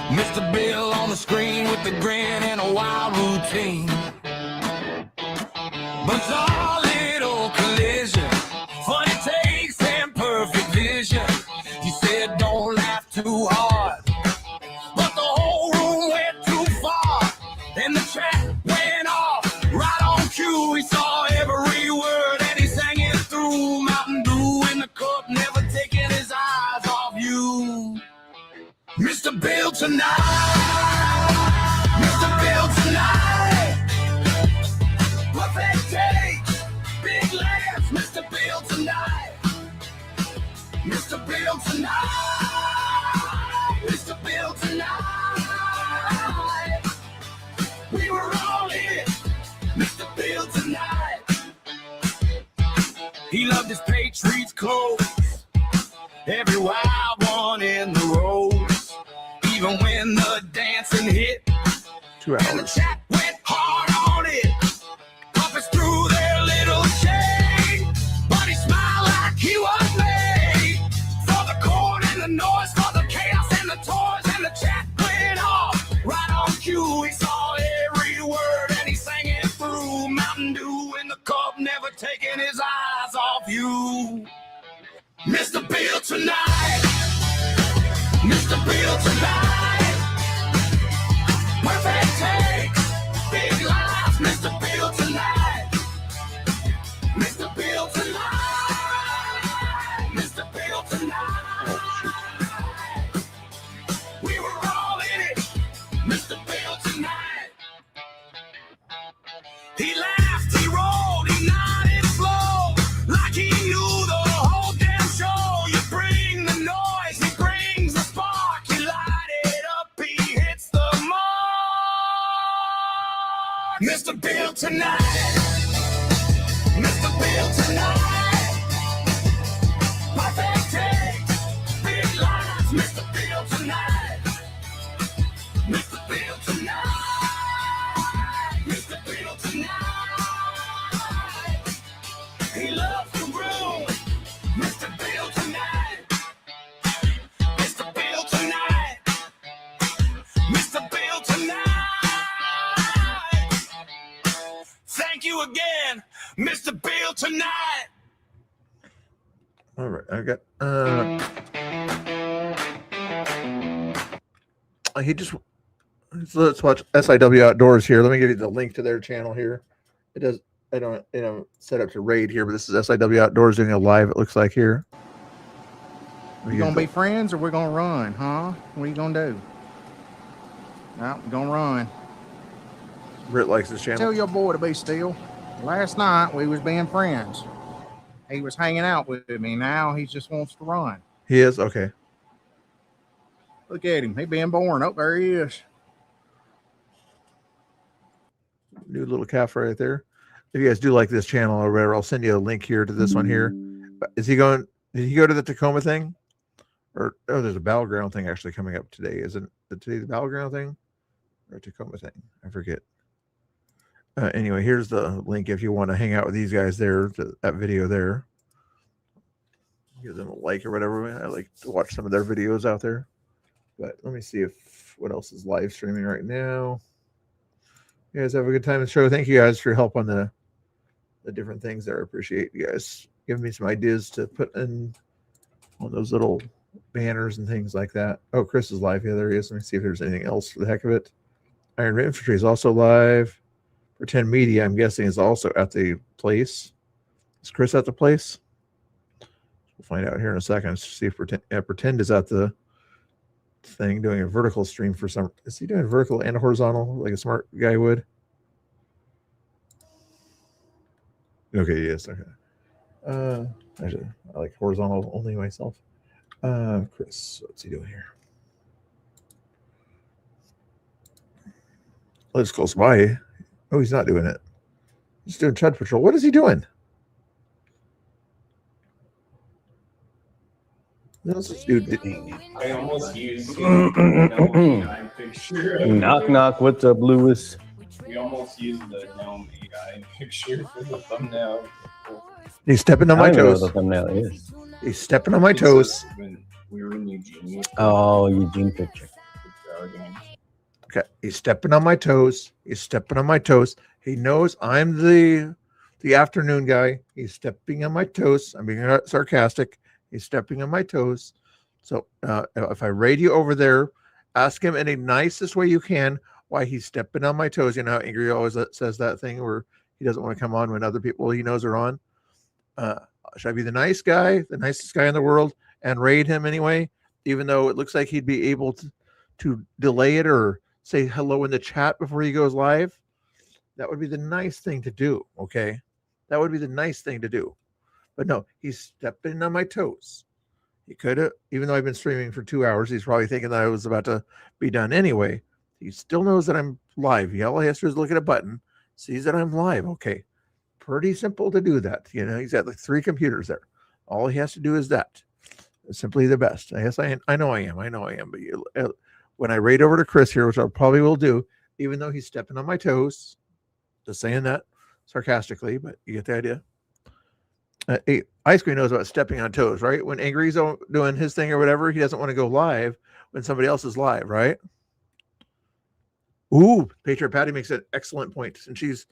Speaker 9: Mr. Bill on the screen with the grin and a wild routine. Bizarre little collision, funny takes and perfect vision. He said don't laugh too hard, but the whole room went too far. And the chat went off right on cue. He saw every word and he sang it through. Mountain Dew in the cup, never taking his eyes off you. Mr. Bill Tonight, Mr. Bill Tonight. Perfect takes, big laughs, Mr. Bill Tonight. Mr. Bill Tonight, Mr. Bill Tonight. We were all in it, Mr. Bill Tonight. He loved his Patriots clothes, every wild one in the rows. Even when the dancing hit,
Speaker 2: 2
Speaker 9: and the
Speaker 2: hours.
Speaker 9: chat went hard on it. Puppets through their little shade, but he smiled like he was made for the chord and the noise, for the chaos and the toys. And the chat went off right on cue. He saw every word and he sang it through. Mountain Dew in the cup, never taking his eyes off you. you. Mr. Bill tonight. Mr. Bill tonight. Perfect takes, big lives. Mr. Bill tonight. Mr. Bill tonight. Mr. Bill tonight. We were all in it. Mr. Bill tonight. He laughed, he rolled, he nodded slow, like he knew the whole damn show. You bring the noise, he brings the spark. You light it up, he hits the mark. Mr. Bill tonight. Mr. Bill tonight. Perfect takes, big lives. Mr. Bill tonight. Mr. Bill tonight. Mr. Bill tonight. He loves the room. Mr. Bill tonight. Mr. Bill tonight. Mr. Bill tonight. Thank you again, Mr. Bill tonight.
Speaker 2: All right, I got he just let's watch SIW Outdoors here. Let me give you the link to their channel here. It does I don't set up to raid here, but this is SIW Outdoors doing a live, it looks like here.
Speaker 12: We gonna be friends or we're gonna run, huh? What are you gonna do? No, we're gonna run.
Speaker 2: Britt likes this channel.
Speaker 12: Tell your boy to be still. Last night we was being friends. He was hanging out with me. Now he just wants to run.
Speaker 2: He is? Okay.
Speaker 12: Look at him. He being born. Oh, there he is.
Speaker 2: New little calf right there. If you guys do like this channel or whatever, I'll send you a link here to this one here. Is he going? Did he go to the Tacoma thing? Or oh, there's a battleground thing actually coming up today. Isn't today the battleground thing or Tacoma thing? I forget. Anyway, here's the link if you want to hang out with these guys there. That video there. Give them a like or whatever. I like to watch some of their videos out there. But let me see if what else is live streaming right now. You guys have a good time in the show. Thank you guys for your help on the different things there. I appreciate you guys giving me some ideas to put in on those little banners and things like that. Oh, Chris is live. Yeah, there he is. Let me see if there's anything else for the heck of it. Iron Infantry is also live. Pretend Media, I'm guessing, is also at the place. Is Chris at the place? We'll find out here in a second. See if Pretend is at the thing doing a vertical stream for some. Is he doing vertical and horizontal like a smart guy would? Okay, yes. Okay. Actually, I like horizontal only myself. Chris, what's he doing here? Let's close by. Oh, he's not doing it. He's doing Chud Patrol. What is he doing? What's this dude doing?
Speaker 13: I almost used the picture. Knock knock. What's up, Lewis? We almost used the gnome AI picture for the thumbnail.
Speaker 2: He's stepping on my toes.
Speaker 13: The thumbnail is.
Speaker 2: He's stepping on my toes.
Speaker 13: When we were in Eugene. Oh, Eugene picture.
Speaker 2: Okay, he's stepping on my toes. He's stepping on my toes. He knows I'm the afternoon guy. He's stepping on my toes. I'm being sarcastic. He's stepping on my toes. So if I raid you over there, ask him in the nicest way you can why he's stepping on my toes. You know how Angry always says that thing where he doesn't want to come on when other people he knows are on. Should I be the nice guy, the nicest guy in the world, and raid him anyway, even though it looks like he'd be able to delay it or say hello in the chat before he goes live? That would be the nice thing to do, okay? That would be the nice thing to do. But no, he's stepping on my toes. He could have, even though I've been streaming for 2 hours, he's probably thinking that I was about to be done anyway. He still knows that I'm live. All he has to do is look at a button, sees that I'm live. Okay, pretty simple to do that. You know, he's got like 3 computers there. All he has to do is that. It's simply the best. I guess I know I am. But when I raid over to Chris here, which I probably will do, even though he's stepping on my toes, just saying that sarcastically, but you get the idea. Ice Cream knows about stepping on toes, right? When Angry's doing his thing or whatever, he doesn't want to go live when somebody else is live, right? Ooh, Patriot Patty makes an excellent point, and she's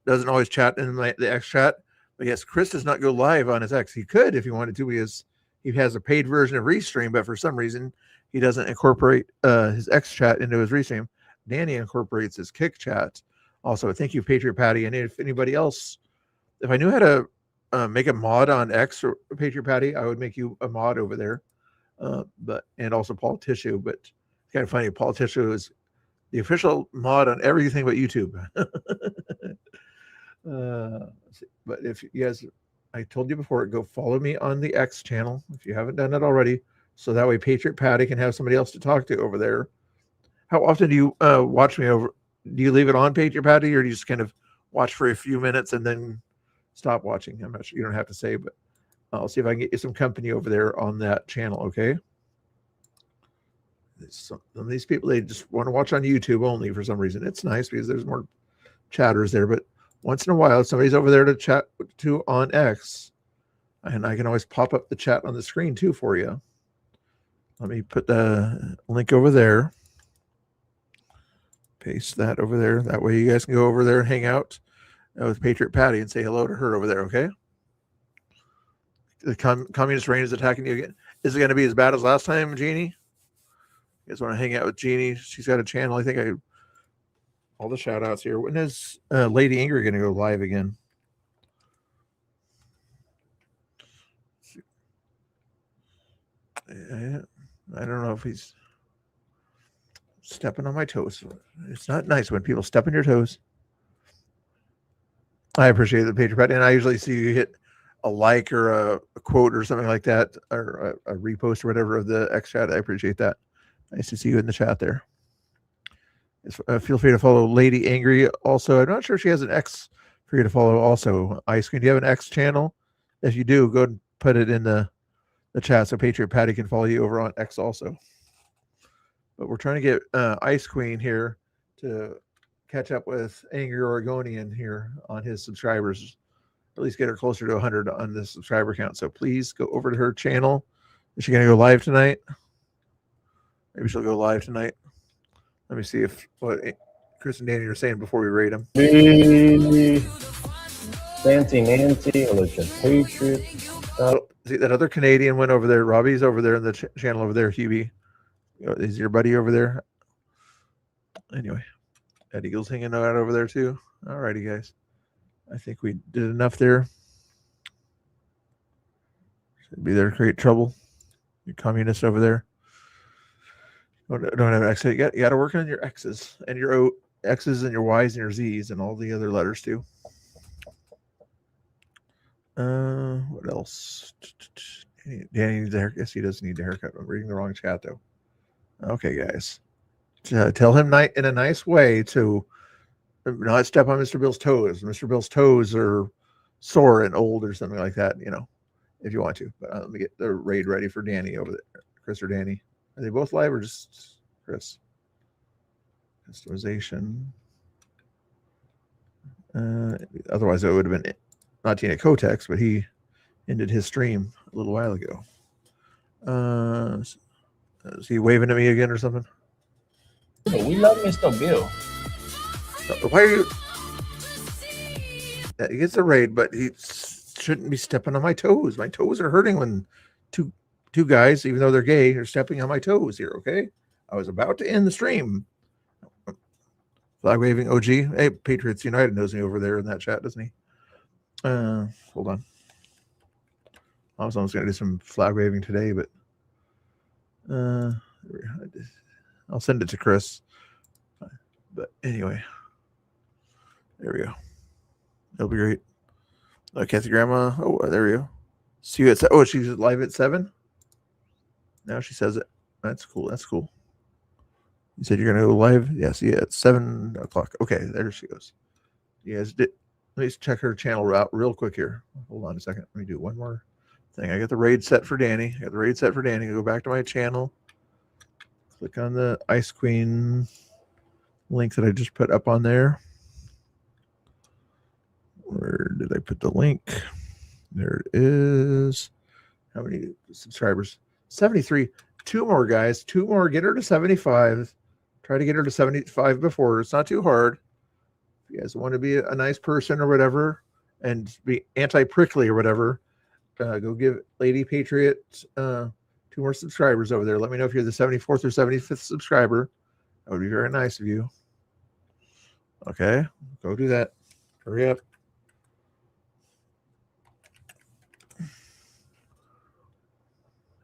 Speaker 2: doesn't always chat in the X chat. But yes, Chris does not go live on his X. He could if he wanted to. He has a paid version of Restream, but for some reason he doesn't incorporate his X chat into his Restream. Danny incorporates his Kick chat. Also, thank you, Patriot Patty. And if anybody else, if I knew how to make a mod on X or Patriot Patty, I would make you a mod over there. And also Paul Tissue. But it's kind of funny. Paul Tissue is the official mod on everything but YouTube. But if you guys, I told you before, go follow me on the X channel if you haven't done it already, so that way Patriot Patty can have somebody else to talk to over there. How often do you watch me over? Do you leave it on, Patriot Patty, or do you just kind of watch for a few minutes and then stop watching? I'm not sure. You don't have to say, but I'll see if I can get you some company over there on that channel. Okay. Some of these people, they just want to watch on YouTube only for some reason. It's nice because there's more chatters there, but once in a while, somebody's over there to chat to on X, and I can always pop up the chat on the screen too for you. Let me put the link over there. Paste that over there. That way you guys can go over there and hang out with Patriot Patty and say hello to her over there, okay? The communist reign is attacking you again. Is it going to be as bad as last time, Jeannie? You guys want to hang out with Jeannie? She's got a channel. I think all the shout outs here. When is Lady Ingrid going to go live again? I don't know if he's stepping on my toes. It's not nice when people step on your toes. I appreciate the Patriot Patty, and I usually see you hit a like or a quote or something like that, or a repost or whatever of the X chat. I appreciate that. Nice to see you in the chat there. Feel free to follow Lady Angry also. I'm not sure if she has an X for you to follow also. Ice Queen, do you have an X channel? If you do, go and put it in the chat so Patriot Patty can follow you over on X also. But we're trying to get Ice Queen here to catch up with Angry Oregonian here on his subscribers. At least get her closer to 100 on the subscriber count. So please go over to her channel. Is she going to go live tonight? Maybe she'll go live tonight. Let me see what Chris and Danny are saying before we rate them.
Speaker 13: Fancy Nancy, Alicia Patriot.
Speaker 2: See, that other Canadian went over there. Robbie's over there in the channel over there. Hubie, is your buddy over there? Anyway, Ed Eagle's hanging out over there too. All righty, guys. I think we did enough there. Should be there to create trouble. You communists over there. Don't have an X. You got to work on your X's and your X's and your Y's and your Z's and all the other letters too. What else? Danny needs a haircut. Yes, he does need a haircut. I'm reading the wrong chat though. Okay, guys. Tell him in a nice way to not step on Mr. Bill's toes. Mr. Bill's toes are sore and old or something like that, if you want to. But let me get the raid ready for Danny over there. Chris or Danny. Are they both live or just Chris? Customization. Otherwise, it would have been not Tina Kotex, but he ended his stream a little while ago. Is he waving at me again or something?
Speaker 13: We love Mr. Bill.
Speaker 2: Why are you? He gets a raid, but he shouldn't be stepping on my toes. My toes are hurting when two guys, even though they're gay, are stepping on my toes here. Okay, I was about to end the stream. Flag waving OG. Hey, Patriots United knows me over there in that chat, doesn't he? Hold on. I was almost going to do some flag waving today, but I'll send it to Chris. But anyway, there we go. It'll be great. Kathy Grandma. Oh, there we go. See you at she's live at 7. Now she says it. That's cool. That's cool. You said you're gonna go live? Yes, yeah, at 7 o'clock. Okay, there she goes. You guys did. Let me check her channel out real quick here. Hold on a second. Let me do one more thing. I got the raid set for Danny. Go back to my channel. Click on the Ice Queen link that I just put up on there. Where did I put the link? There it is. How many subscribers? 73. 2 more, guys. 2 more. Get her to 75. Try to get her to 75 before. It's not too hard. If you guys want to be a nice person or whatever, and be anti-prickly or whatever, go give Lady Patriot 2 more subscribers over there. Let me know if you're the 74th or 75th subscriber. That would be very nice of you. Okay, go do that. Hurry up.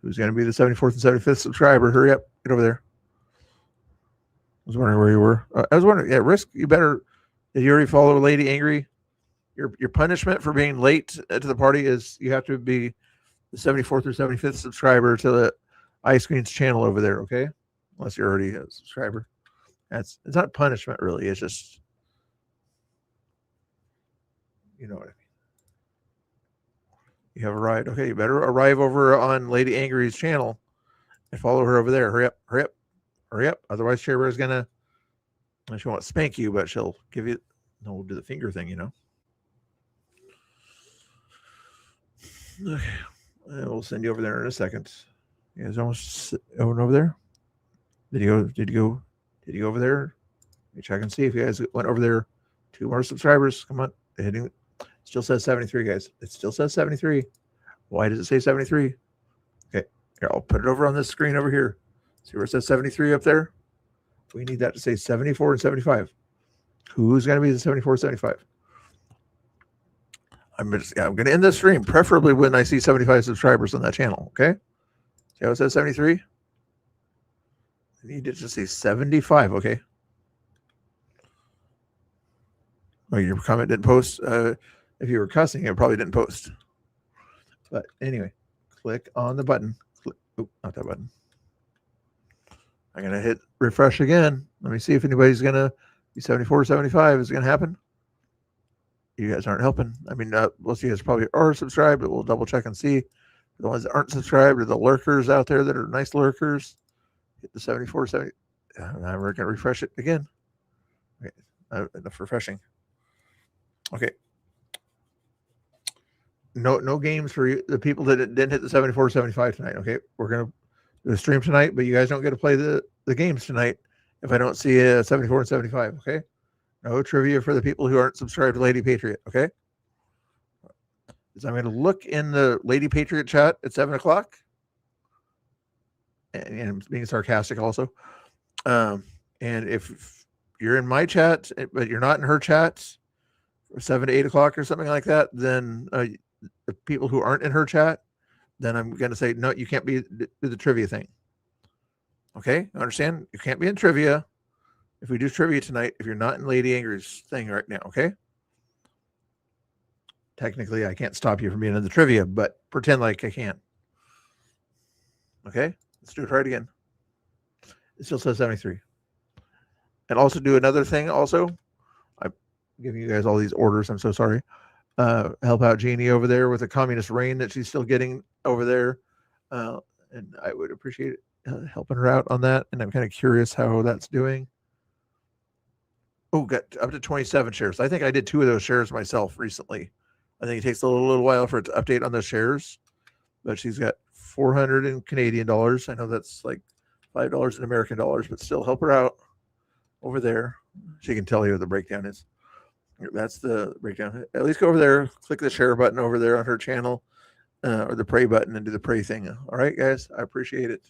Speaker 2: Who's going to be the 74th and 75th subscriber? Hurry up. Get over there. I was wondering where you were. I was wondering, yeah, Risk, you better, did you already follow Lady Angry? Your punishment for being late to the party is you have to be the 74th or 75th subscriber to the Ice Queen's channel over there, okay? Unless you're already a subscriber. It's not punishment, really. It's just, you know what I mean. You have arrived. Okay, you better arrive over on Lady Angry's channel and follow her over there. Hurry up, hurry up, hurry up. Otherwise, Cherry Bear's gonna, she won't spank you, but she'll give you, no, we'll do the finger thing, you know. Okay, and we'll send you over there in a second. You guys almost over there. Did you go over there? Let me check and see if you guys went over there. 2 more subscribers. Come on, hitting. Still says 73, guys. It still says 73. Why does it say 73? Okay, here, I'll put it over on this screen over here. See where it says 73 up there? We need that to say 74 and 75. Who's going to be the 74, 75? I'm going to end this stream, preferably when I see 75 subscribers on that channel, okay? See how it says 73? I need it to say 75, okay? Oh, your comment didn't post. If you were cussing, it probably didn't post. But anyway, click on the button. Oh, not that button. I'm going to hit refresh again. Let me see if anybody's going to be 74, 75. Is it going to happen? You guys aren't helping. I mean, most of you guys probably are subscribed, but we'll double check and see. The ones that aren't subscribed are the lurkers out there that are nice lurkers. Hit the 74, 70. Now we're going to refresh it again. Okay, enough refreshing. Okay. No games for you, the people that didn't hit the 74, 75 tonight. Okay, we're going to do a stream tonight, but you guys don't get to play the games tonight if I don't see a 74 and 75. Okay. No trivia for the people who aren't subscribed to Lady Patriot, okay? So I'm going to look in the Lady Patriot chat at 7 o'clock. And I'm being sarcastic also. And if you're in my chat, but you're not in her chats, or 7 to 8 o'clock or something like that, then the people who aren't in her chat, then I'm going to say, no, you can't do the trivia thing. Okay? Understand? You can't be in trivia. If we do trivia tonight, if you're not in Lady Angry's thing right now, okay? Technically, I can't stop you from being in the trivia, but pretend like I can. Okay? Let's do it right again. It still says 73. And also do another thing also. I'm giving you guys all these orders. I'm so sorry. Help out Jeannie over there with the communist reign that she's still getting over there. And I would appreciate helping her out on that. And I'm kind of curious how that's doing. Oh, got up to 27 shares. I think I did 2 of those shares myself recently. I think it takes a little while for it to update on those shares, but she's got 400 in Canadian dollars. I know that's like $5 in American dollars, but still help her out over there. She can tell you what the breakdown is. That's the breakdown. At least go over there, click the share button over there on her channel, or the pray button, and do the pray thing. All right, guys, I appreciate it.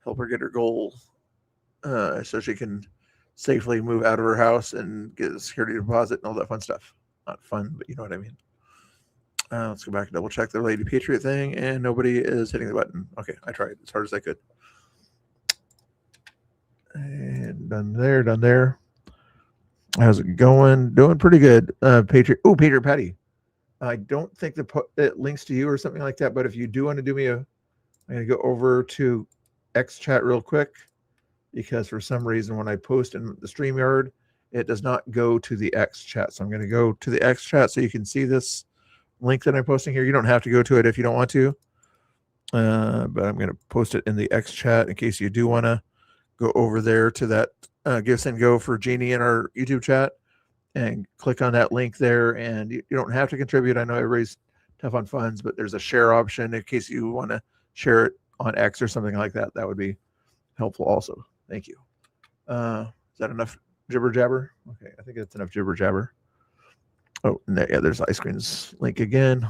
Speaker 2: Help her get her goal so she can safely move out of her house and get a security deposit and all that fun stuff. Not fun, but you know what I mean. Let's go back and double check the Lady Patriot thing, and nobody is hitting the button. Okay, I tried as hard as I could. And done there, done there. How's it going? Doing pretty good. Patriot. Oh, Patriot Patty. I don't think it links to you or something like that, but if you do want to do me I'm going to go over to X chat real quick, because for some reason when I post in the StreamYard, it does not go to the X chat. So I'm going to go to the X chat so you can see this link that I'm posting here. You don't have to go to it if you don't want to, but I'm going to post it in the X chat in case you do want to go over there to that Gifts and Go for Jeannie in our YouTube chat and click on that link there. And you don't have to contribute. I know everybody's tough on funds, but there's a share option in case you want to share it on X or something like that. That would be helpful also. Thank you. Is that enough jibber jabber? Okay, I think that's enough jibber jabber. Oh, no, yeah, there's ice creams link again.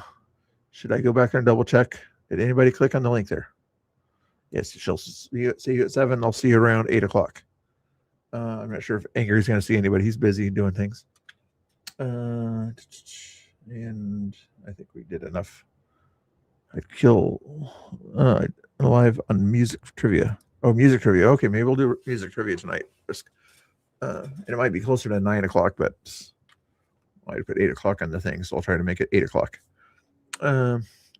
Speaker 2: Should I go back and double check? Did anybody click on the link there? Yes, she'll see you at 7. I'll see you around 8 o'clock. I'm not sure if Angry's going to see anybody. He's busy doing things. And I think we did enough. I'd kill live on music trivia. Oh, music trivia. Okay, maybe we'll do music trivia tonight. And it might be closer to 9 o'clock, but I might put 8 o'clock on the thing, so I'll try to make it 8 o'clock.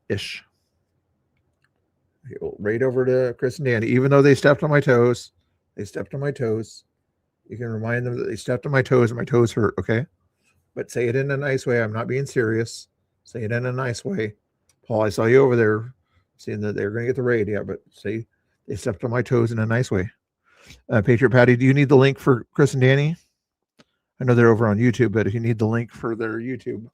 Speaker 2: Ish. Okay, we'll raid over to Chris and Danny. Even though they stepped on my toes, you can remind them that they stepped on my toes and my toes hurt, okay? But say it in a nice way. I'm not being serious. Say it in a nice way. Paul, I saw you over there saying that they're going to get the raid. Yeah, but say they stepped on my toes in a nice way. Patriot Patty, do you need the link for Chris and Danny? I know they're over on YouTube, but if you need the link for their YouTube,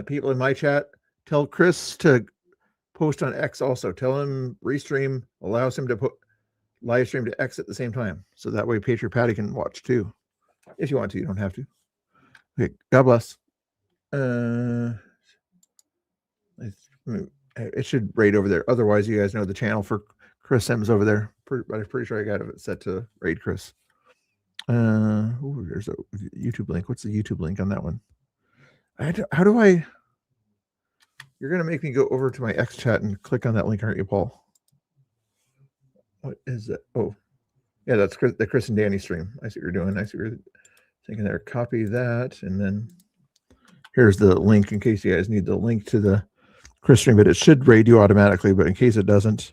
Speaker 2: people in my chat, tell Chris to post on X also. Tell him Restream allows him to put live stream to X at the same time. So that way Patriot Patty can watch too. If you want to, you don't have to. Okay, God bless. It should raid over there. Otherwise, you guys know the channel for Chris Sims over there. But I'm pretty sure I got it set to raid Chris. There's a YouTube link. What's the YouTube link on that one? How do I? You're gonna make me go over to my X chat and click on that link, aren't you, Paul? What is that? Oh, yeah, that's the Chris and Danny stream. I see what you're doing. I see what you're thinking there. Copy that, and then here's the link in case you guys need the link to the Chris stream, but it should raid you automatically. But in case it doesn't,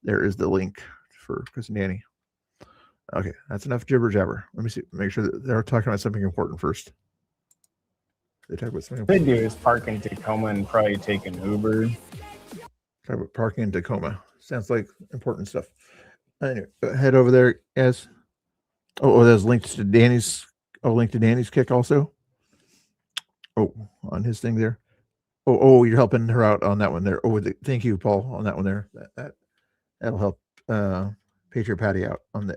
Speaker 2: there is the link for Chris and Danny. Okay, that's enough jibber jabber. Let me see. Make sure that they're talking about something important first. They talk about something
Speaker 13: What they do is park in Tacoma and probably take an Uber.
Speaker 2: Talk about parking in Tacoma. Sounds like important stuff. Anyway, head over there, guys. Oh, there's links to Danny's. Oh, link to Danny's kick also. Oh, on his thing there. Oh, you're helping her out on that one there. Oh, thank you, Paul, on that one there. That'll help Patriot Patty out on the.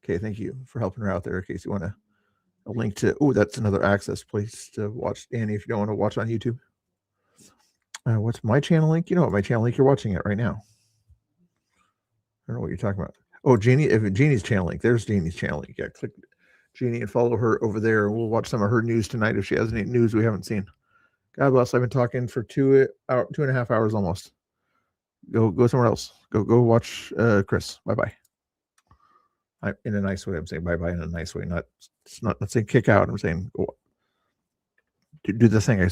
Speaker 2: Okay, thank you for helping her out there. In case you want a link to. Oh, that's another access place to watch Danny if you don't want to watch on YouTube. What's my channel link? You know what my channel link? You're watching it right now. I don't know what you're talking about. Oh, Jeannie, if Jeannie's channel link, there's Jeannie's channel link. Yeah, click Jeannie and follow her over there. We'll watch some of her news tonight if she has any news we haven't seen. God bless. I've been talking for 2.5 hours almost. Go somewhere else. Go watch Chris. Bye-bye. In a nice way. I'm saying bye-bye in a nice way. Not saying kick out. I'm saying go do the thing I